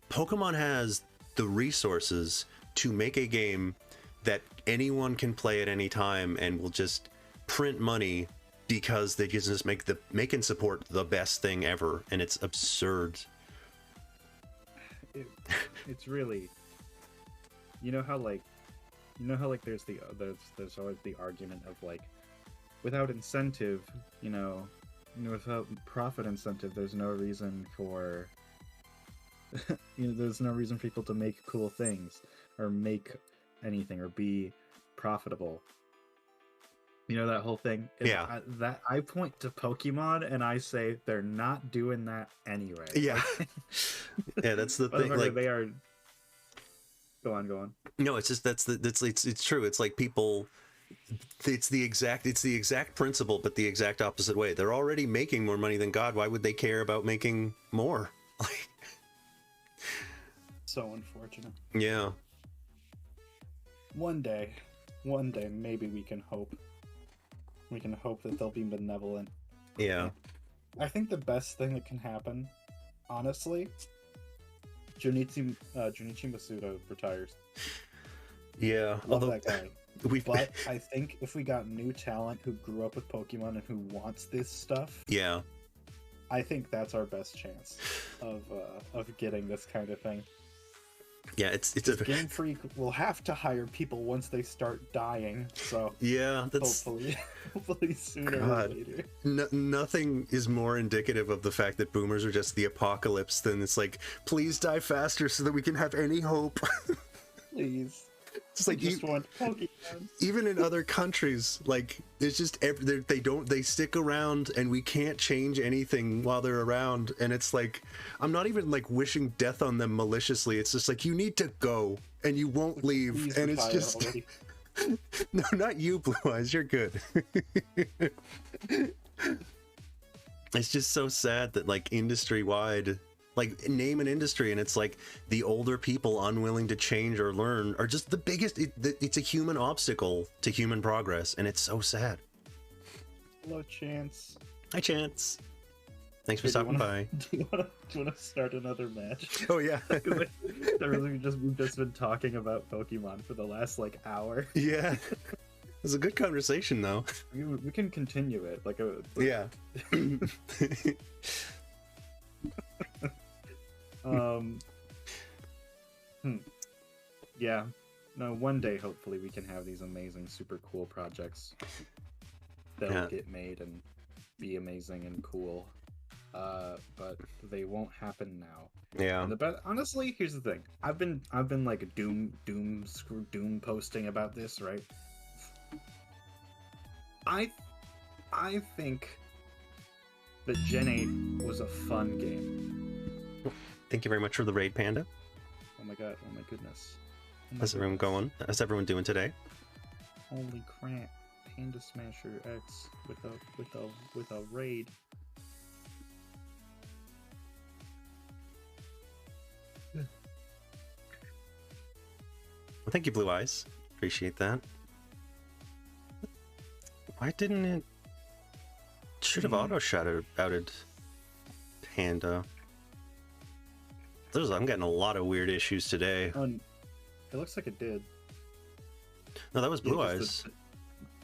Pokemon has the resources to make a game that anyone can play at any time and will just print money because they just make and support the best thing ever, and it's absurd. It's really, you know how like there's always the argument of like, without incentive, without profit incentive, there's no reason for there's no reason for people to make cool things or make anything or be profitable. You know, that whole thing? Yeah. I point to Pokemon and I say they're not doing that anyway. Yeah. Yeah, that's the thing. Like, they are. Go on. No, it's just it's true. It's like people. It's the exact principle, but the exact opposite way. They're already making more money than God. Why would they care about making more? Like, so unfortunate. Yeah. One day, maybe we can hope. We can hope that they'll be benevolent. Yeah. I think the best thing that can happen, honestly, Junichi Masuda retires. Yeah. Love that guy. But I think if we got new talent who grew up with Pokemon and who wants this stuff, yeah, I think that's our best chance of getting this kind of thing. Yeah, it's Game Freak will have to hire people once they start dying. So yeah, that's hopefully sooner or later. Nothing is more indicative of the fact that boomers are just the apocalypse than it's like, please die faster so that we can have any hope. Please. It's like just want Pokemon. Even in other countries, like it's just they stick around and we can't change anything while they're around, and it's like, I'm not even like wishing death on them maliciously. It's just like, you need to go and you won't leave. Please and it's just no, not you, Blue Eyes, you're good. It's just so sad that like industry wide, like name an industry and it's like the older people unwilling to change or learn are just the biggest. It's a human obstacle to human progress, and it's so sad. Hello, Chance. Hi, Chance. Thanks for Hey, stopping by. Do you wanna start another match? Oh yeah. We've just been talking about Pokemon for the last like hour. Yeah. It was a good conversation though. We can continue it like a Yeah. um. Yeah. No, one day hopefully we can have these amazing, super cool projects that'll Yeah. get made and be amazing and cool. But they won't happen now. Yeah. And honestly, here's the thing. I've been like doom posting about this, right? I think that Gen 8 was a fun game. Thank you very much for the raid, Panda. Oh my god, oh my goodness. Oh my How's everyone goodness. going? How's everyone doing today? Holy crap. Panda Smasher X with a raid. Well, thank you, Blue Eyes. Appreciate that. Why didn't it? Should have auto outed Panda. I'm getting a lot of weird issues today. It looks like it did. No, that was Blue Yeah, Eyes.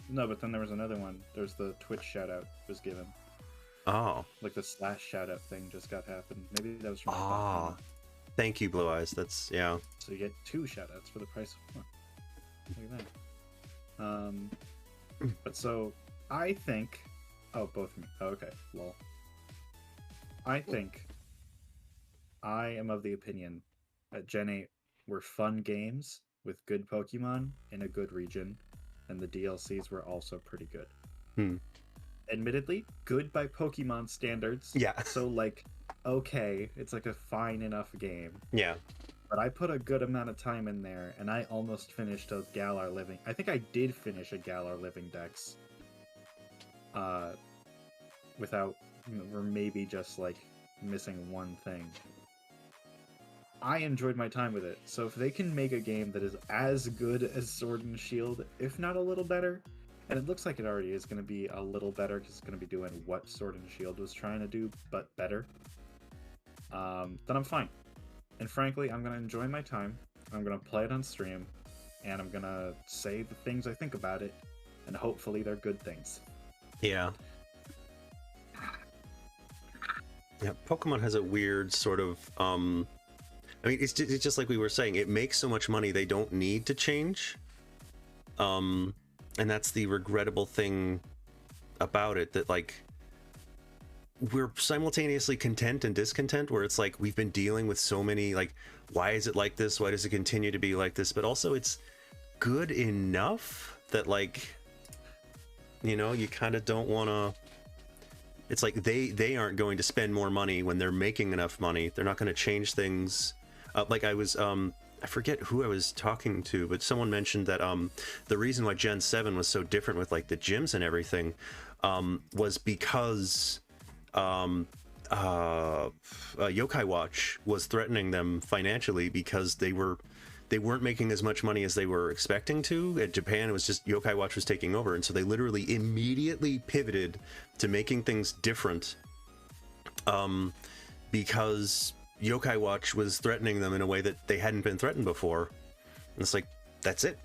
No, but then there was another one. There's the Twitch shoutout was given. Oh. Like the / shoutout thing just got happened. Maybe that was from my Ah. bot. Thank you, Blue Eyes. That's, yeah. So you get 2 shoutouts for the price of 1. Look at that. But so I think. Oh, both of me. Oh, okay. Lol. I think I am of the opinion that Gen 8 were fun games with good Pokemon in a good region, and the DLCs were also pretty good. Admittedly, good by Pokemon standards. Yeah. So, like, okay, it's like a fine enough game. Yeah. But I put a good amount of time in there, and I almost finished a Galar Living. I think I did finish a Galar Living Dex. Without, or maybe just like missing one thing. I enjoyed my time with it, so if they can make a game that is as good as Sword and Shield, if not a little better, and it looks like it already is going to be a little better because it's going to be doing what Sword and Shield was trying to do, but better, then I'm fine. And frankly, I'm going to enjoy my time, I'm going to play it on stream, and I'm going to say the things I think about it, and hopefully they're good things. Yeah. Yeah, Pokemon has a weird sort of, I mean, it's just like we were saying, it makes so much money they don't need to change. And that's the regrettable thing about it, that like, we're simultaneously content and discontent, where it's like, we've been dealing with so many, like, why is it like this? Why does it continue to be like this? But also it's good enough that, like, you know, you kind of don't want to. It's like they aren't going to spend more money when they're making enough money. They're not going to change things. Like I was, I forget who I was talking to, but someone mentioned that the reason why Gen 7 was so different with like the gyms and everything was because Yokai Watch was threatening them financially because they weren't making as much money as they were expecting to. At Japan, it was just Yokai Watch was taking over, and so they literally immediately pivoted to making things different because Yokai Watch was threatening them in a way that they hadn't been threatened before. And it's like, that's it.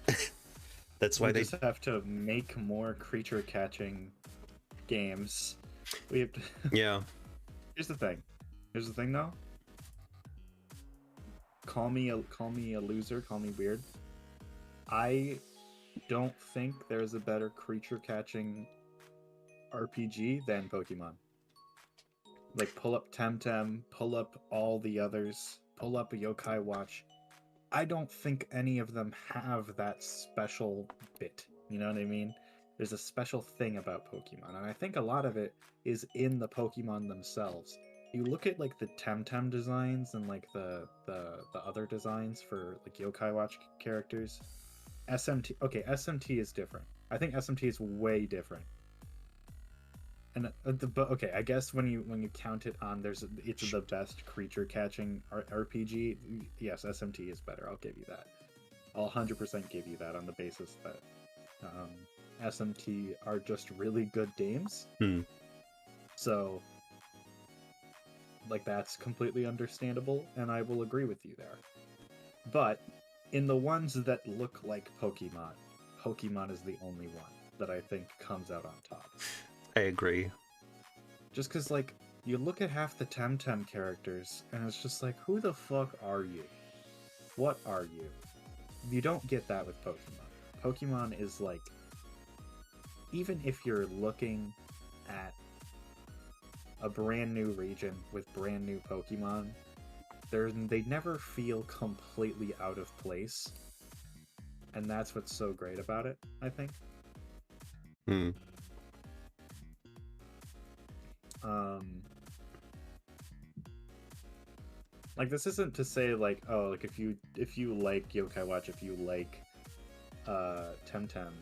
That's why we they just have to make more creature catching games. We have to... Yeah. Here's the thing though. Call me a loser, call me weird. I don't think there's a better creature catching RPG than Pokemon. Like, pull up Temtem, pull up all the others, pull up a Yokai Watch. I don't think any of them have that special bit. You know what I mean? There's a special thing about Pokemon, and I think a lot of it is in the Pokemon themselves. You look at like the Temtem designs and like the other designs for like Yokai Watch characters. SMT is different. I think SMT is way different. And but okay, I guess when you count it on, it's the best creature catching RPG. Yes, SMT is better. I'll give you that. I'll 100% give you that on the basis that SMT are just really good games. So like that's completely understandable, and I will agree with you there. But in the ones that look like Pokemon, Pokemon is the only one that I think comes out on top. I agree. Just because, like, you look at half the Temtem characters, and it's just like, who the fuck are you? What are you? You don't get that with Pokemon. Pokemon is like, even if you're looking at a brand new region with brand new Pokemon, they never feel completely out of place. And that's what's so great about it, I think. Hmm. Like, this isn't to say like, oh, like if you like Yokai Watch, if you like Temtem,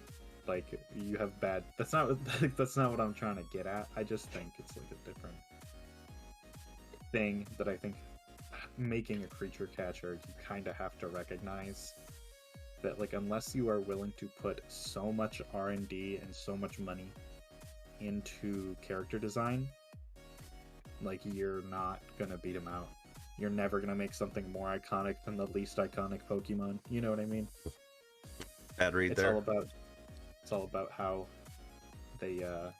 like you have bad. That's not what I'm trying to get at. I just think it's like a different thing that I think making a creature catcher, you kind of have to recognize that, like, unless you are willing to put so much R&D and so much money into character design, like, you're not gonna beat them out. You're never gonna make something more iconic than the least iconic Pokemon. You know what I mean? Bad read It's there. It's all about how they it's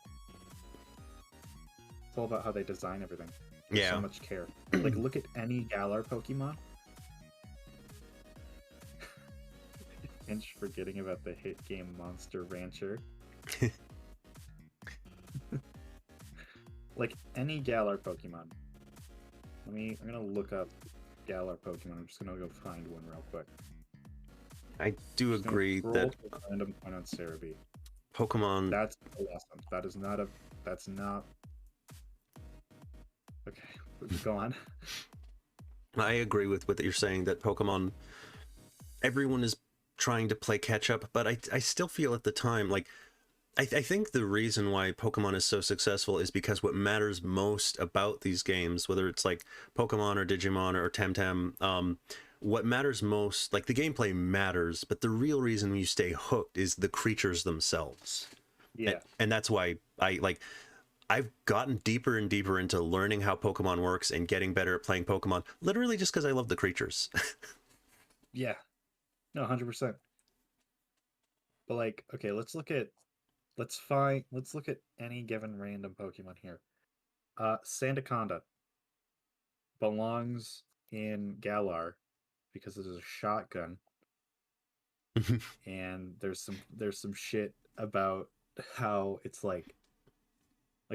all about how they design everything. There's Yeah. so much care. Like, look at any Galar Pokemon. And forgetting about the hit game Monster Rancher. Like, any Galar Pokemon. I'm gonna look up Galar Pokemon. I'm just gonna go find one real quick. I do Just gonna agree scroll that to a random point on Cerebi. Pokemon. That's awesome. That's not. Okay, go on. I agree with what you're saying, that Pokemon, everyone is trying to play catch up, but I still feel at the time, like, I think the reason why Pokemon is so successful is because what matters most about these games, whether it's like Pokemon or Digimon or Temtem, what matters most, like, the gameplay matters, but the real reason you stay hooked is the creatures themselves. Yeah. And that's why I've gotten deeper and deeper into learning how Pokemon works and getting better at playing Pokemon, literally just because I love the creatures. Yeah. No, 100%. But, like, okay, let's look at any given random Pokemon here. Sandaconda belongs in Galar because it is a shotgun. And there's some shit about how it's like,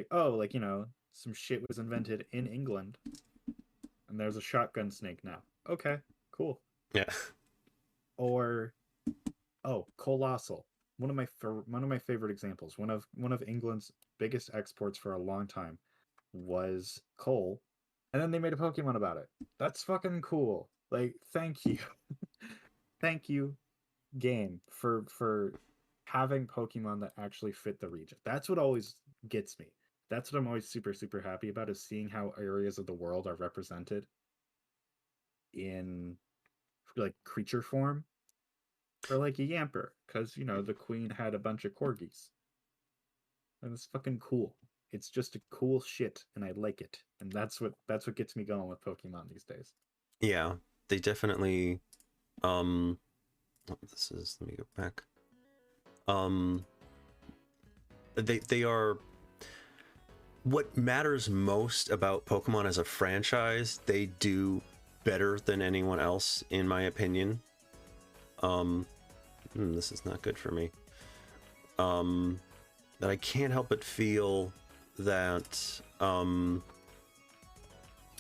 oh, like, you know, some shit was invented in England and there's a shotgun snake now. Okay, cool. Yeah. Or, oh, Colossal. One of my favorite examples. One of England's biggest exports for a long time was coal, and then they made a Pokemon about it. That's fucking cool. Like, thank you. Thank you, game, for having Pokemon that actually fit the region. That's what always gets me. That's what I'm always super, super happy about, is seeing how areas of the world are represented in, like, creature form. Or like a Yamper, because, you know, the queen had a bunch of corgis. And it's fucking cool. It's just a cool shit, and I like it. And that's what gets me going with Pokemon these days. Yeah, they definitely, let me go back. They are, what matters most about Pokemon as a franchise, they do better than anyone else, in my opinion. This is not good for me. That I can't help but feel that,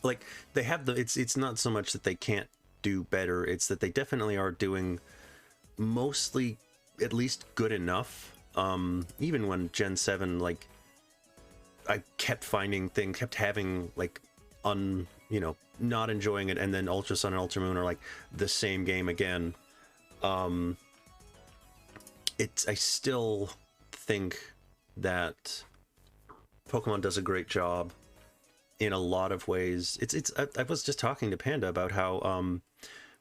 like, they have it's not so much that they can't do better, it's that they definitely are doing mostly at least good enough. Even when Gen 7, like, I kept having, like, not enjoying it, and then Ultra Sun and Ultra Moon are like the same game again. I still think that Pokemon does a great job in a lot of ways. I was just talking to Panda about how,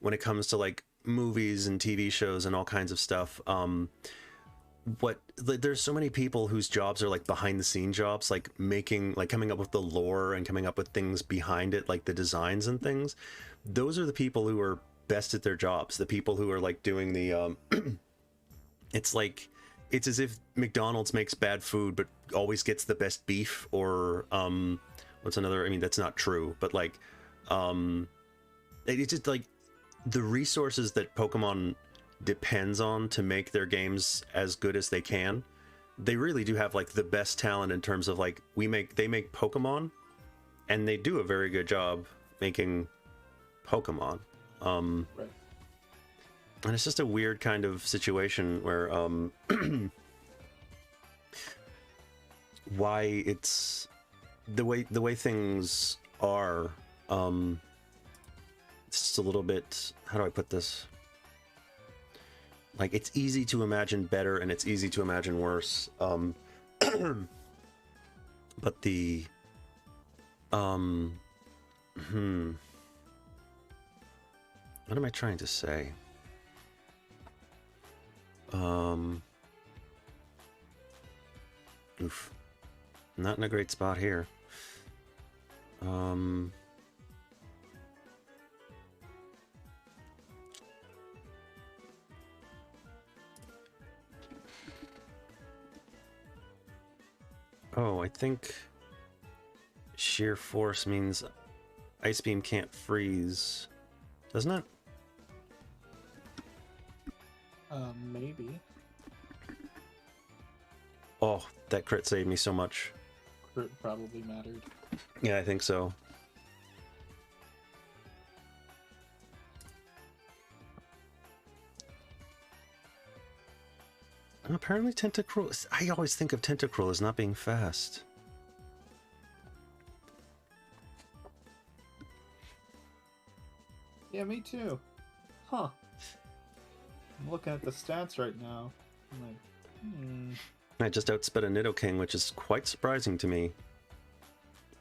when it comes to, like, movies and TV shows and all kinds of stuff, there's so many people whose jobs are like behind the scene jobs, like coming up with the lore and coming up with things behind it, like the designs and things. Those are the people who are best at their jobs, the people who are like doing the it's like, it's as if McDonald's makes bad food but always gets the best beef, or what's another, I mean, that's not true, but like it's just like the resources that Pokemon depends on to make their games as good as they can. They really do have like the best talent in terms of like, they make Pokemon, and they do a very good job making Pokemon. Right. And it's just a weird kind of situation where why it's the way things are. It's just a little bit, how do I put this? Like, it's easy to imagine better and it's easy to imagine worse. But the what am I trying to say? Oof. Not in a great spot here. Oh, I think sheer force means Ice Beam can't freeze, doesn't it? Maybe. Oh, that crit saved me so much. Crit probably mattered. Yeah, I think so. Apparently Tentacruel... I always think of Tentacruel as not being fast. Yeah, me too. Huh. I'm looking at the stats right now. I'm like, I just outsped a Nidoking, which is quite surprising to me.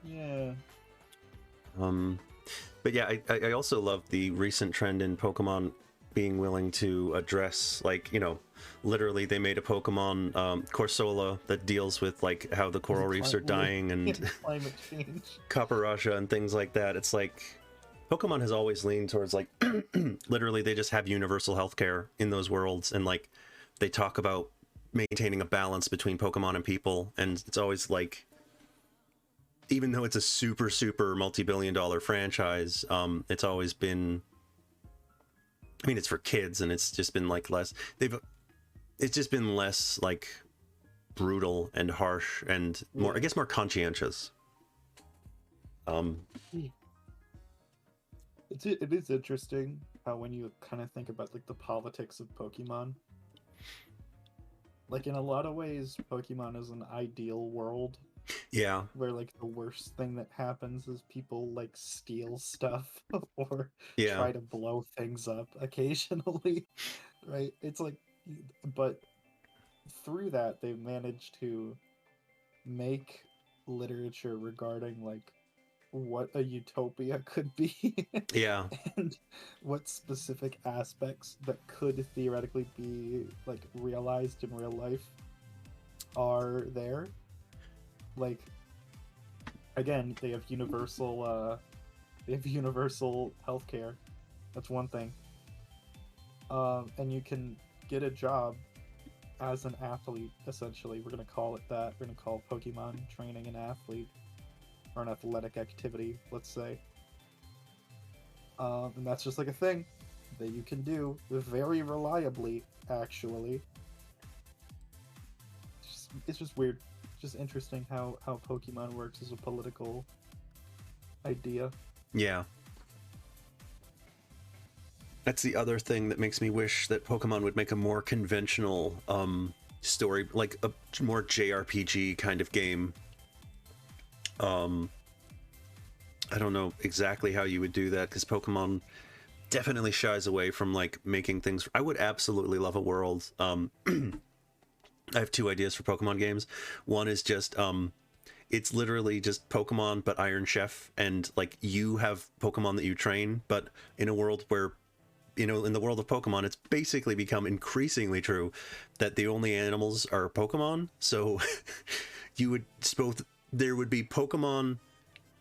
yeah. But yeah, I also love the recent trend in Pokemon being willing to address, like, you know, literally they made a Pokemon, Corsola, that deals with like how the coral reefs are dying and Climate change. Kaparasha and things like that. It's like Pokemon has always leaned towards like literally they just have universal healthcare in those worlds, and like they talk about maintaining a balance between Pokemon and people, and it's always like, even though it's a super multi-billion-dollar franchise, it's always been, I mean, it's for kids, and it's just been like it's just been less like brutal and harsh and more, I guess, more conscientious. It is interesting how when you kind of think about like the politics of Pokemon, like in a lot of ways, Pokemon is an ideal world. Yeah. Where like the worst thing that happens is people like steal stuff or Yeah. try to blow things up occasionally, right? It's like, but through that they've managed to make literature regarding like what a utopia could be. Yeah. And what specific aspects that could theoretically be like realized in real life are there. Like, again, they have universal healthcare. That's one thing. And you can get a job as an athlete, essentially. We're gonna call it that. We're gonna call Pokemon training an athlete, or an athletic activity, let's say. And that's just like a thing that you can do very reliably, actually. It's just weird. Just interesting how Pokemon works as a political idea. Yeah. That's the other thing that makes me wish that Pokemon would make a more conventional story, like a more JRPG kind of game. I don't know exactly how you would do that, because Pokemon definitely shies away from like making things. I would absolutely love a world. I have two ideas for Pokemon games. One is just it's literally just Pokemon but Iron Chef, and like you have Pokemon that you train, but in a world where you know, in the world of Pokemon, it's basically become increasingly true that the only animals are Pokemon. So you would both, there would be Pokemon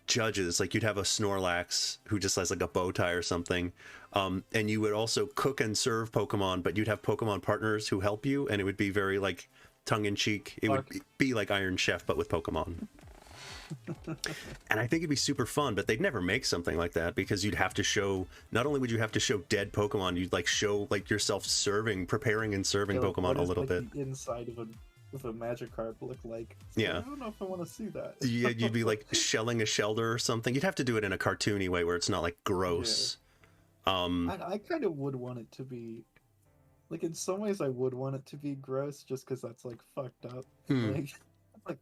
judges, like you'd have a Snorlax who just has like a bow tie or something, and you would also cook and serve Pokemon, but you'd have Pokemon partners who help you, and it would be very like tongue-in-cheek. It would be like Iron Chef but with Pokemon. And I think it'd be super fun, but they'd never make something like that because you'd have to show, not only would you have to show dead Pokemon, you'd like show like yourself preparing and serving Yeah, like, Pokemon what a is, little like, bit. the inside of a Magikarp look like? It's Yeah. like, I don't know if I want to see that. Yeah, you'd be like shelling a Shelter or something. You'd have to do it in a cartoony way where it's not like gross. I kind of would want it to be, like, in some ways I would want it to be gross just because that's like fucked up, like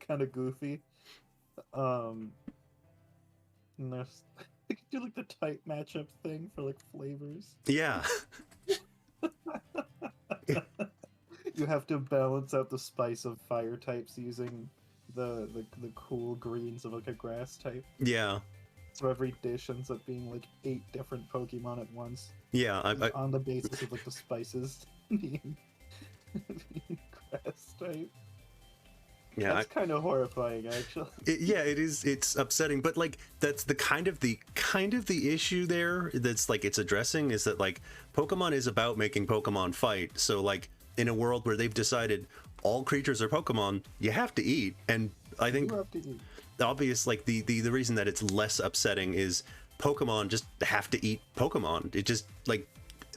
kind of goofy. And there's they could do like the type matchup thing for like flavors. Yeah. You have to balance out the spice of fire types using the cool greens of like a grass type. Yeah. So every dish ends up being like 8 different Pokemon at once. Yeah. On the basis of like the spices being grass type. Yeah. That's kind of horrifying, actually. Yeah, it is. It's upsetting, but like that's the kind of the issue there. That's like it's addressing is that like Pokemon is about making Pokemon fight. So like in a world where they've decided all creatures are Pokemon, you have to eat. And I think You have to eat. obvious like the reason that it's less upsetting is Pokemon just have to eat Pokemon. It just like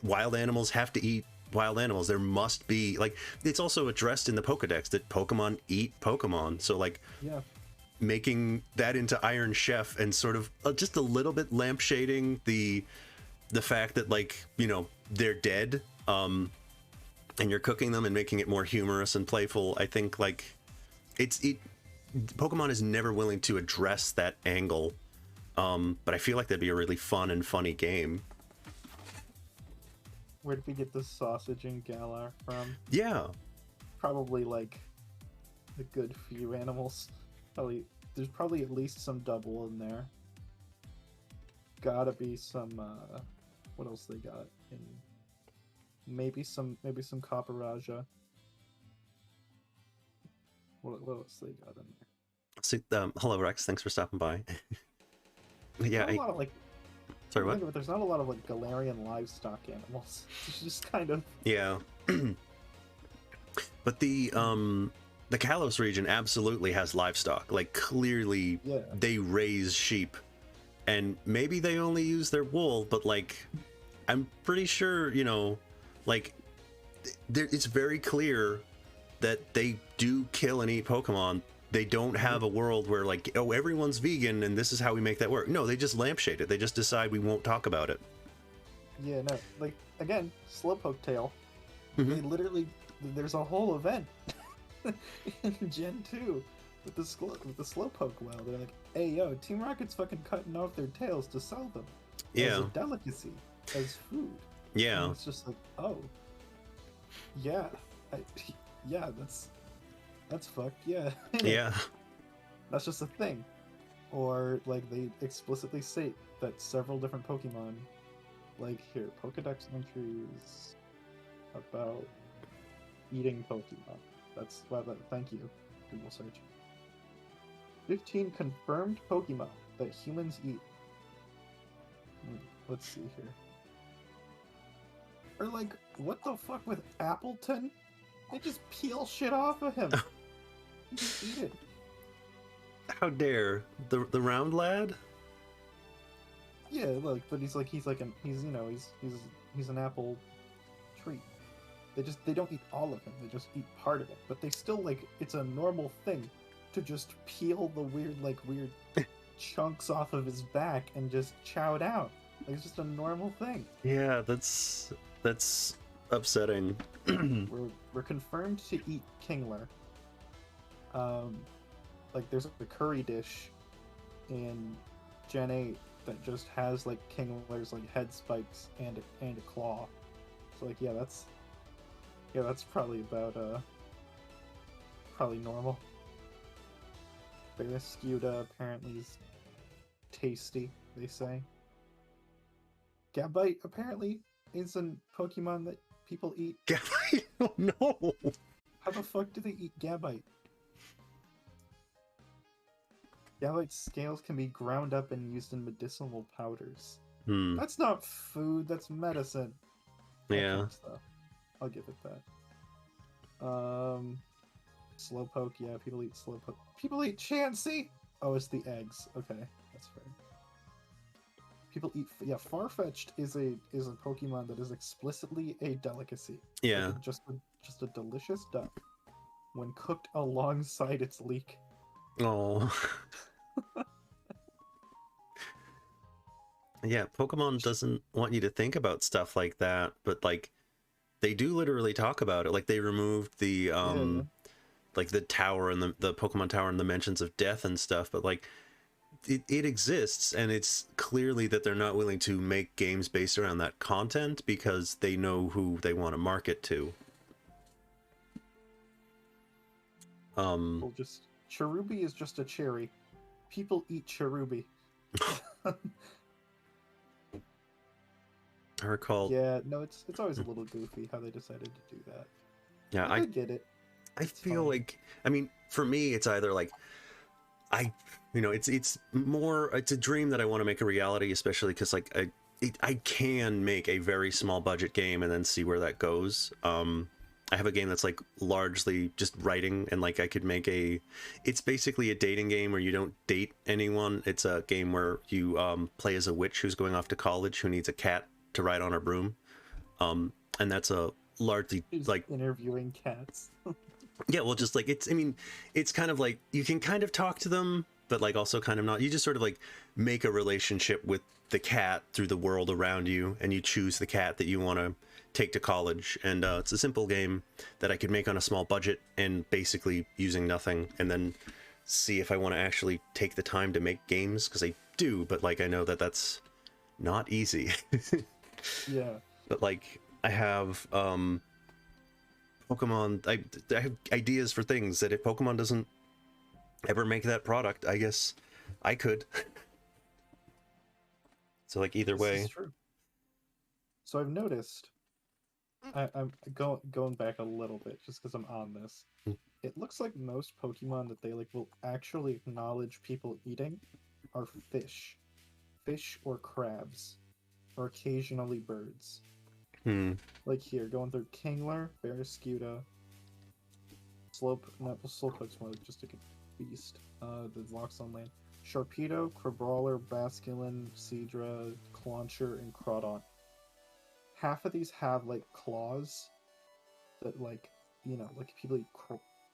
wild animals have to eat wild animals. There must be like it's also addressed in the Pokedex that Pokemon eat Pokemon. So like Yeah. making that into Iron Chef and sort of just a little bit lampshading the fact that like, you know, they're dead, and you're cooking them and making it more humorous and playful. I think like Pokemon is never willing to address that angle, but I feel like that'd be a really fun and funny game. Where did we get the sausage and Galar from? Yeah. Probably like a good few animals. There's probably at least some double in there. Gotta be some what else they got in maybe some Copper what else they got in there? So, hello Rex, thanks for stopping by. Yeah, Not a lot of, like, sorry, what? but there's not a lot of like Galarian livestock animals. It's just kind of Yeah. But the Kalos region absolutely has livestock. Like clearly Yeah. they raise sheep. And maybe they only use their wool, but like I'm pretty sure, you know, like it's very clear that they do kill and eat Pokemon. They don't have a world where like, oh, everyone's vegan and this is how we make that work. No, they just lampshade it. They just decide we won't talk about it. Yeah, no, like again, Slowpoke Tail. Mhm. They literally, there's a whole event in Gen 2 with the Slowpoke well. They're like, hey yo, Team Rocket's fucking cutting off their tails to sell them as Yeah. a delicacy, as food. Yeah. And it's just like, oh, yeah, yeah, that's fucked. Yeah, Yeah. that's just a thing. Or like they explicitly state that several different Pokemon, like here, Pokedex entries about eating Pokemon. That's why. Thank you, Google search. 15 confirmed Pokemon that humans eat. Let's see here. Or like, what the fuck with Appleton? They just peel shit off of him. Just eat it. How dare the round lad? Yeah, look, but he's an apple treat. They don't eat all of him. They just eat part of it. But they still like it's a normal thing to just peel the weird chunks off of his back and just chow down. Like it's just a normal thing. Yeah, that's upsetting. We're confirmed to eat Kingler. Like there's a curry dish in Gen 8 that just has like Kingler's like head spikes and a claw. So like that's probably about probably normal. Barrascuda apparently is tasty, they say. Gabite apparently is a Pokemon that people eat. Gabite? Oh no. How the fuck do they eat Gabite? Gabite scales can be ground up and used in medicinal powders. Hmm. That's not food, that's medicine. That Yeah. counts, though. I'll give it that. Slowpoke, yeah, people eat Slowpoke. People eat Chansey! Oh, it's the eggs. Okay, that's fair. People eat, yeah, Farfetch'd is a Pokemon that is explicitly a delicacy. Yeah. Like just a delicious duck when cooked alongside its leek. Oh. Yeah, Pokemon doesn't want you to think about stuff like that, but like they do literally talk about it. Like they removed the Yeah. like the tower and the Pokemon tower and the mentions of death and stuff, but like it exists, and it's clearly that they're not willing to make games based around that content because they know who they want to market to. Well, just Cherubi is just a cherry. People eat Cherubi. I recall. Yeah, no, it's always a little goofy how they decided to do that. Yeah, But I get it. I It's feel fine. like, I mean, for me, it's either like it's more, it's a dream that I want to make a reality, especially because like I can make a very small budget game and then see where that goes. I have a game that's like largely just writing, and like I could make it's basically a dating game where you don't date anyone. It's a game where you play as a witch who's going off to college who needs a cat to ride on her broom. And that's a largely Just like interviewing cats. yeah, well, just like I mean, it's kind of like you can kind of talk to them, but like also kind of not. You just sort of like make a relationship with the cat through the world around you, and you choose the cat that you want to take to college. And it's a simple game that I could make on a small budget and basically using nothing, and then see if I want to actually take the time to make games, because I do, but like I know that that's not easy. Yeah. But like I have Pokemon, I have ideas for things that if Pokemon doesn't ever make that product, I guess I could. So like either This way. is true. So I've noticed, I'm going back a little bit just because I'm on this. Mm. It looks like most Pokemon that they like will actually acknowledge people eating are fish or crabs, or occasionally birds. Like here, going through Kingler, Barraskewda, Slowpoke's more like just a beast. The Locks on Land, Sharpedo, Crabrawler, Basculin, Seadra, Clauncher, and Crawdon. Half of these have like claws that like like people eat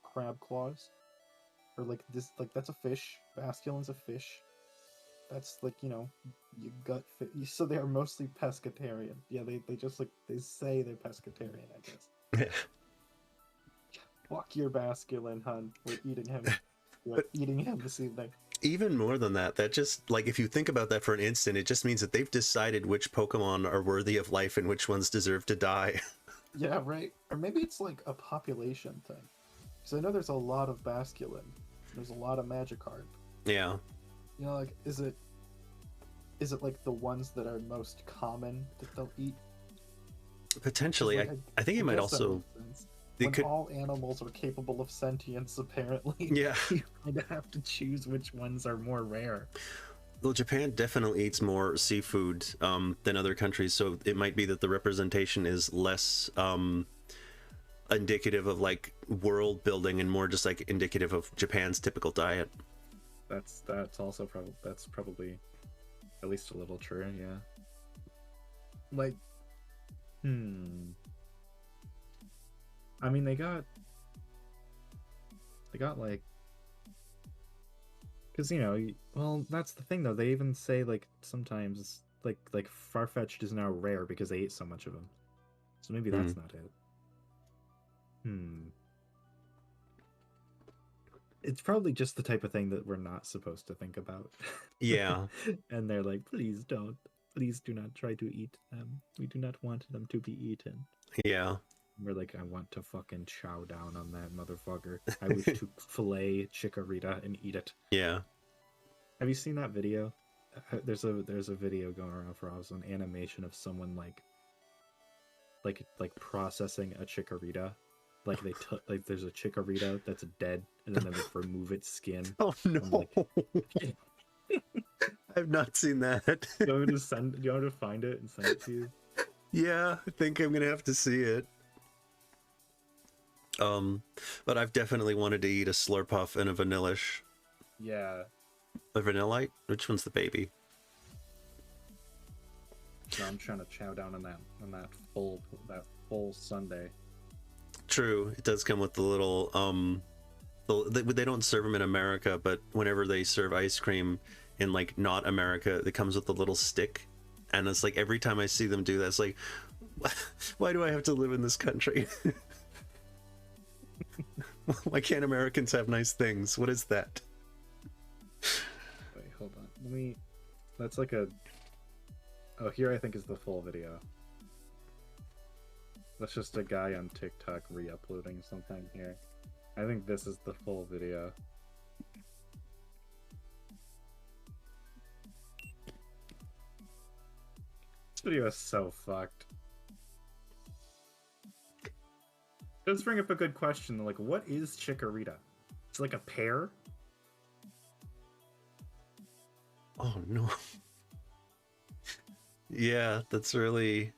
crab claws, or like this, like that's a fish. Basculin's a fish. That's like you gut fit. So they are mostly pescatarian. Yeah, they just like they say they're pescatarian, I guess. Fuck your Basculin, hun. We're eating him. We're But- eating him this evening. Even more than that, that just like if you think about that for an instant, it just means that they've decided which Pokemon are worthy of life and which ones deserve to die. Yeah, right. Or maybe it's like a population thing. Because I know there's a lot of Basculin. There's a lot of Magikarp. Yeah. Like is it like the ones that are most common that they'll eat? Potentially. Like, I think it might guess that also makes sense. they When could all animals are capable of sentience, apparently, yeah. You kind of have to choose which ones are more rare. Well, Japan definitely eats more seafood than other countries, so it might be that the representation is less indicative of like world building and more just like indicative of Japan's typical diet. That's also probably at least a little true, yeah. Like, I mean, they got like, because well, that's the thing though. They even say like sometimes like Farfetch'd is now rare because they ate so much of them. So maybe that's not it. It's probably just the type of thing that we're not supposed to think about. Yeah. And they're like, please don't. Please do not try to eat them. We do not want them to be eaten. Yeah. We're like, I want to fucking chow down on that motherfucker. I wish to fillet Chikorita and eat it. Yeah. Have you seen that video? There's a video going around for us, an animation of someone like like processing a chikorita. Like they took like there's a chikorita that's dead, and then they like remove its skin. Oh no! Like, I've not seen that. do you want me to send? Do you want me to find it and send it to you? Yeah, I think I'm gonna have to see it. But I've definitely wanted to eat a Slurpuff and a Vanillish. Yeah. A Vanillite? Which one's the baby? No, I'm trying to chow down on that full Sunday. True, it does come with the little they don't serve them in America, but whenever they serve ice cream in like not America, it comes with a little stick, and it's like every time I see them do that, it's like, why do I have to live in this country? Why can't Americans have nice things? What is that? Wait, hold on. Let me. That's like a. Oh, here I think is the full video. That's just a guy on TikTok re-uploading something here. I think this is the full video. This video is so fucked. Let's bring up a good question. Like, what is Chikorita? It's like a pear? Oh no. Yeah, that's really...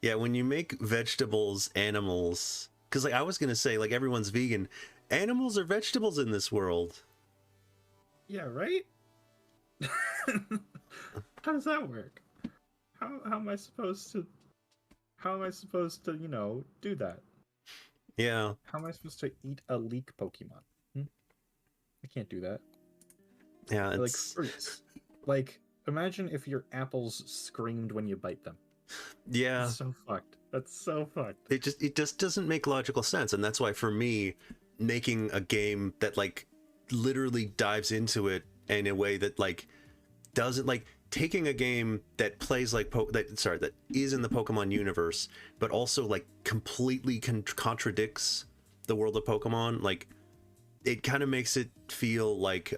Yeah, when you make vegetables animals... Because like I was going to say, like, everyone's vegan. Animals are vegetables in this world. Yeah, right? How does that work? How am I supposed to... How am I supposed to, you know, do that? Yeah. How am I supposed to eat a leek Pokemon? I can't do that. Yeah, They're like it's... fruits. Like, imagine if your apples screamed when you bite them. Yeah. That's so fucked. That's so fucked. It just doesn't make logical sense, and that's why for me, making a game that like literally dives into it in a way that like doesn't like taking a game that plays like that is in the Pokemon universe, but also like completely contradicts the world of Pokemon. Like it kind of makes it feel like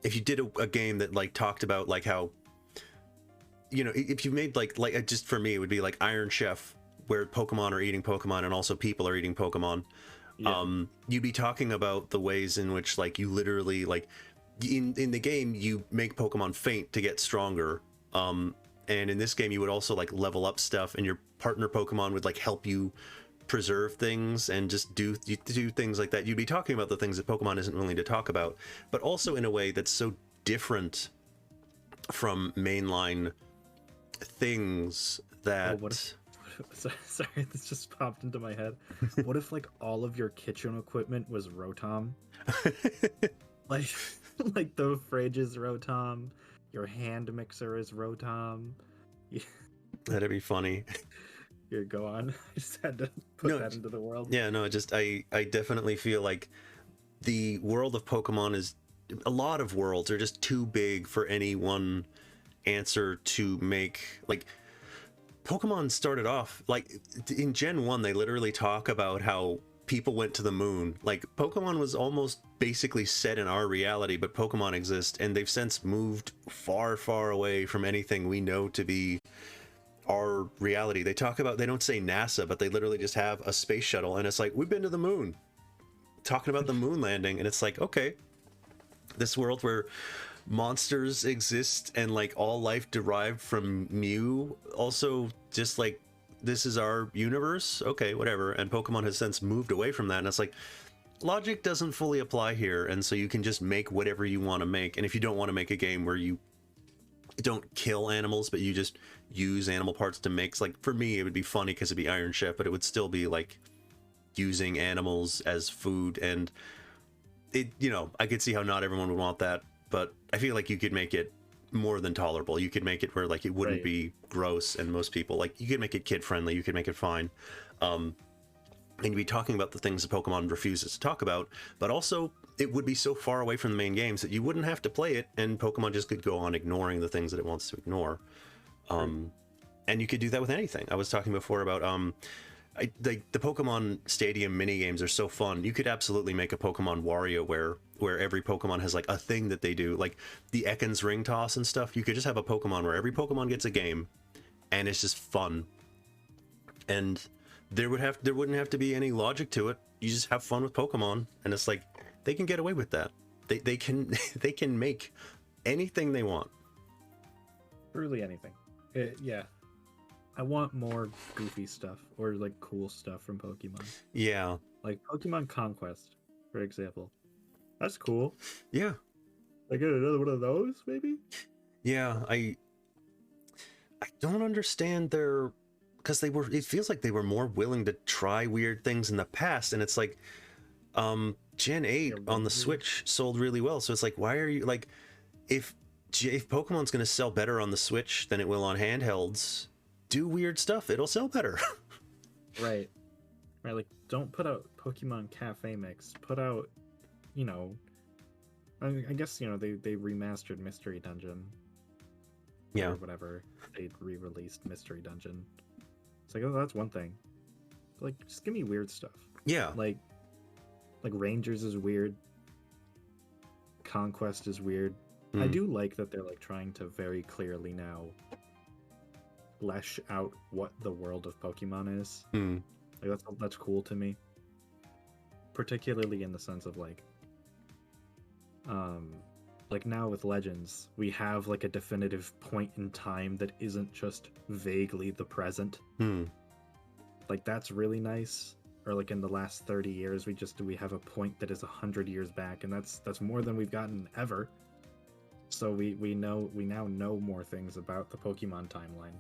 if you did a game that like talked about like how, you know, if you made like just for me it would be like Iron Chef, where Pokemon are eating Pokemon and also people are eating Pokemon. Yeah. You'd be talking about the ways in which like you literally like in the game you make Pokemon faint to get stronger, and in this game you would also like level up stuff, and your partner Pokemon would like help you preserve things and just do things like that. You'd be talking about the things that Pokemon isn't willing to talk about, but also in a way that's so different from mainline things that... Oh, what if, sorry, this just popped into my head. What if like all of your kitchen equipment was Rotom? like the fridge is Rotom, your hand mixer is Rotom. That'd be funny. Here, go on. I just had to put that into the world. Yeah, no, just I definitely feel like the world of Pokemon is... A lot of worlds are just too big for any one answer to make. Like Pokemon started off like in Gen 1 they literally talk about how people went to the moon. Like Pokemon was almost basically set in our reality, but Pokemon exist, and they've since moved far away from anything we know to be our reality. They talk about, they don't say NASA, but they literally just have a space shuttle, and it's like, we've been to the moon, talking about the moon landing. And it's like, okay, this world where monsters exist and like all life derived from Mew, also just like, this is our universe, okay, whatever. And Pokemon has since moved away from that, and it's like, logic doesn't fully apply here, and so you can just make whatever you want to make. And if you don't want to make a game where you don't kill animals, but you just use animal parts to make, like, for me it would be funny because it'd be Iron Chef, but it would still be like using animals as food. And it, you know, I could see how not everyone would want that, but I feel like you could make it more than tolerable. You could make it where like it wouldn't be gross, and most people, like, you could make it kid friendly, you could make it fine, and you'd be talking about the things that Pokemon refuses to talk about, but also it would be so far away from the main games that you wouldn't have to play it, and Pokemon just could go on ignoring the things that it wants to ignore. And you could do that with anything. I was talking before about the Pokemon Stadium mini games are so fun. You could absolutely make a Pokemon WarioWare where every Pokemon has like a thing that they do, like the Ekans ring toss and stuff. You could just have a Pokemon where every Pokemon gets a game, and it's just fun. And there wouldn't have to be any logic to it. You just have fun with Pokemon, and it's like they can get away with that. They can they can make anything they want. Truly anything. Yeah. I want more goofy stuff or like cool stuff from Pokemon. Yeah. Like Pokemon Conquest, for example. That's cool. Yeah. I get another one of those, maybe? Yeah, I don't understand their, because it feels like they were more willing to try weird things in the past, and it's like Gen 8 on the Switch sold really well, so it's like, why are you like, if Pokemon's going to sell better on the Switch than it will on handhelds, do weird stuff, it'll sell better. Right. Like, don't put out Pokemon Cafe Mix. Put out, you know, I guess, you know, they remastered Mystery Dungeon. Yeah. Or whatever. They re-released Mystery Dungeon. It's like, oh, that's one thing. But, like, just give me weird stuff. Yeah. Like Rangers is weird. Conquest is weird. I do like that they're, like, trying to very clearly now flesh out what the world of Pokemon is. Like, that's cool to me. Particularly in the sense of, like now with Legends, we have like a definitive point in time that isn't just vaguely the present. Like, that's really nice. Or like in the last 30 years, we have a point that is 100 years back, and that's more than we've gotten ever. So we now know more things about the Pokemon timeline,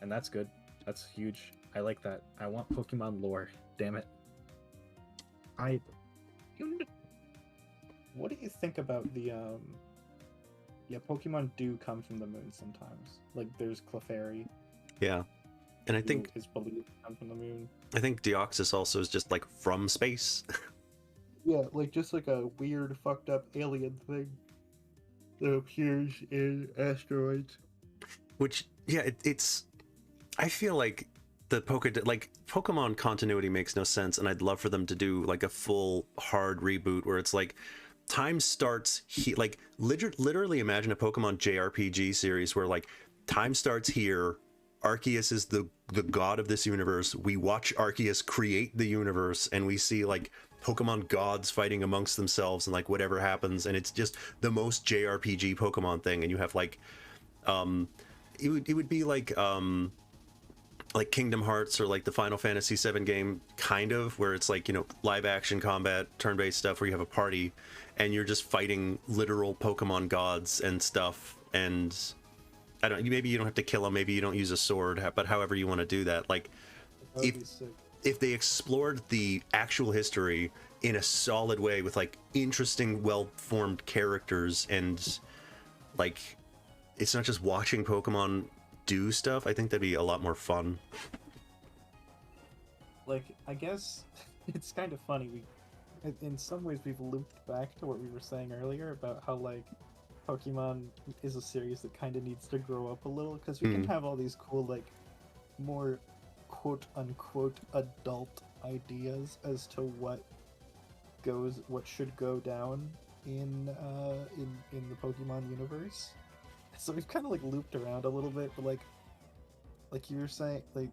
and that's good. That's huge. I like that. I want Pokemon lore. Damn it. What do you think about the yeah, Pokemon do come from the moon sometimes. Like, there's Clefairy. Yeah. And I think is believed to come from the moon. I think Deoxys also is just like from space. Yeah, like just like a weird fucked up alien thing that appears in asteroids. Which, yeah, it's I feel like the Pokemon continuity makes no sense, and I'd love for them to do like a full hard reboot where it's like time starts like literally imagine a Pokemon JRPG series where like time starts here. Arceus is the god of this universe. We watch Arceus create the universe, and we see like Pokemon gods fighting amongst themselves, and like whatever happens, and it's just the most JRPG Pokemon thing. And you have like it would be like Kingdom Hearts or like the Final Fantasy VII game, kind of, where it's like, you know, live action combat, turn-based stuff where you have a party and you're just fighting literal Pokemon gods and stuff. And I don't, maybe you don't have to kill them, maybe you don't use a sword, but however you want to do that. Like, if they explored the actual history in a solid way with like interesting, well-formed characters, and like it's not just watching Pokemon do stuff, I think that'd be a lot more fun. Like, I guess it's kind of funny. In some ways, we've looped back to what we were saying earlier about how like Pokemon is a series that kind of needs to grow up a little, because we can have all these cool, like, more quote unquote adult ideas as to what should go down in the Pokemon universe. So we've kind of like looped around a little bit, but like you were saying, like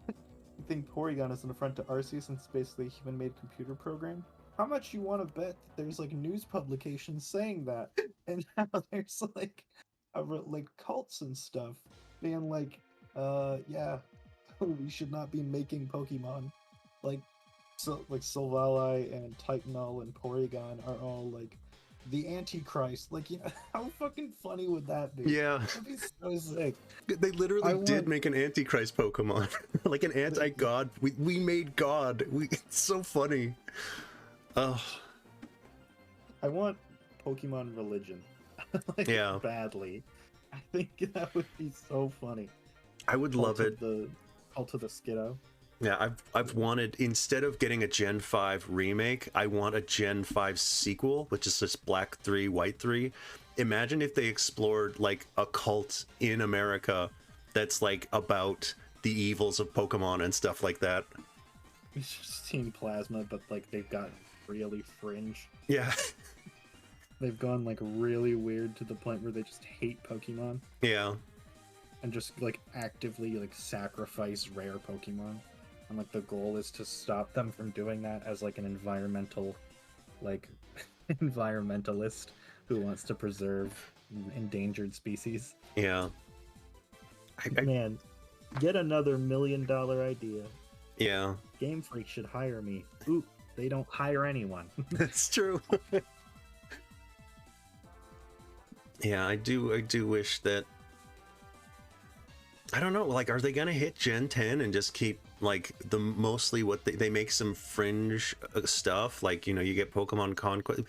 you think Porygon is an affront to Arceus and it's basically a human-made computer program? How much you want to bet that there's like news publications saying that, and how there's like cults and stuff being like, yeah, we should not be making Pokemon. Like, so like Silvally and Titanol and Porygon are all like the Antichrist. Like, you know, how fucking funny would that be? Yeah. That'd be so sick. They literally did make an Antichrist Pokemon. Like an anti-god. We made God. It's so funny. Oh. I want Pokemon religion. Like, yeah. Badly. I think that would be so funny. I would love it. Cult of the Skiddo. Yeah, I've wanted, instead of getting a Gen 5 remake, I want a Gen 5 sequel, which is just Black 3, White 3. Imagine if they explored like a cult in America that's like about the evils of Pokemon and stuff like that. It's just Team Plasma, but like they've gotten really fringe. Yeah. They've gone like really weird to the point where they just hate Pokemon. Yeah. and just like actively like sacrifice rare Pokemon. And like the goal is to stop them from doing that as like an environmental, like environmentalist who wants to preserve endangered species. Yeah. I Man, get another $1 million idea. yeah, Game Freak should hire me. Ooh, They don't hire anyone. that's true. Yeah, I do wish that, I don't know, like, are they gonna hit Gen 10 and just keep like the mostly what they make some fringe stuff, like, you know, you get Pokemon Conquest.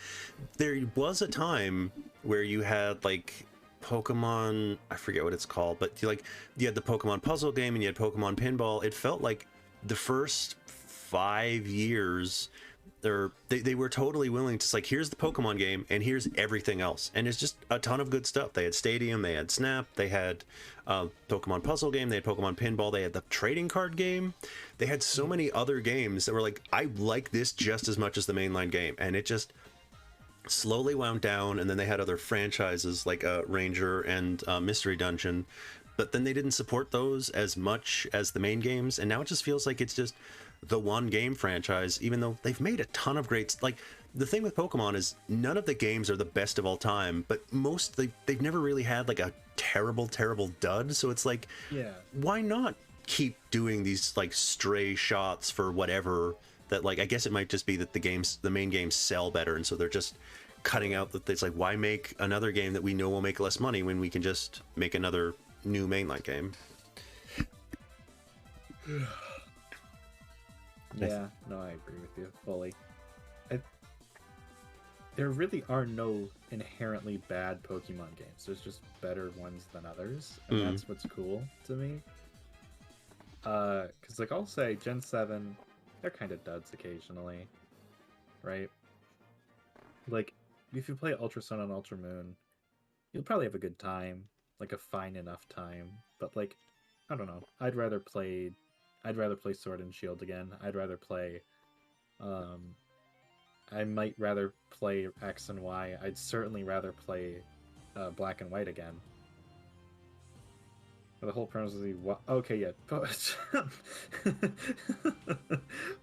There was a time where you had like Pokemon, I forget what it's called, but you had the Pokemon puzzle game and you had Pokemon Pinball. It felt like the first 5 years they were totally willing to, like, here's the Pokemon game and here's everything else, and it's just a ton of good stuff. They had Stadium, they had Snap, they had Pokemon puzzle game, they had Pokemon Pinball, they had the trading card game, they had so many other games that were like, I like this just as much as the mainline game, and it just slowly wound down. And then they had other franchises like Ranger and Mystery Dungeon, but then they didn't support those as much as the main games, and now it just feels like it's just the one game franchise, even though they've made a ton of great, like, the thing with Pokemon is none of the games are the best of all time, but they've never really had like a terrible dud, so it's like, Yeah. why not keep doing these like stray shots for whatever that, like, I guess it might just be that the main games sell better, and so they're just cutting out that. It's like, why make another game that we know will make less money when we can just make another new mainline game? Yeah, no, I agree with you fully. There really are no inherently bad Pokemon games. There's just better ones than others, and that's what's cool to me. Because like I'll say, Gen 7, they're kind of duds occasionally, right? Like if you play Ultra Sun and Ultra Moon, you'll probably have a good time, like a fine enough time. But like, I don't know. I'd rather play Sword and Shield again. I'd rather play I might rather play X and Y. I'd certainly rather play Black and White again. The whole premise is okay, yeah.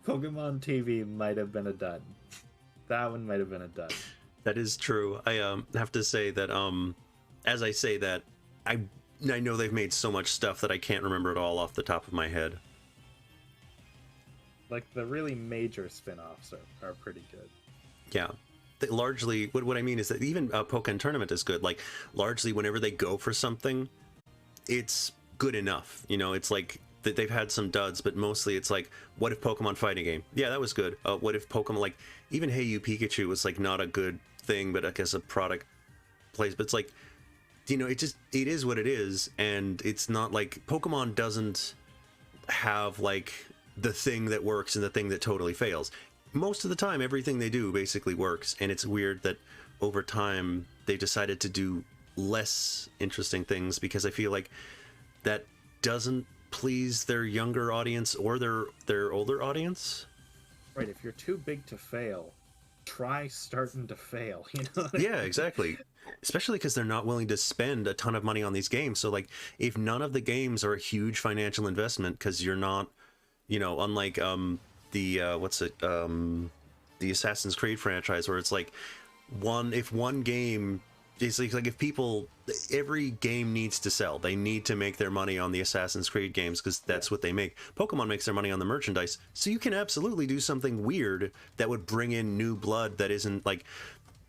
Pokemon TV might have been a dud. That one might have been a dud. That is true. I have to say that as I say that, I know they've made so much stuff that I can't remember it all off the top of my head. Like the really major spin-offs are pretty good. Yeah. Largely, what I mean is that even Pokken Tournament is good. Like, largely, whenever they go for something, it's good enough. You know, it's like that they've had some duds, but mostly it's like, what if Pokemon fighting game? Yeah, that was good. What if Pokemon, like, even Hey You Pikachu was like not a good thing, but I guess a product plays. But it's like, you know, it is what it is, and it's not like Pokemon doesn't have like the thing that works and the thing that totally fails. Most of the time, everything they do basically works, and it's weird that over time they decided to do less interesting things, because I feel like that doesn't please their younger audience or their older audience. Right, if you're too big to fail, try starting to fail, you know? Yeah, exactly. Especially because they're not willing to spend a ton of money on these games. So like, if none of the games are a huge financial investment, because you're not, you know, unlike the Assassin's Creed franchise, where it's like if one game, it's like if people, every game needs to sell. They need to make their money on the Assassin's Creed games because that's what they make. Pokemon makes their money on the merchandise, so you can absolutely do something weird that would bring in new blood that isn't like,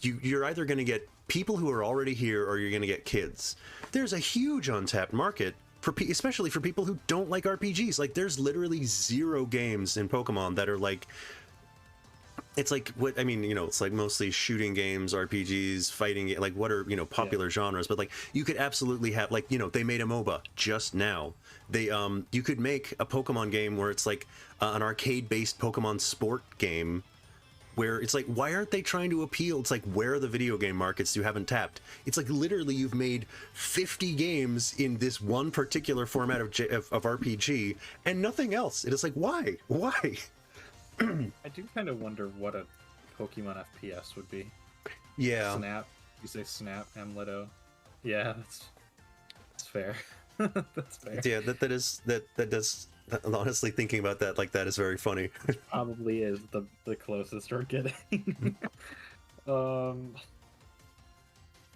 you're either going to get people who are already here or you're going to get kids. There's a huge untapped market especially for people who don't like RPGs. Like, there's literally 0 games in Pokemon that are like, it's like, what I mean, you know, it's like mostly shooting games, RPGs, fighting, like, what are, you know, popular genres. But like, you could absolutely have, like, you know, they made a MOBA just now. They you could make a Pokemon game where it's like an arcade based Pokemon sport game, where it's like, why aren't they trying to appeal? It's like, where are the video game markets you haven't tapped? It's like, literally, you've made 50 games in this one particular format of RPG and nothing else. It is like, why? I do kind of wonder what a Pokemon FPS would be. Yeah. Snap. You say Snap, Amleto. Yeah, that's fair. That's fair. Yeah, that does. Honestly, thinking about that like that is very funny. Probably is the closest we're getting. Um,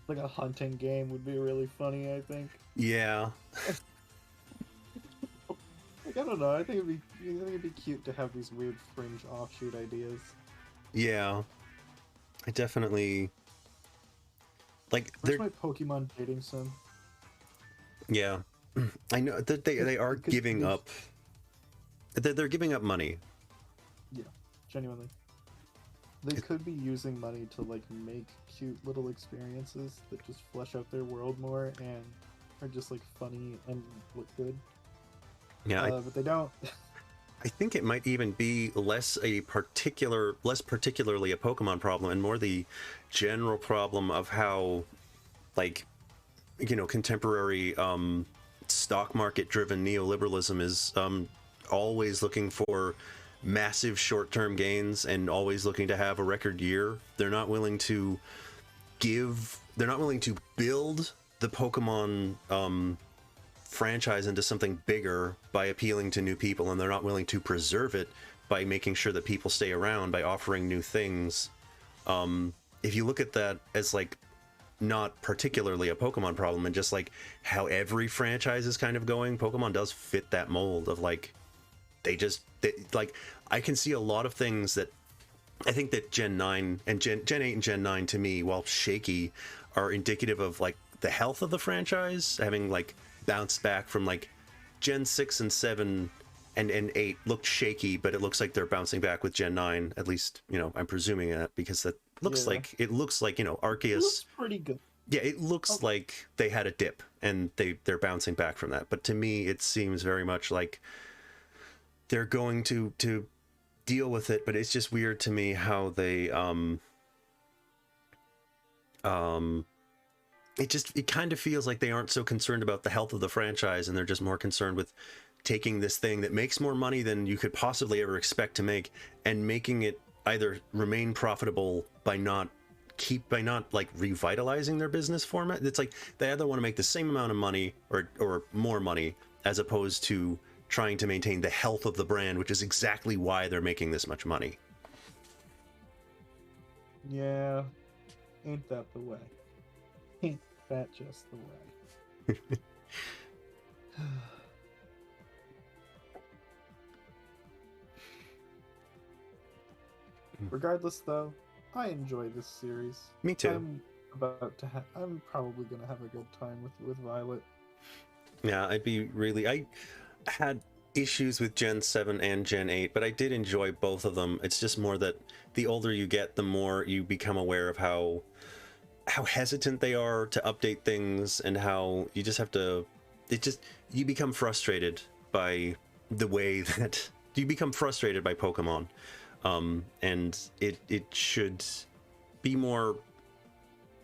like a hunting game would be really funny, I think. Yeah, Like, I don't know. I think it'd be cute to have these weird fringe offshoot ideas. yeah. I definitely like. Where's They're my Pokemon dating sim? yeah. I know that they are It could giving be- up. They're giving up money. Yeah, genuinely. They could be using money to like make cute little experiences that just flesh out their world more and are just like funny and look good. Yeah, But they don't. I think it might even be less particularly a Pokemon problem, and more the general problem of how, like, contemporary stock market driven neoliberalism is always looking for massive short-term gains and always looking to have a record year. They're not willing to build the Pokemon franchise into something bigger by appealing to new people, and they're not willing to preserve it by making sure that people stay around by offering new things. If you look at that as like not particularly a Pokemon problem and just like how every franchise is kind of going, Pokemon does fit that mold of like like I can see a lot of things that I think that Gen 9 and Gen 8 and Gen 9 to me, while shaky, are indicative of like the health of the franchise, having like bounced back from like Gen 6 and 7 and 8 looked shaky, but it looks like they're bouncing back with Gen 9, at least, I'm presuming that, because that looks Yeah. like It Arceus. looks pretty good. Yeah, it looks like they had a dip and they're bouncing back from that. But to me, it seems very much like they're going to deal with it. But it's just weird to me how they it kind of feels like they aren't so concerned about the health of the franchise, and they're just more concerned with taking this thing that makes more money than you could possibly ever expect to make and making it either remain profitable by not like revitalizing their business format. It's like they either want to make the same amount of money or more money, as opposed to trying to maintain the health of the brand, which is exactly why they're making this much money. Yeah, ain't that the way? Ain't that just the way? Regardless, though, I enjoy this series. Me too. I'm probably gonna have a good time with Violet. Yeah, I had issues with Gen 7 and Gen 8, but I did enjoy both of them. It's just more that the older you get, the more you become aware of how hesitant they are to update things, and how you just have to you become frustrated by the way that you become frustrated by Pokemon. And it should be more.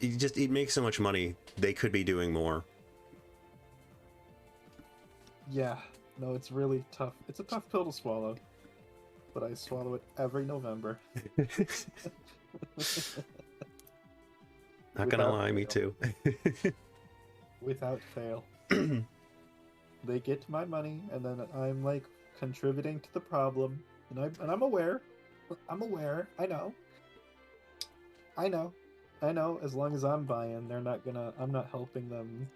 It makes so much money. They could be doing more. Yeah, no, it's really tough. It's a tough pill to swallow, but I swallow it every November. Not gonna Without lie, me fail. too. Without fail. They get my money, and then I'm like contributing to the problem, and I'm aware. I'm aware. I know. As long as I'm buying, I'm not helping them,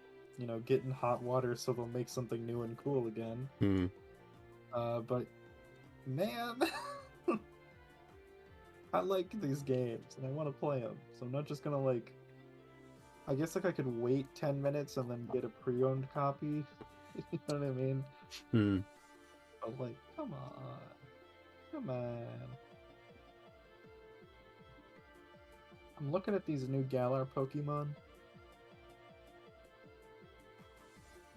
get in hot water so they'll make something new and cool again. Hmm. But man, I like these games and I want to play them, so I'm not just gonna like. I guess like I could wait 10 minutes and then get a pre-owned copy. You know what I mean? Hmm. But like, come on. I'm looking at these new Galar Pokemon.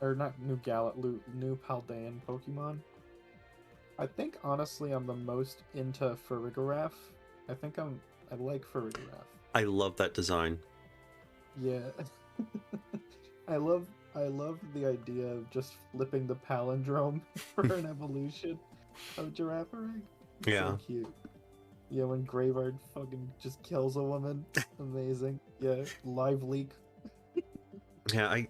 Or not new Galar, new Paldean Pokemon. I think honestly I'm the most into Farigiraf. I like Farigiraf. I love that design. Yeah. I love the idea of just flipping the palindrome for an evolution of Girafarig. It's Yeah. so cute. Yeah, when Graveyard fucking just kills a woman. Amazing. Yeah, live leak. Yeah,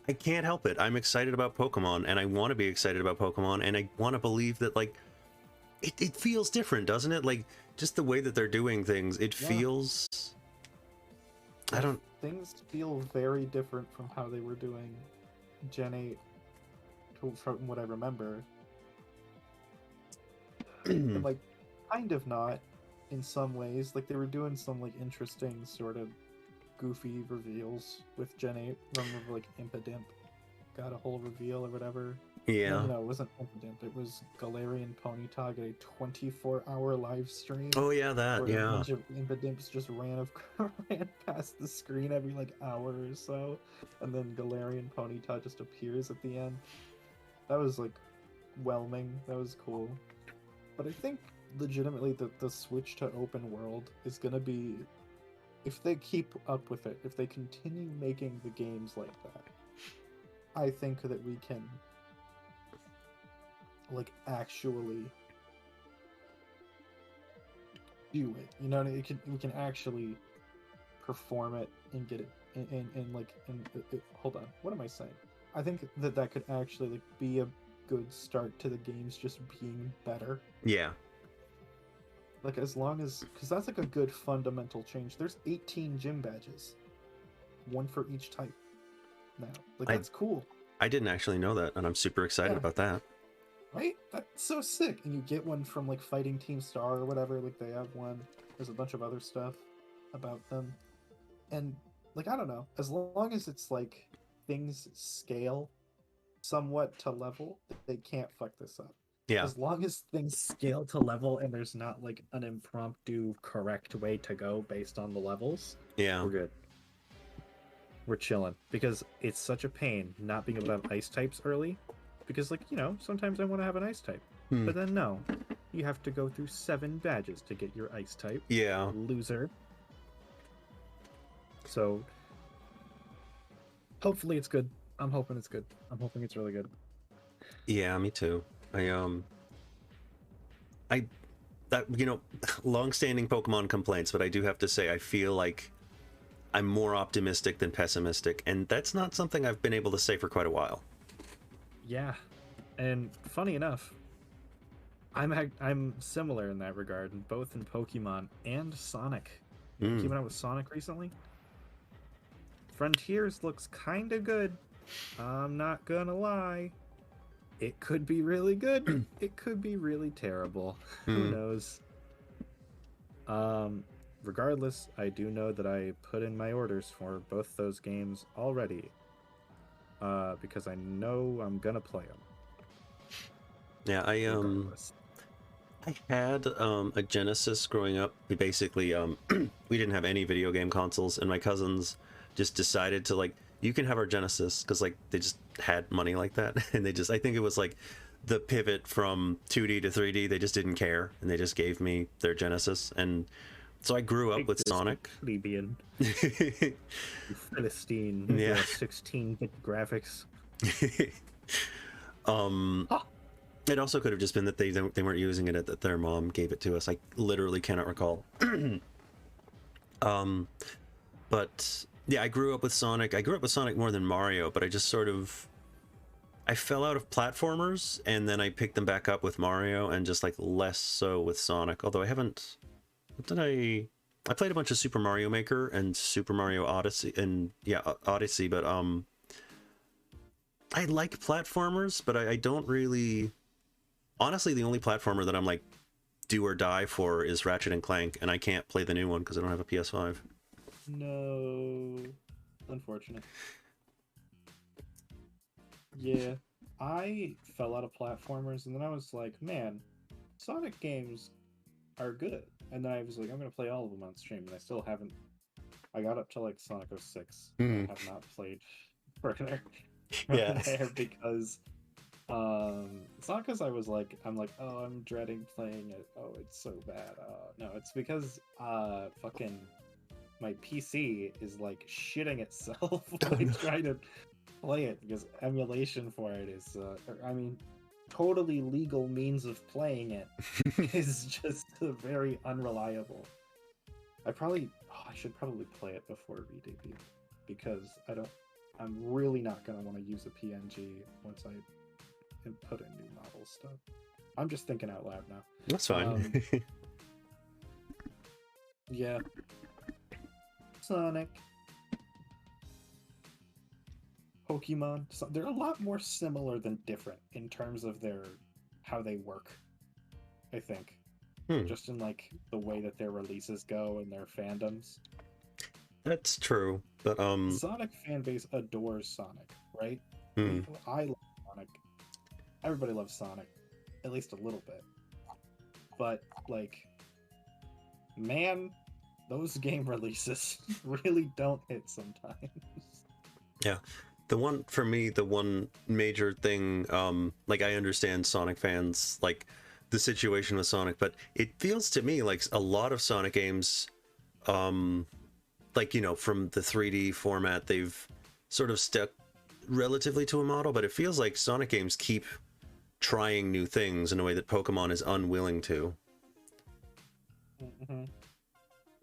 I can't help it. I'm excited about Pokemon, and I want to be excited about Pokemon, and I want to believe that, like, it feels different, doesn't it? Like, just the way that they're doing things, it Yeah. feels... I don't... Things feel very different from how they were doing Gen 8, from what I remember. And, like, kind of not in some ways. Like, they were doing some, like, interesting sort of goofy reveals with Gen 8. Remember, like, Impidimp got a whole reveal or whatever. Yeah. No, it wasn't Impidimp. It was Galarian Ponyta got a 24-hour live stream. Oh, yeah, that, where a yeah. bunch of Impidimps just ran past the screen every, like, hour or so. And then Galarian Ponyta just appears at the end. That was, like, whelming. That was cool. But I think, legitimately, the switch to open world is going to be... If they keep up with it, if they continue making the games like that, I think that we can, like, actually do it. You know, we can actually perform it and get it, hold on, what am I saying? I think that could actually, like, be a good start to the games just being better. Yeah. Like, as long as... Because that's, like, a good fundamental change. There's 18 gym badges. One for each type now. Like, that's cool. I didn't actually know that, and I'm super excited about that. Right? That's so sick. And you get one from, like, Fighting Team Star or whatever. Like, they have one. There's a bunch of other stuff about them. And, like, I don't know. As long as it's, like, things scale somewhat to level, they can't fuck this up. Yeah. As long as things scale to level and there's not, like, an impromptu correct way to go based on the levels, Yeah. we're good. We're chilling. Because it's such a pain not being able to have ice types early. Because, like, you know, sometimes I want to have an ice type. But then no. You have to go through 7 badges to get your ice type. Yeah. Loser. So, hopefully it's good. I'm hoping it's good. I'm hoping it's really good. Yeah, me too. That, you know, long-standing Pokemon complaints, but I do have to say, I feel like I'm more optimistic than pessimistic, and that's not something I've been able to say for quite a while. Yeah, and funny enough, I'm similar in that regard, both in Pokemon and Sonic. Keeping up with Sonic recently. Frontiers looks kind of good. I'm not gonna lie. It could be really good. It could be really terrible. Who knows? Regardless, I do know that I put in my orders for both those games already. Because I know I'm gonna play them. Yeah, I had a Genesis growing up. We basically we didn't have any video game consoles, and my cousins just decided to, like, you can have our Genesis, because, like, they just had money like that, and I think it was like the pivot from 2D to 3D. They just didn't care, and they just gave me their Genesis, and so I grew up with Sonic. Plebeian. Philistine. Yeah. 16-bit graphics. It also could have just been that they weren't using it, that their mom gave it to us. I literally cannot recall. But yeah, I grew up with Sonic. I grew up with Sonic more than Mario, but I just sort of... I fell out of platformers, and then I picked them back up with Mario, and just, like, less so with Sonic. Although I haven't... What did I played a bunch of Super Mario Maker and Super Mario Odyssey, and yeah, Odyssey, but I like platformers, but I don't really... Honestly, the only platformer that I'm, like, do or die for is Ratchet and Clank, and I can't play the new one because I don't have a PS5. No. Unfortunate. Yeah. I fell out of platformers, and then I was like, man, Sonic games are good. And then I was like, I'm going to play all of them on stream, and I still haven't. I got up to, like, Sonic 06. I have not played further there because... it's not because I'm like, oh, I'm dreading playing it. Oh, it's so bad. No, it's because fucking my PC is, like, shitting itself when I try to play it, because emulation for it is, I mean, totally legal means of playing it is just very unreliable. I should probably play it before re-debut, because I'm really not gonna want to use a PNG once I put in new model stuff. I'm just thinking out loud now. That's fine. Yeah. Sonic. Pokemon. So they're a lot more similar than different in terms of how they work, I think. Just in like the way that their releases go and their fandoms. That's true, but Sonic fan base adores Sonic, right? Hmm. I love Sonic. Everybody loves Sonic, at least a little bit. But like, man, those game releases really don't hit sometimes. Yeah. The one major thing, like I understand Sonic fans, like the situation with Sonic, but it feels to me like a lot of Sonic games, like, you know, from the 3D format, they've sort of stuck relatively to a model, but it feels like Sonic games keep trying new things in a way that Pokemon is unwilling to. Mm-hmm.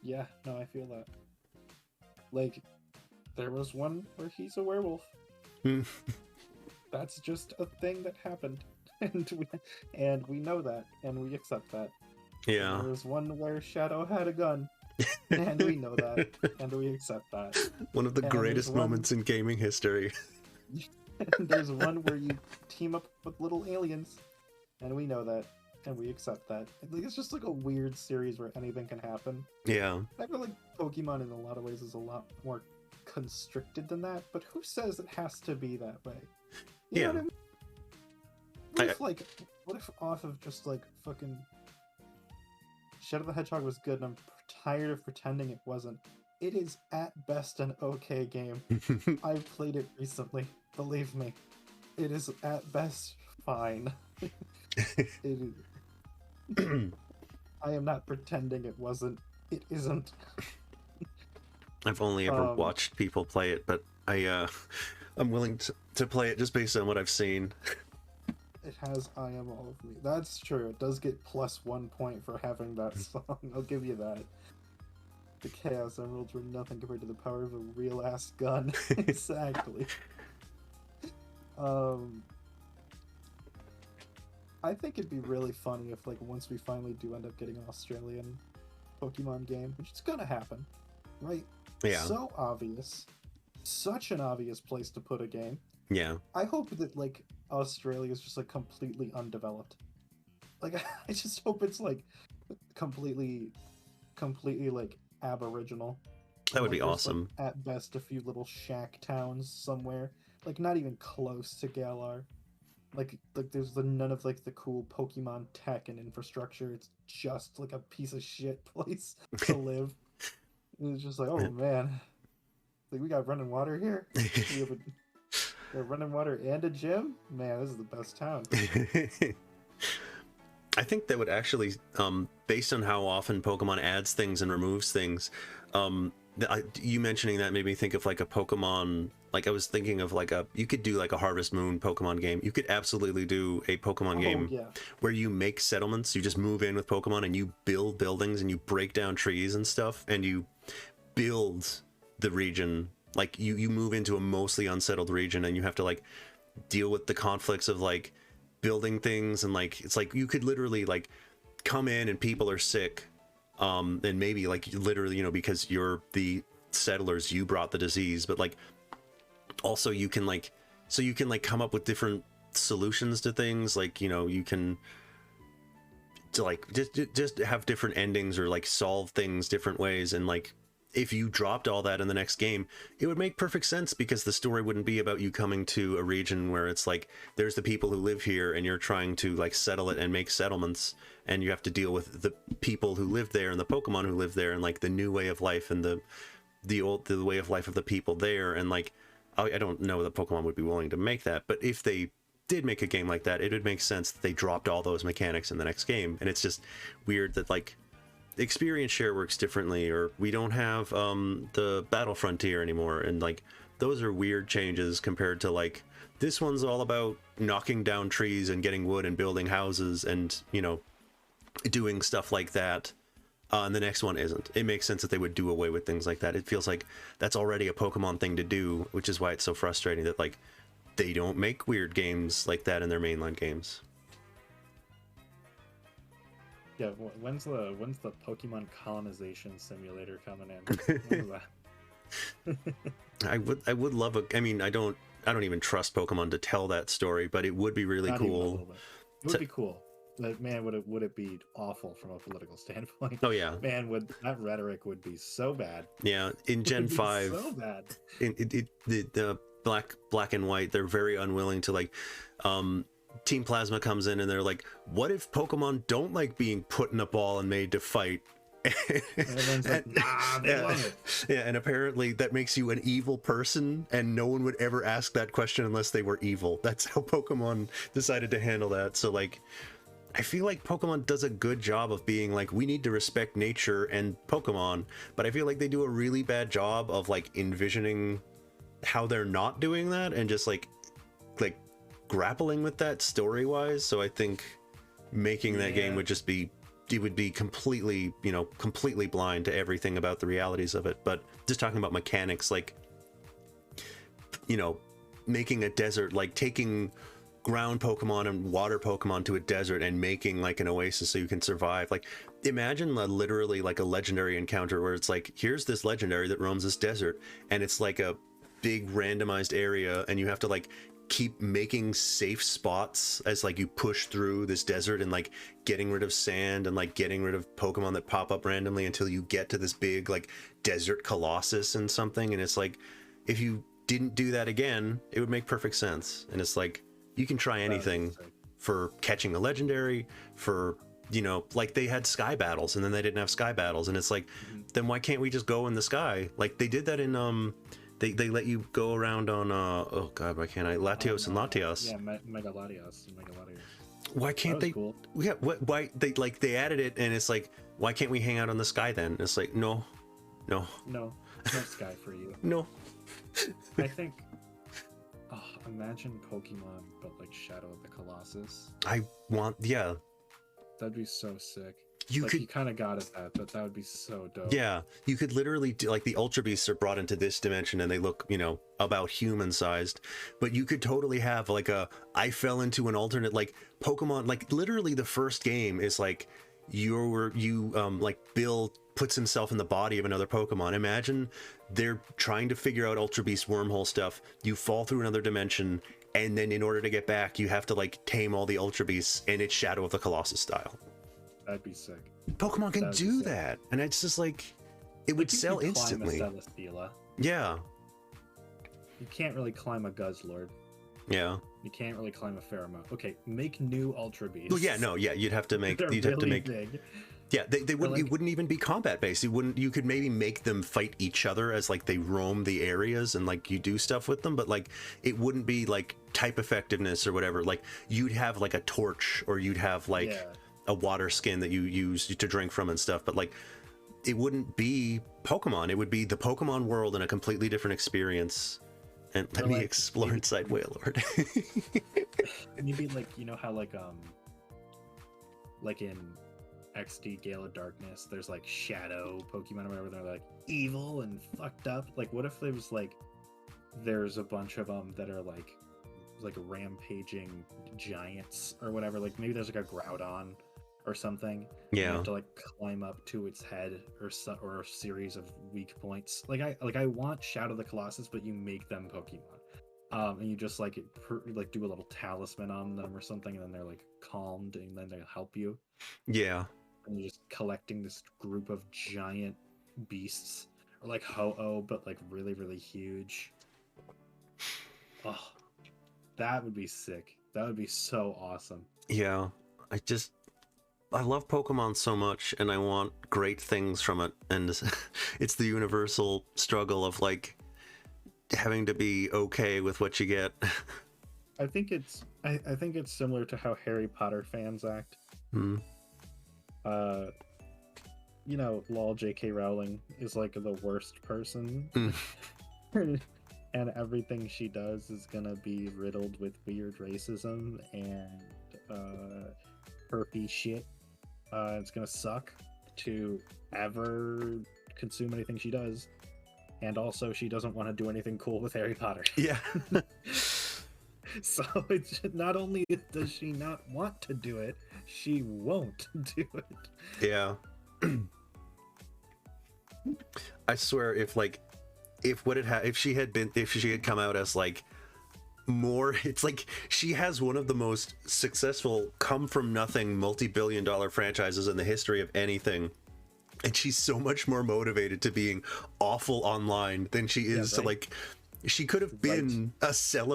Yeah, no, I feel that. Like, there was one where he's a werewolf. That's just a thing that happened, and we know that, and we accept that. Yeah. And there was one where Shadow had a gun, and we know that, and we accept that. One of the greatest moments in gaming history. And there's one where you team up with little aliens, and we know that, and we accept that. It's just like a weird series where anything can happen. Yeah. I feel like Pokemon in a lot of ways is a lot more constricted than that, but who says it has to be that way? You know what I mean? What if off of just like fucking Shadow the Hedgehog was good and I'm tired of pretending it wasn't. It is at best an okay game. I've played it recently, believe me. It is at best fine. It is... I am not pretending it wasn't. It isn't. I've only ever watched people play it, but I'm willing to play it just based on what I've seen. It has I Am All of Me. That's true. It does get +1 point for having that song. I'll give you that. The Chaos Emeralds were nothing compared to the power of a real-ass gun. Exactly. I think it'd be really funny if, like, once we finally do end up getting an Australian Pokemon game, which is gonna happen, right? Yeah. So obvious. Such an obvious place to put a game. Yeah. I hope that, like, Australia is just, like, completely undeveloped. Like, I just hope it's, like, completely, like, aboriginal. That would be there's, awesome. Like, at best, a few little shack towns somewhere. Like, not even close to Galar. Like there's none of, like, the cool Pokemon tech and infrastructure. It's just, like, a piece of shit place to live. And it's just like, oh, man. Like, we got running water here? We have running water and a gym? Man, this is the best town. I think that would actually, based on how often Pokemon adds things and removes things, you mentioning that made me think of, like, a Pokemon, like, I was thinking of, like, you could do, like, a Harvest Moon Pokemon game. You could absolutely do a Pokemon game where you make settlements, you just move in with Pokemon and you build buildings and you break down trees and stuff, and you build the region. Like, you move into a mostly unsettled region and you have to, like, deal with the conflicts of, like, building things, and, like, it's like you could literally, like, come in and people are sick, and maybe, like, literally, you know, because you're the settlers, you brought the disease, but, like, also you can, like, so you can, like, come up with different solutions to things, like, you know, you can to, like, just have different endings or, like, solve things different ways. And, like, if you dropped all that in the next game, it would make perfect sense, because the story wouldn't be about you coming to a region where it's like there's the people who live here and you're trying to, like, settle it and make settlements, and you have to deal with the people who live there and the Pokemon who live there, and, like, the new way of life and the way of life of the people there. And, like, I don't know that Pokemon would be willing to make that, but if they did make a game like that, it would make sense that they dropped all those mechanics in the next game. And it's just weird that, like, experience share works differently, or we don't have the battle frontier anymore, and, like, those are weird changes compared to, like, this one's all about knocking down trees and getting wood and building houses and, you know, doing stuff like that. and the next one isn't. It makes sense that they would do away with things like that. It feels like that's already a Pokemon thing to do, which is why it's so frustrating that like they don't make weird games like that in their mainline games. Yeah, when's the Pokemon colonization simulator coming in? When's that? I would love a. I mean, I don't even trust Pokemon to tell that story, but it would be really Not even a cool. little bit. It would be cool. Like, man, would it be awful from a political standpoint? Oh yeah, Man, that rhetoric would be so bad. yeah. In It Gen would be 5, so bad. the black and white, they're very unwilling to like. Team Plasma comes in and they're like, "What if Pokemon don't like being put in a ball and made to fight?" And everyone's like, nah, they love it. Yeah, and apparently that makes you an evil person, and no one would ever ask that question unless they were evil. That's how Pokemon decided to handle that. So like, I feel like Pokemon does a good job of being like, we need to respect nature and Pokemon, but I feel like they do a really bad job of like envisioning how they're not doing that and just like grappling with that story wise. So I think making that game would just be, it would be completely, you know, completely blind to everything about the realities of it. But just talking about mechanics, like, you know, making a desert, like taking ground Pokemon and water Pokemon to a desert and making like an oasis so you can survive. Like, imagine literally like a legendary encounter where it's like, here's this legendary that roams this desert, and it's like a big randomized area, and you have to like keep making safe spots as like you push through this desert and like getting rid of sand and like getting rid of Pokemon that pop up randomly until you get to this big like desert colossus and something. And it's like, if you didn't do that again, it would make perfect sense. And it's like, you can try anything for catching a legendary, for, you know, like they had sky battles and then they didn't have sky battles, and it's like, then why can't we just go in the sky? Like they did that in they let you go around on oh god, why can't I, Latios and Latios. Yeah, Mega Latios and Mega Latios. Why can't they? Cool. Yeah, why they added it, and it's like, why can't we hang out on the sky then? It's like, no sky for you. No. I think, imagine Pokemon but like Shadow of the Colossus. I want, yeah, that'd be so sick. you like, could, you kind of got it, but that would be so dope. yeah, you could literally do, like, the Ultra Beasts are brought into this dimension and they look, you know, about human sized, but you could totally have like I fell into an alternate, like, Pokemon, like literally the first game is like like Bill puts himself in the body of another Pokemon. Imagine they're trying to figure out Ultra Beast wormhole stuff, you fall through another dimension, and then in order to get back you have to like tame all the Ultra Beasts, and it's Shadow of the Colossus style. That'd be sick. Pokemon can do that, and it's just like, it would sell instantly. Climb a Celesteela. Yeah. You can't really climb a Guzzlord. Yeah. You can't really climb a Pheromone. Okay, make new Ultra Beasts. Well, yeah, no, yeah, you'd have to make, They're you'd have to really make big. Yeah, they wouldn't. like, it wouldn't even be combat based. You could maybe make them fight each other as like they roam the areas and like you do stuff with them, but like it wouldn't be like type effectiveness or whatever. Like you'd have like a torch, or you'd have like a water skin that you use to drink from and stuff. But like it wouldn't be Pokemon. It would be the Pokemon world and a completely different experience. And let me explore inside Wailord. Maybe like, you know how like in XD Gale of Darkness, there's like shadow Pokemon or whatever, they're like evil and fucked up. Like, what if there was like, there's a bunch of them that are like rampaging giants or whatever. Like maybe there's like a Groudon or something. Yeah. You have to like climb up to its head or a series of weak points. Like I want Shadow of the Colossus, but you make them Pokemon. And you just like do a little talisman on them or something, and then they're like calmed, and then they'll help you. Yeah. And you're just collecting this group of giant beasts, or like Ho-Oh, but like really, really huge. Oh, that would be sick. That would be so awesome. Yeah. I love Pokemon so much, and I want great things from it. And it's the universal struggle of like having to be okay with what you get. I think it's similar to how Harry Potter fans act. You know, lol, J.K. Rowling is like the worst person. And everything she does is gonna be riddled with weird racism and herpy shit. It's gonna suck. to ever consume anything she does. And also, she doesn't want to do anything cool with Harry Potter. Yeah. So it's not only does she not want to do it, she won't do it. Yeah. I swear, if she had come out as like more, it's like she has one of the most successful come from nothing multi-billion-dollar franchises in the history of anything, and she's so much more motivated to being awful online than she is to like. She could have been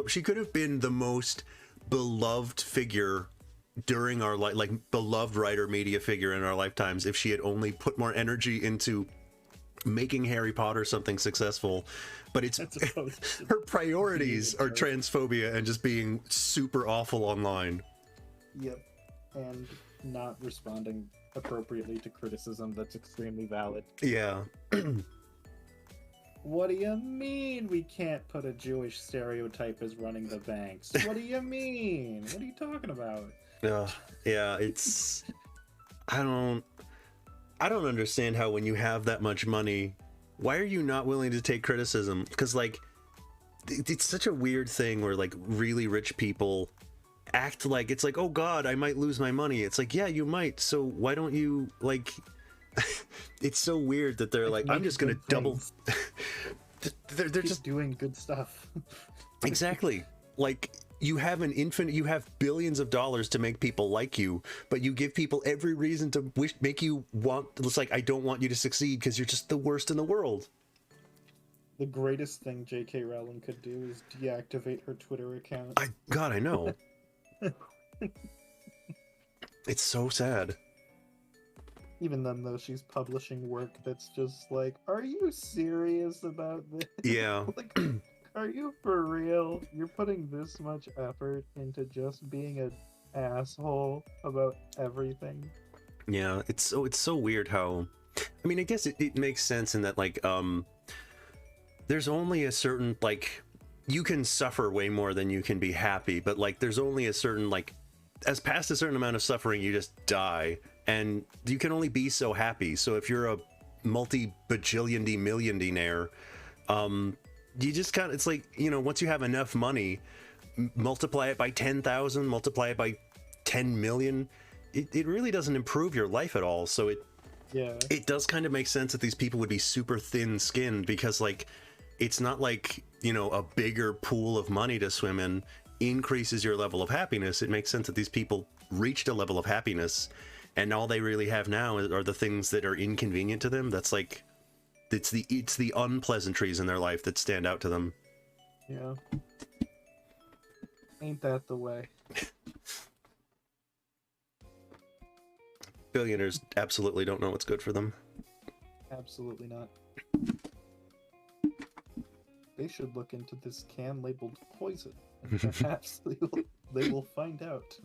she could have been the most beloved figure during our like beloved writer media figure in our lifetimes if she had only put more energy into making Harry Potter something successful. But it's her priorities are transphobia and just being super awful online. Yep. And not responding appropriately to criticism that's extremely valid. Yeah. What do you mean we can't put a Jewish stereotype as running the banks? What do you mean? What are you talking about? Yeah, it's I don't understand how when you have that much money, why are you not willing to take criticism? Because like it's such a weird thing where like really rich people act like it's like, oh god, I might lose my money. It's like, yeah, you might, so why don't you like it's so weird that they're like, I'm just gonna double they're just doing good stuff. Exactly. Like you have billions of dollars to make people like you, but you give people every reason to make you want. It's like, I don't want you to succeed because you're just the worst in the world. The greatest thing J.K. Rowling could do is deactivate her Twitter account. I know. It's so sad. Even then, though, she's publishing work that's just like, are you serious about this? Yeah. Like, are you for real? You're putting this much effort into just being an asshole about everything? Yeah, it's so weird how, I mean, I guess it makes sense in that like there's only a certain like, you can suffer way more than you can be happy, but like there's only a certain like, as past a certain amount of suffering you just die, and you can only be so happy. So if you're a multi-bajillion millionaire, you just kind of, it's like, you know, once you have enough money, multiply it by 10,000, multiply it by 10 million, it really doesn't improve your life at all. So it does kind of make sense that these people would be super thin-skinned, because like it's not like, you know, a bigger pool of money to swim in increases your level of happiness. It makes sense that these people reached a level of happiness, and all they really have now are the things that are inconvenient to them. That's like, it's the unpleasantries in their life that stand out to them. Yeah. Ain't that the way? Billionaires absolutely don't know what's good for them. Absolutely not. They should look into this can labeled poison, and perhaps they will find out.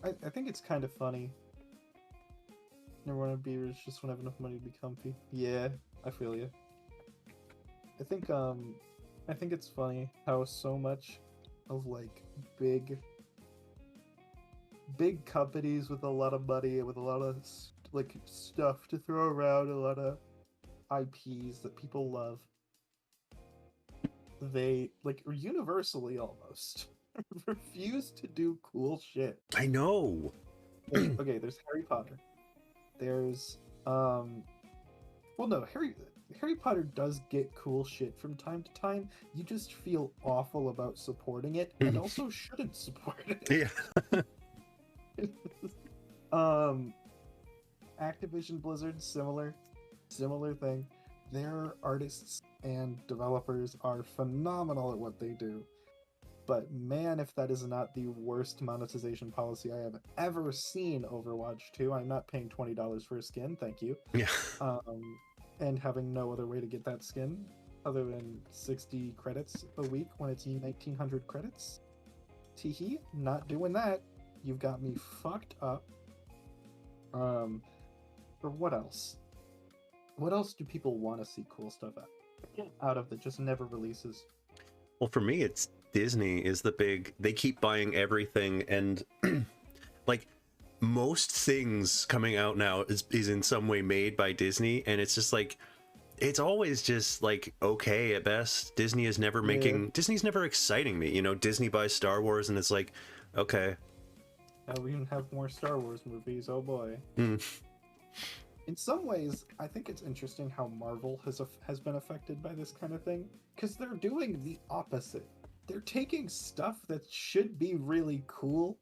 I think it's kind of funny. Never want to be rich, just want to have enough money to be comfy. Yeah, I feel you. I think it's funny how so much of like big companies with a lot of money, with a lot of like stuff to throw around, a lot of IPs that people love, they like universally almost refuse to do cool shit. I know. Okay, there's Harry Potter. There's well, no, Harry Potter does get cool shit from time to time. You just feel awful about supporting it, and also shouldn't support it. Yeah. Activision Blizzard, similar thing. Their artists and developers are phenomenal at what they do. But man, if that is not the worst monetization policy I have ever seen Overwatch 2, I'm not paying $20 for a skin, thank you. Yeah. And having no other way to get that skin other than 60 credits a week when it's 1900 credits. Teehee, not doing that. You've got me fucked up. Or what else? What else do people want to see cool stuff out of that just never releases? Well, for me, it's Disney is the big. They keep buying everything, and most things coming out now is in some way made by Disney, and it's just like it's always just like okay at best. Disney's never exciting me, you know. Disney buys Star Wars and it's like, okay, we even have more Star Wars movies. Oh boy. In some ways, I think it's interesting how Marvel has been affected by this kind of thing, because they're doing the opposite. They're taking stuff that should be really cool,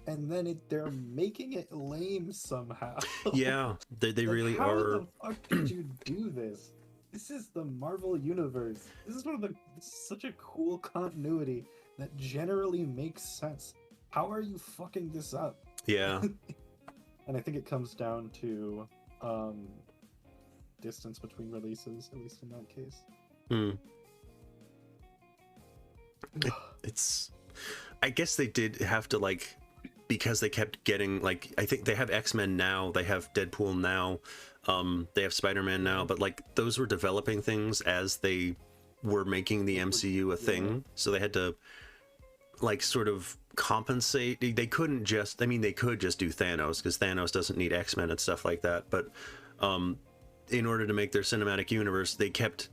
and then they're making it lame somehow. Yeah, they Like, really how are. the fuck did you do this? This is the Marvel universe. This is such a cool continuity that generally makes sense. How are you fucking this up? Yeah. And I think it comes down to distance between releases, at least in that case. It's I guess they did have to, like, because they kept getting, like, I think they have X-Men now, they have Deadpool now, they have Spider-Man now, but like those were developing things as they were making the MCU a thing, so they had to like sort of compensate. They couldn't just, I mean, they could just do Thanos, because Thanos doesn't need X-Men and stuff like that, but in order to make their cinematic universe, they kept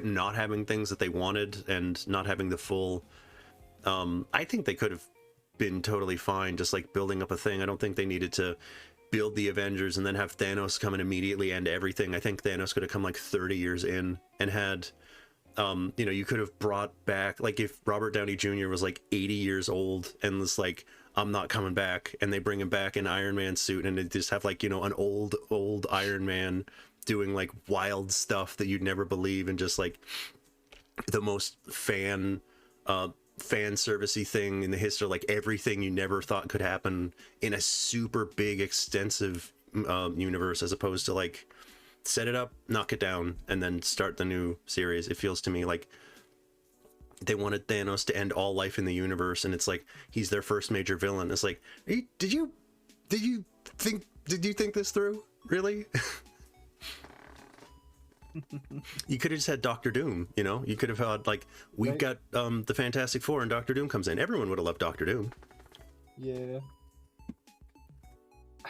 not having things that they wanted and not having the full I think they could have been totally fine just like building up a thing. I don't think they needed to build the Avengers and then have Thanos come in immediately end everything. I think Thanos could have come like 30 years in and had you know, you could have brought back, like, if Robert Downey Jr. was like 80 years old and was like, I'm not coming back, and they bring him back in Iron Man suit, and they just have like, you know, an old Iron Man doing like wild stuff that you'd never believe, and just like the most fan servicey thing in the history, like everything you never thought could happen in a super big extensive universe, as opposed to like set it up, knock it down, and then start the new series. It feels to me like they wanted Thanos to end all life in the universe, and it's like he's their first major villain. It's like, did you think this through? Really? You could have just had Doctor Doom, you know? You could have had, like, we've got the Fantastic Four and Doctor Doom comes in. Everyone would have loved Doctor Doom. Yeah.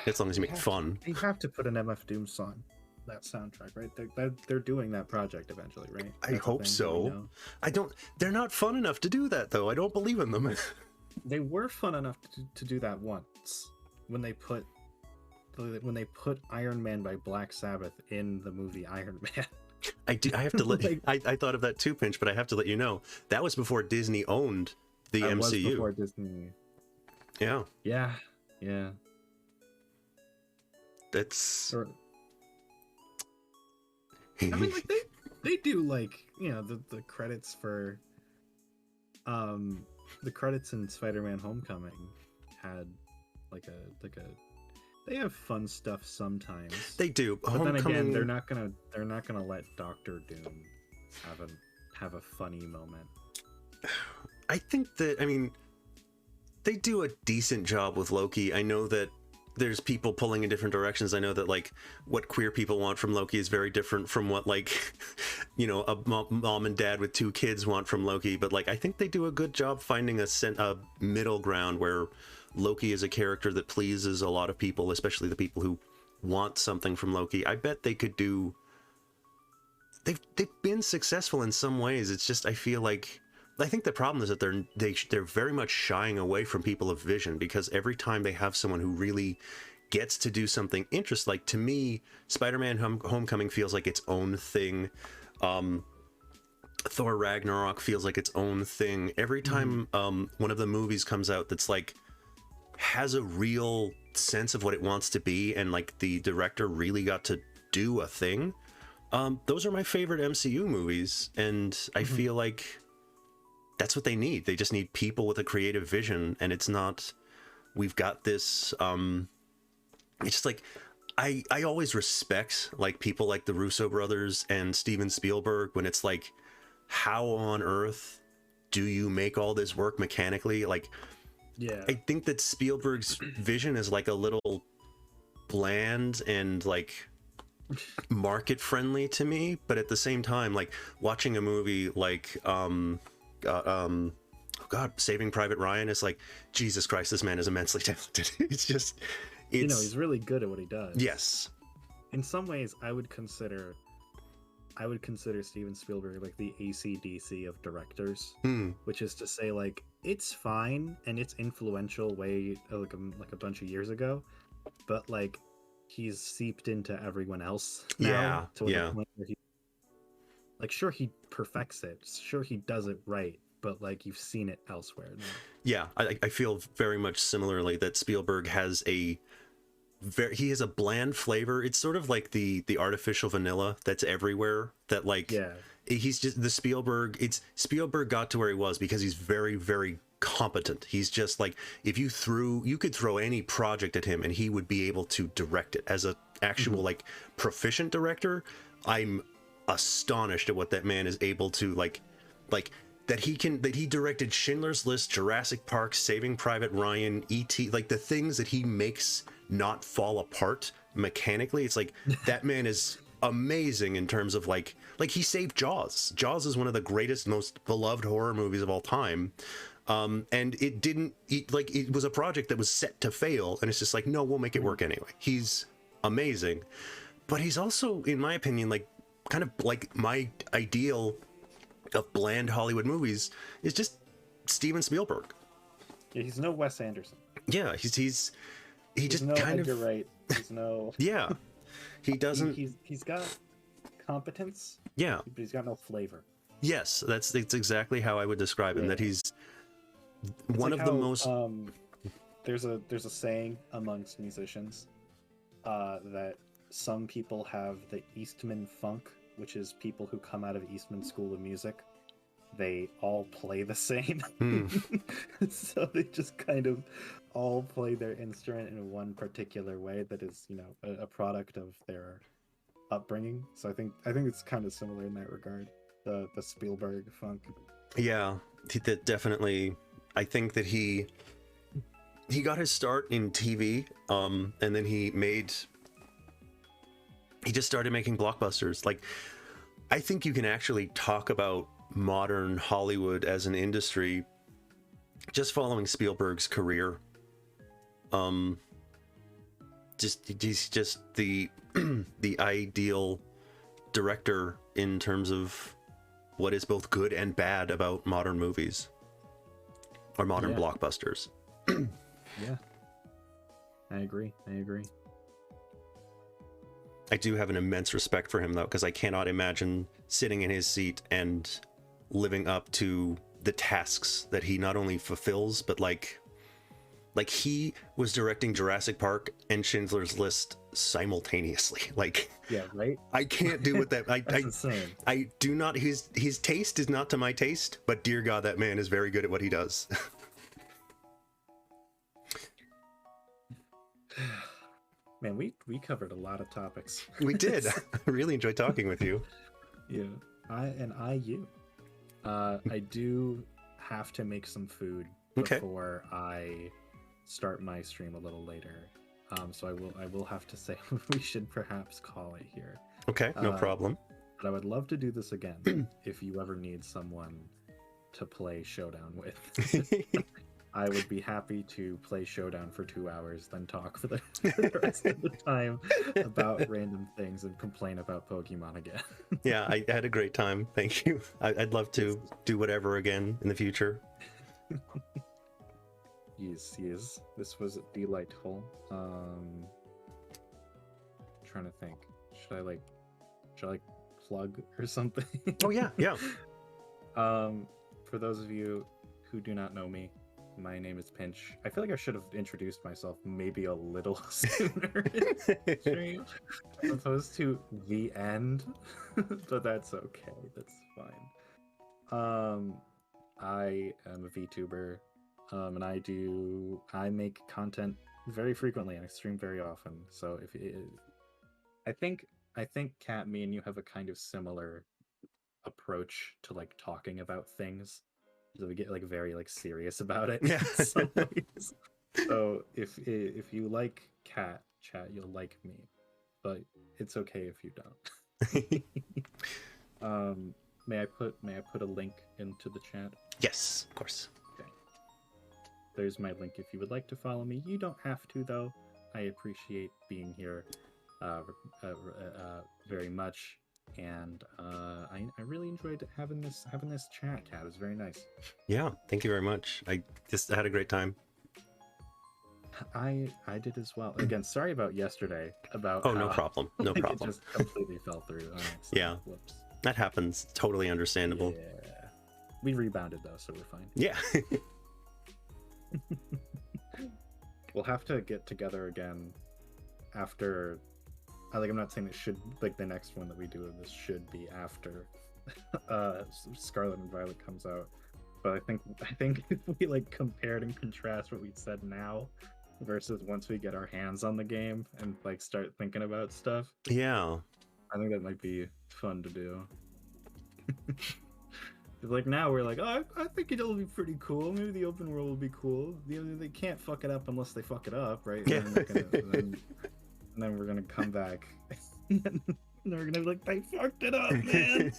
As long as you make it fun. You have to put an MF Doom song, that soundtrack, right? They're doing that project eventually, right? I hope so. They're not fun enough to do that, though. I don't believe in them. They were fun enough to do that once when they put Iron Man by Black Sabbath in the movie Iron Man. I have to let I thought of that too, Pinch, but I have to let you know that was before Disney owned the MCU. Was before Disney. Yeah. Yeah. That's. I mean, like they do, like, you know, the credits for the credits in Spider-Man Homecoming had like a they have fun stuff sometimes. They do. But then again, they're not gonna let Doctor Doom have a funny moment. I think that, I mean, they do a decent job with Loki. I know that there's people pulling in different directions. I know that, like, what queer people want from Loki is very different from what, like, you know, a mom and dad with 2 kids want from Loki. But, like, I think they do a good job finding a middle ground where Loki is a character that pleases a lot of people, especially the people who want something from Loki. I bet they could do. They've been successful in some ways. It's just, I feel like, I think the problem is that they're very much shying away from people of vision, because every time they have someone who really gets to do something interesting, like, to me, Spider-Man Homecoming feels like its own thing. Thor Ragnarok feels like its own thing. Every time one of the movies comes out that's like has a real sense of what it wants to be, and like the director really got to do a thing, those are my favorite MCU movies, and I feel like that's what they need. They just need people with a creative vision, and it's not, we've got this, it's just like, I always respect, like, people like the Russo brothers and Steven Spielberg, when it's like, how on earth do you make all this work mechanically? Like, yeah, I think that Spielberg's vision is like a little bland and like market friendly to me, but at the same time, like, watching a movie like oh God, Saving Private Ryan is like, Jesus Christ, this man is immensely talented. It's just, it's, You know, he's really good at what he does. yes. In some ways, I would consider Steven Spielberg like the AC/DC of directors, which is to say, like, it's fine and it's influential way like a bunch of years ago, but like he's seeped into everyone else now to the point where he, like, sure, he perfects it, sure, he does it right, but like you've seen it elsewhere now. Yeah, I feel very much similarly that Spielberg has he has a bland flavor. It's sort of like the artificial vanilla that's everywhere, that like, he's just the Spielberg got to where he was because he's very, very competent. He's just like, if you could throw any project at him and he would be able to direct it as a actual like proficient director. I'm astonished at what that man is able to like that he directed Schindler's List, Jurassic Park, Saving Private Ryan, E.T., like the things that he makes not fall apart mechanically. It's like, that man is amazing in terms of like he saved Jaws. Jaws is one of the greatest, most beloved horror movies of all time. And it was a project that was set to fail, and it's just like, no, we'll make it work anyway. He's amazing, but he's also, in my opinion, like kind of like my ideal of bland Hollywood movies is just Steven Spielberg. Yeah, he's no Wes Anderson. Yeah, he's just no kind Edgar of Wright. He's no. Yeah, he doesn't. He's got competence. Yeah, but he's got no flavor. Yes, that's exactly how I would describe him. That he's one of the most. There's a saying amongst musicians that some people have the Eastman funk, which is people who come out of Eastman School of Music. They all play the same. So they just kind of all play their instrument in one particular way that is, you know, a product of their upbringing. So I think it's kind of similar in that regard. The Spielberg funk. Yeah, that definitely. I think that he got his start in TV, and then he just started making blockbusters. Like, I think you can actually talk about modern Hollywood as an industry just following Spielberg's career. He's just the the ideal director in terms of what is both good and bad about modern movies or modern blockbusters. Yeah, I agree. I do have an immense respect for him, though, because I cannot imagine sitting in his seat and living up to the tasks that he not only fulfills, but like he was directing Jurassic Park and Schindler's List simultaneously. Like, yeah, right. I can't do what that. That's insane. I do not. His taste is not to my taste, but dear God, that man is very good at what he does. Man, we covered a lot of topics. We did. I really enjoyed talking with you. Yeah, I do have to make some food before I start my stream a little later. So I will have to say we should perhaps call it here. Okay, no problem. But I would love to do this again if you ever need someone to play Showdown with. I would be happy to play Showdown for 2 hours, then talk for the rest of the time about random things and complain about Pokemon again. Yeah, I had a great time. Thank you. I'd love to do whatever again in the future. Yes. This was delightful. Trying to think. Should I plug or something? Oh yeah. For those of you who do not know me, my name is Pinch. I feel like I should have introduced myself maybe a little sooner in the stream, as opposed to the end, but that's okay. That's fine. I am a VTuber, and I make content very frequently and I stream very often. So I think Kat, me and you have a kind of similar approach to like talking about things. So we get like very like serious about it. Yeah. So if you like Cat Chat, you'll like me, but it's okay if you don't. May I put a link into the chat? Yes, of course. Okay. there's my link if you would like to follow me. You don't have to, though. I appreciate being here very much, and I really enjoyed having this chat, Kat. It was very nice. Yeah, thank you very much. I just had a great time. I did as well. Again, sorry about yesterday. About no problem. No like, problem. It just completely fell through. So Yeah. Whoops. That happens. Totally understandable. Yeah. We rebounded though, so we're fine. Yeah. We'll have to get together again after. I'm not saying it should, like, the next one that we do of this should be after Scarlet and Violet comes out. But I think if we like compared and contrast what we said now versus once we get our hands on the game and like start thinking about stuff, Yeah. I think that might be fun to do. Like now we're like, oh, I think it'll be pretty cool. Maybe the open world will be cool. They can't fuck it up unless they fuck it up, right? Yeah. And then we're gonna come back, and then we're gonna be like, they fucked it up, man.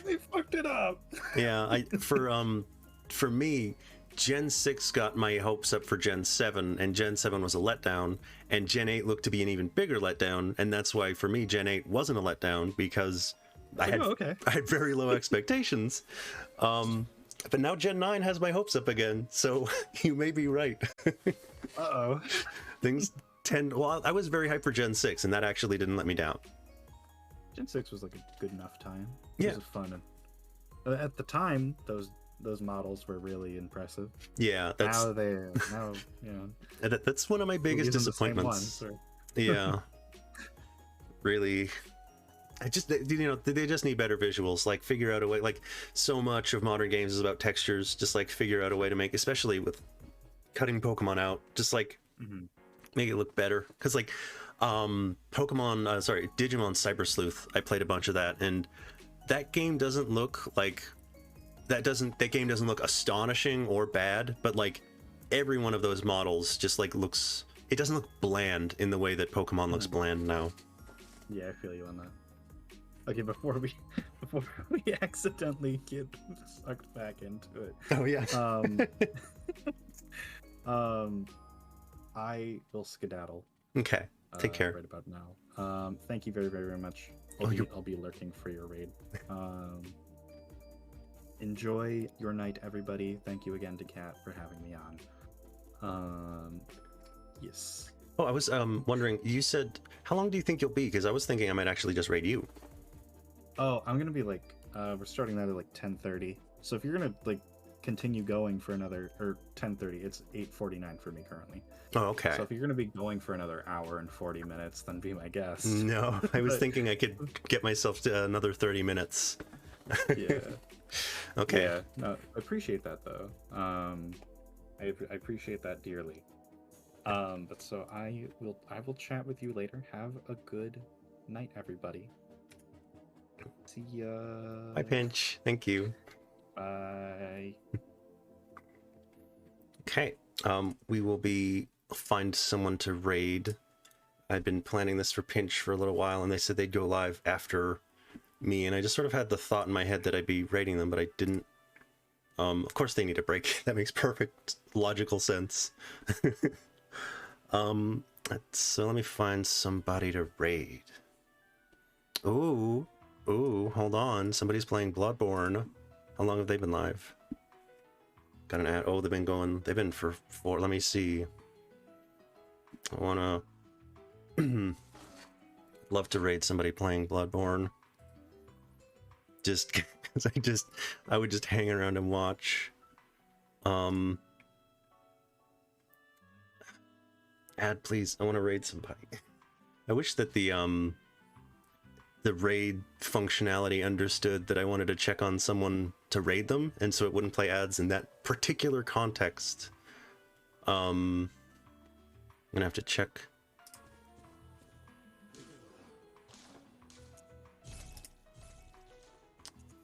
They fucked it up. Yeah, for me, Gen 6 got my hopes up for Gen 7, and Gen 7 was a letdown, and Gen 8 looked to be an even bigger letdown, and that's why for me Gen 8 wasn't a letdown, because I had very low expectations. But now Gen 9 has my hopes up again, so you may be right. Uh-oh. Things well, I was very hyped for Gen 6, and that actually didn't let me down. Gen 6 was like a good enough time. Yeah. It was fun. At the time, those models were really impressive. Yeah, that's now you know. That's one of my biggest using the same disappointments. ones, Yeah. Really. They just need better visuals. Like, figure out a way. Like, so much of modern games is about textures. Just like figure out a way to make, especially with cutting Pokemon out, just like make it look better. Because like Digimon Cyber Sleuth, I played a bunch of that, and that game doesn't look like that game doesn't look astonishing or bad, but like every one of those models just like looks, it doesn't look bland in the way that Pokemon looks bland now. Yeah, I feel you on that. Okay, before we accidentally get sucked back into it. Oh yeah. I will skedaddle. Okay. Take care. Right about now. Thank you very, very, very much. I'll be lurking for your raid. Enjoy your night, everybody. Thank you again to Kat for having me on. Yes. Oh, I was wondering, you said, how long do you think you'll be? Because I was thinking I might actually just raid you. Oh, I'm gonna be like, we're starting that at like 10:30. So if you're gonna like continue going for another, or 10:30, it's 8:49 for me currently. Oh, okay. So if you're gonna be going for another hour and 40 minutes, then be my guest. No, I was thinking I could get myself to another 30 minutes. Yeah. Okay. Yeah. No, I appreciate that though. I appreciate that dearly. But so I will chat with you later. Have a good night, everybody. See ya. Bye, Pinch. Thank you. Bye. Okay. We will find someone to raid. I've been planning this for Pinch for a little while, and they said they'd go live after me, and I just sort of had the thought in my head that I'd be raiding them, but I didn't. Of course they need a break. That makes perfect logical sense. So let me find somebody to raid. Ooh, hold on. Somebody's playing Bloodborne. How long have they been live? Got an ad. Oh, they've been for 4. Let me see. I wanna love to raid somebody playing Bloodborne. Just because I would just hang around and watch. Ad, please. I want to raid somebody. I wish that the raid functionality understood that I wanted to check on someone to raid them, and so it wouldn't play ads in that particular context. I'm gonna have to check.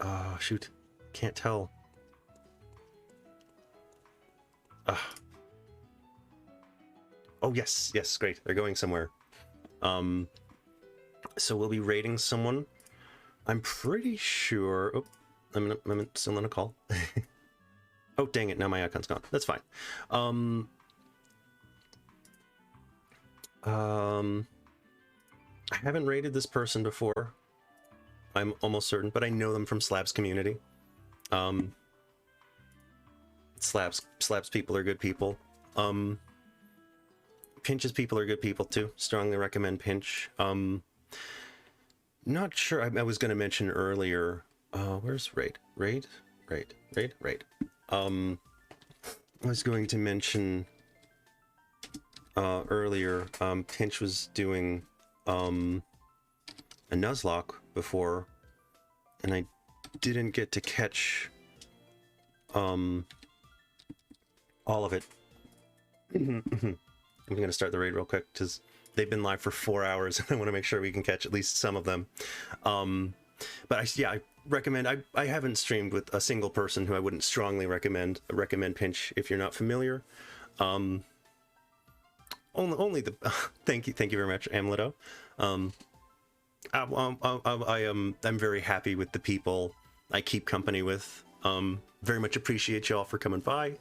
Oh, shoot. Can't tell. Oh, yes, great. They're going somewhere. So we'll be raiding someone. I'm pretty sure... Oh, I'm still on a call. Oh, dang it, now my icon's gone. That's fine. I haven't raided this person before. I'm almost certain, but I know them from Slab's community. Slab's people are good people. Pinch's people are good people too. Strongly recommend Pinch. Not sure. I was going to mention earlier. Where's Raid? Raid. I was going to mention earlier. Pinch was doing a Nuzlocke before, and I didn't get to catch all of it. I'm going to start the raid real quick because they've been live for 4 hours and I want to make sure we can catch at least some of them. But I recommend, I haven't streamed with a single person who I wouldn't strongly recommend Pinch if you're not familiar. Only the thank you very much, Amleto. I'm very happy with the people I keep company with. Very much appreciate y'all for coming by.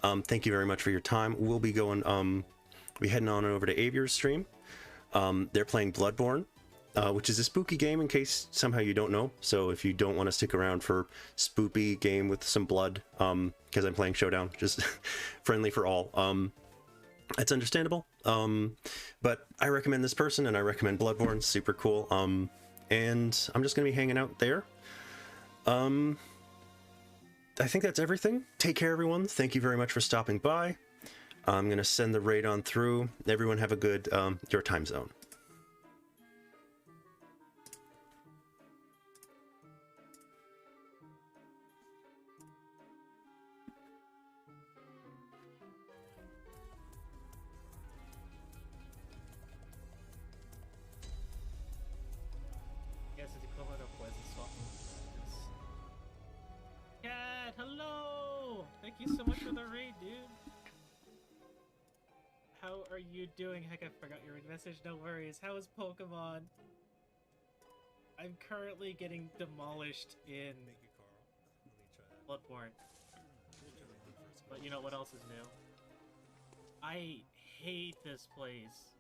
Thank you very much for your time. We'll be going, we heading on over to Avier's stream. They're playing Bloodborne, which is a spooky game in case somehow you don't know. So if you don't want to stick around for spoopy game with some blood, because I'm playing Showdown, just friendly for all. That's understandable. But I recommend this person and I recommend Bloodborne. Super cool. And I'm just going to be hanging out there. I think that's everything. Take care, everyone. Thank you very much for stopping by. I'm going to send the raid on through. Everyone have a good, your time zone. Guess it's equivalent of Wes swap. Cat, hello! Thank you so much for the raid, dude. How are you doing? Heck, I forgot your message. No worries. How is Pokemon? I'm currently getting demolished in Bloodborne. But you know what else is new? I hate this place.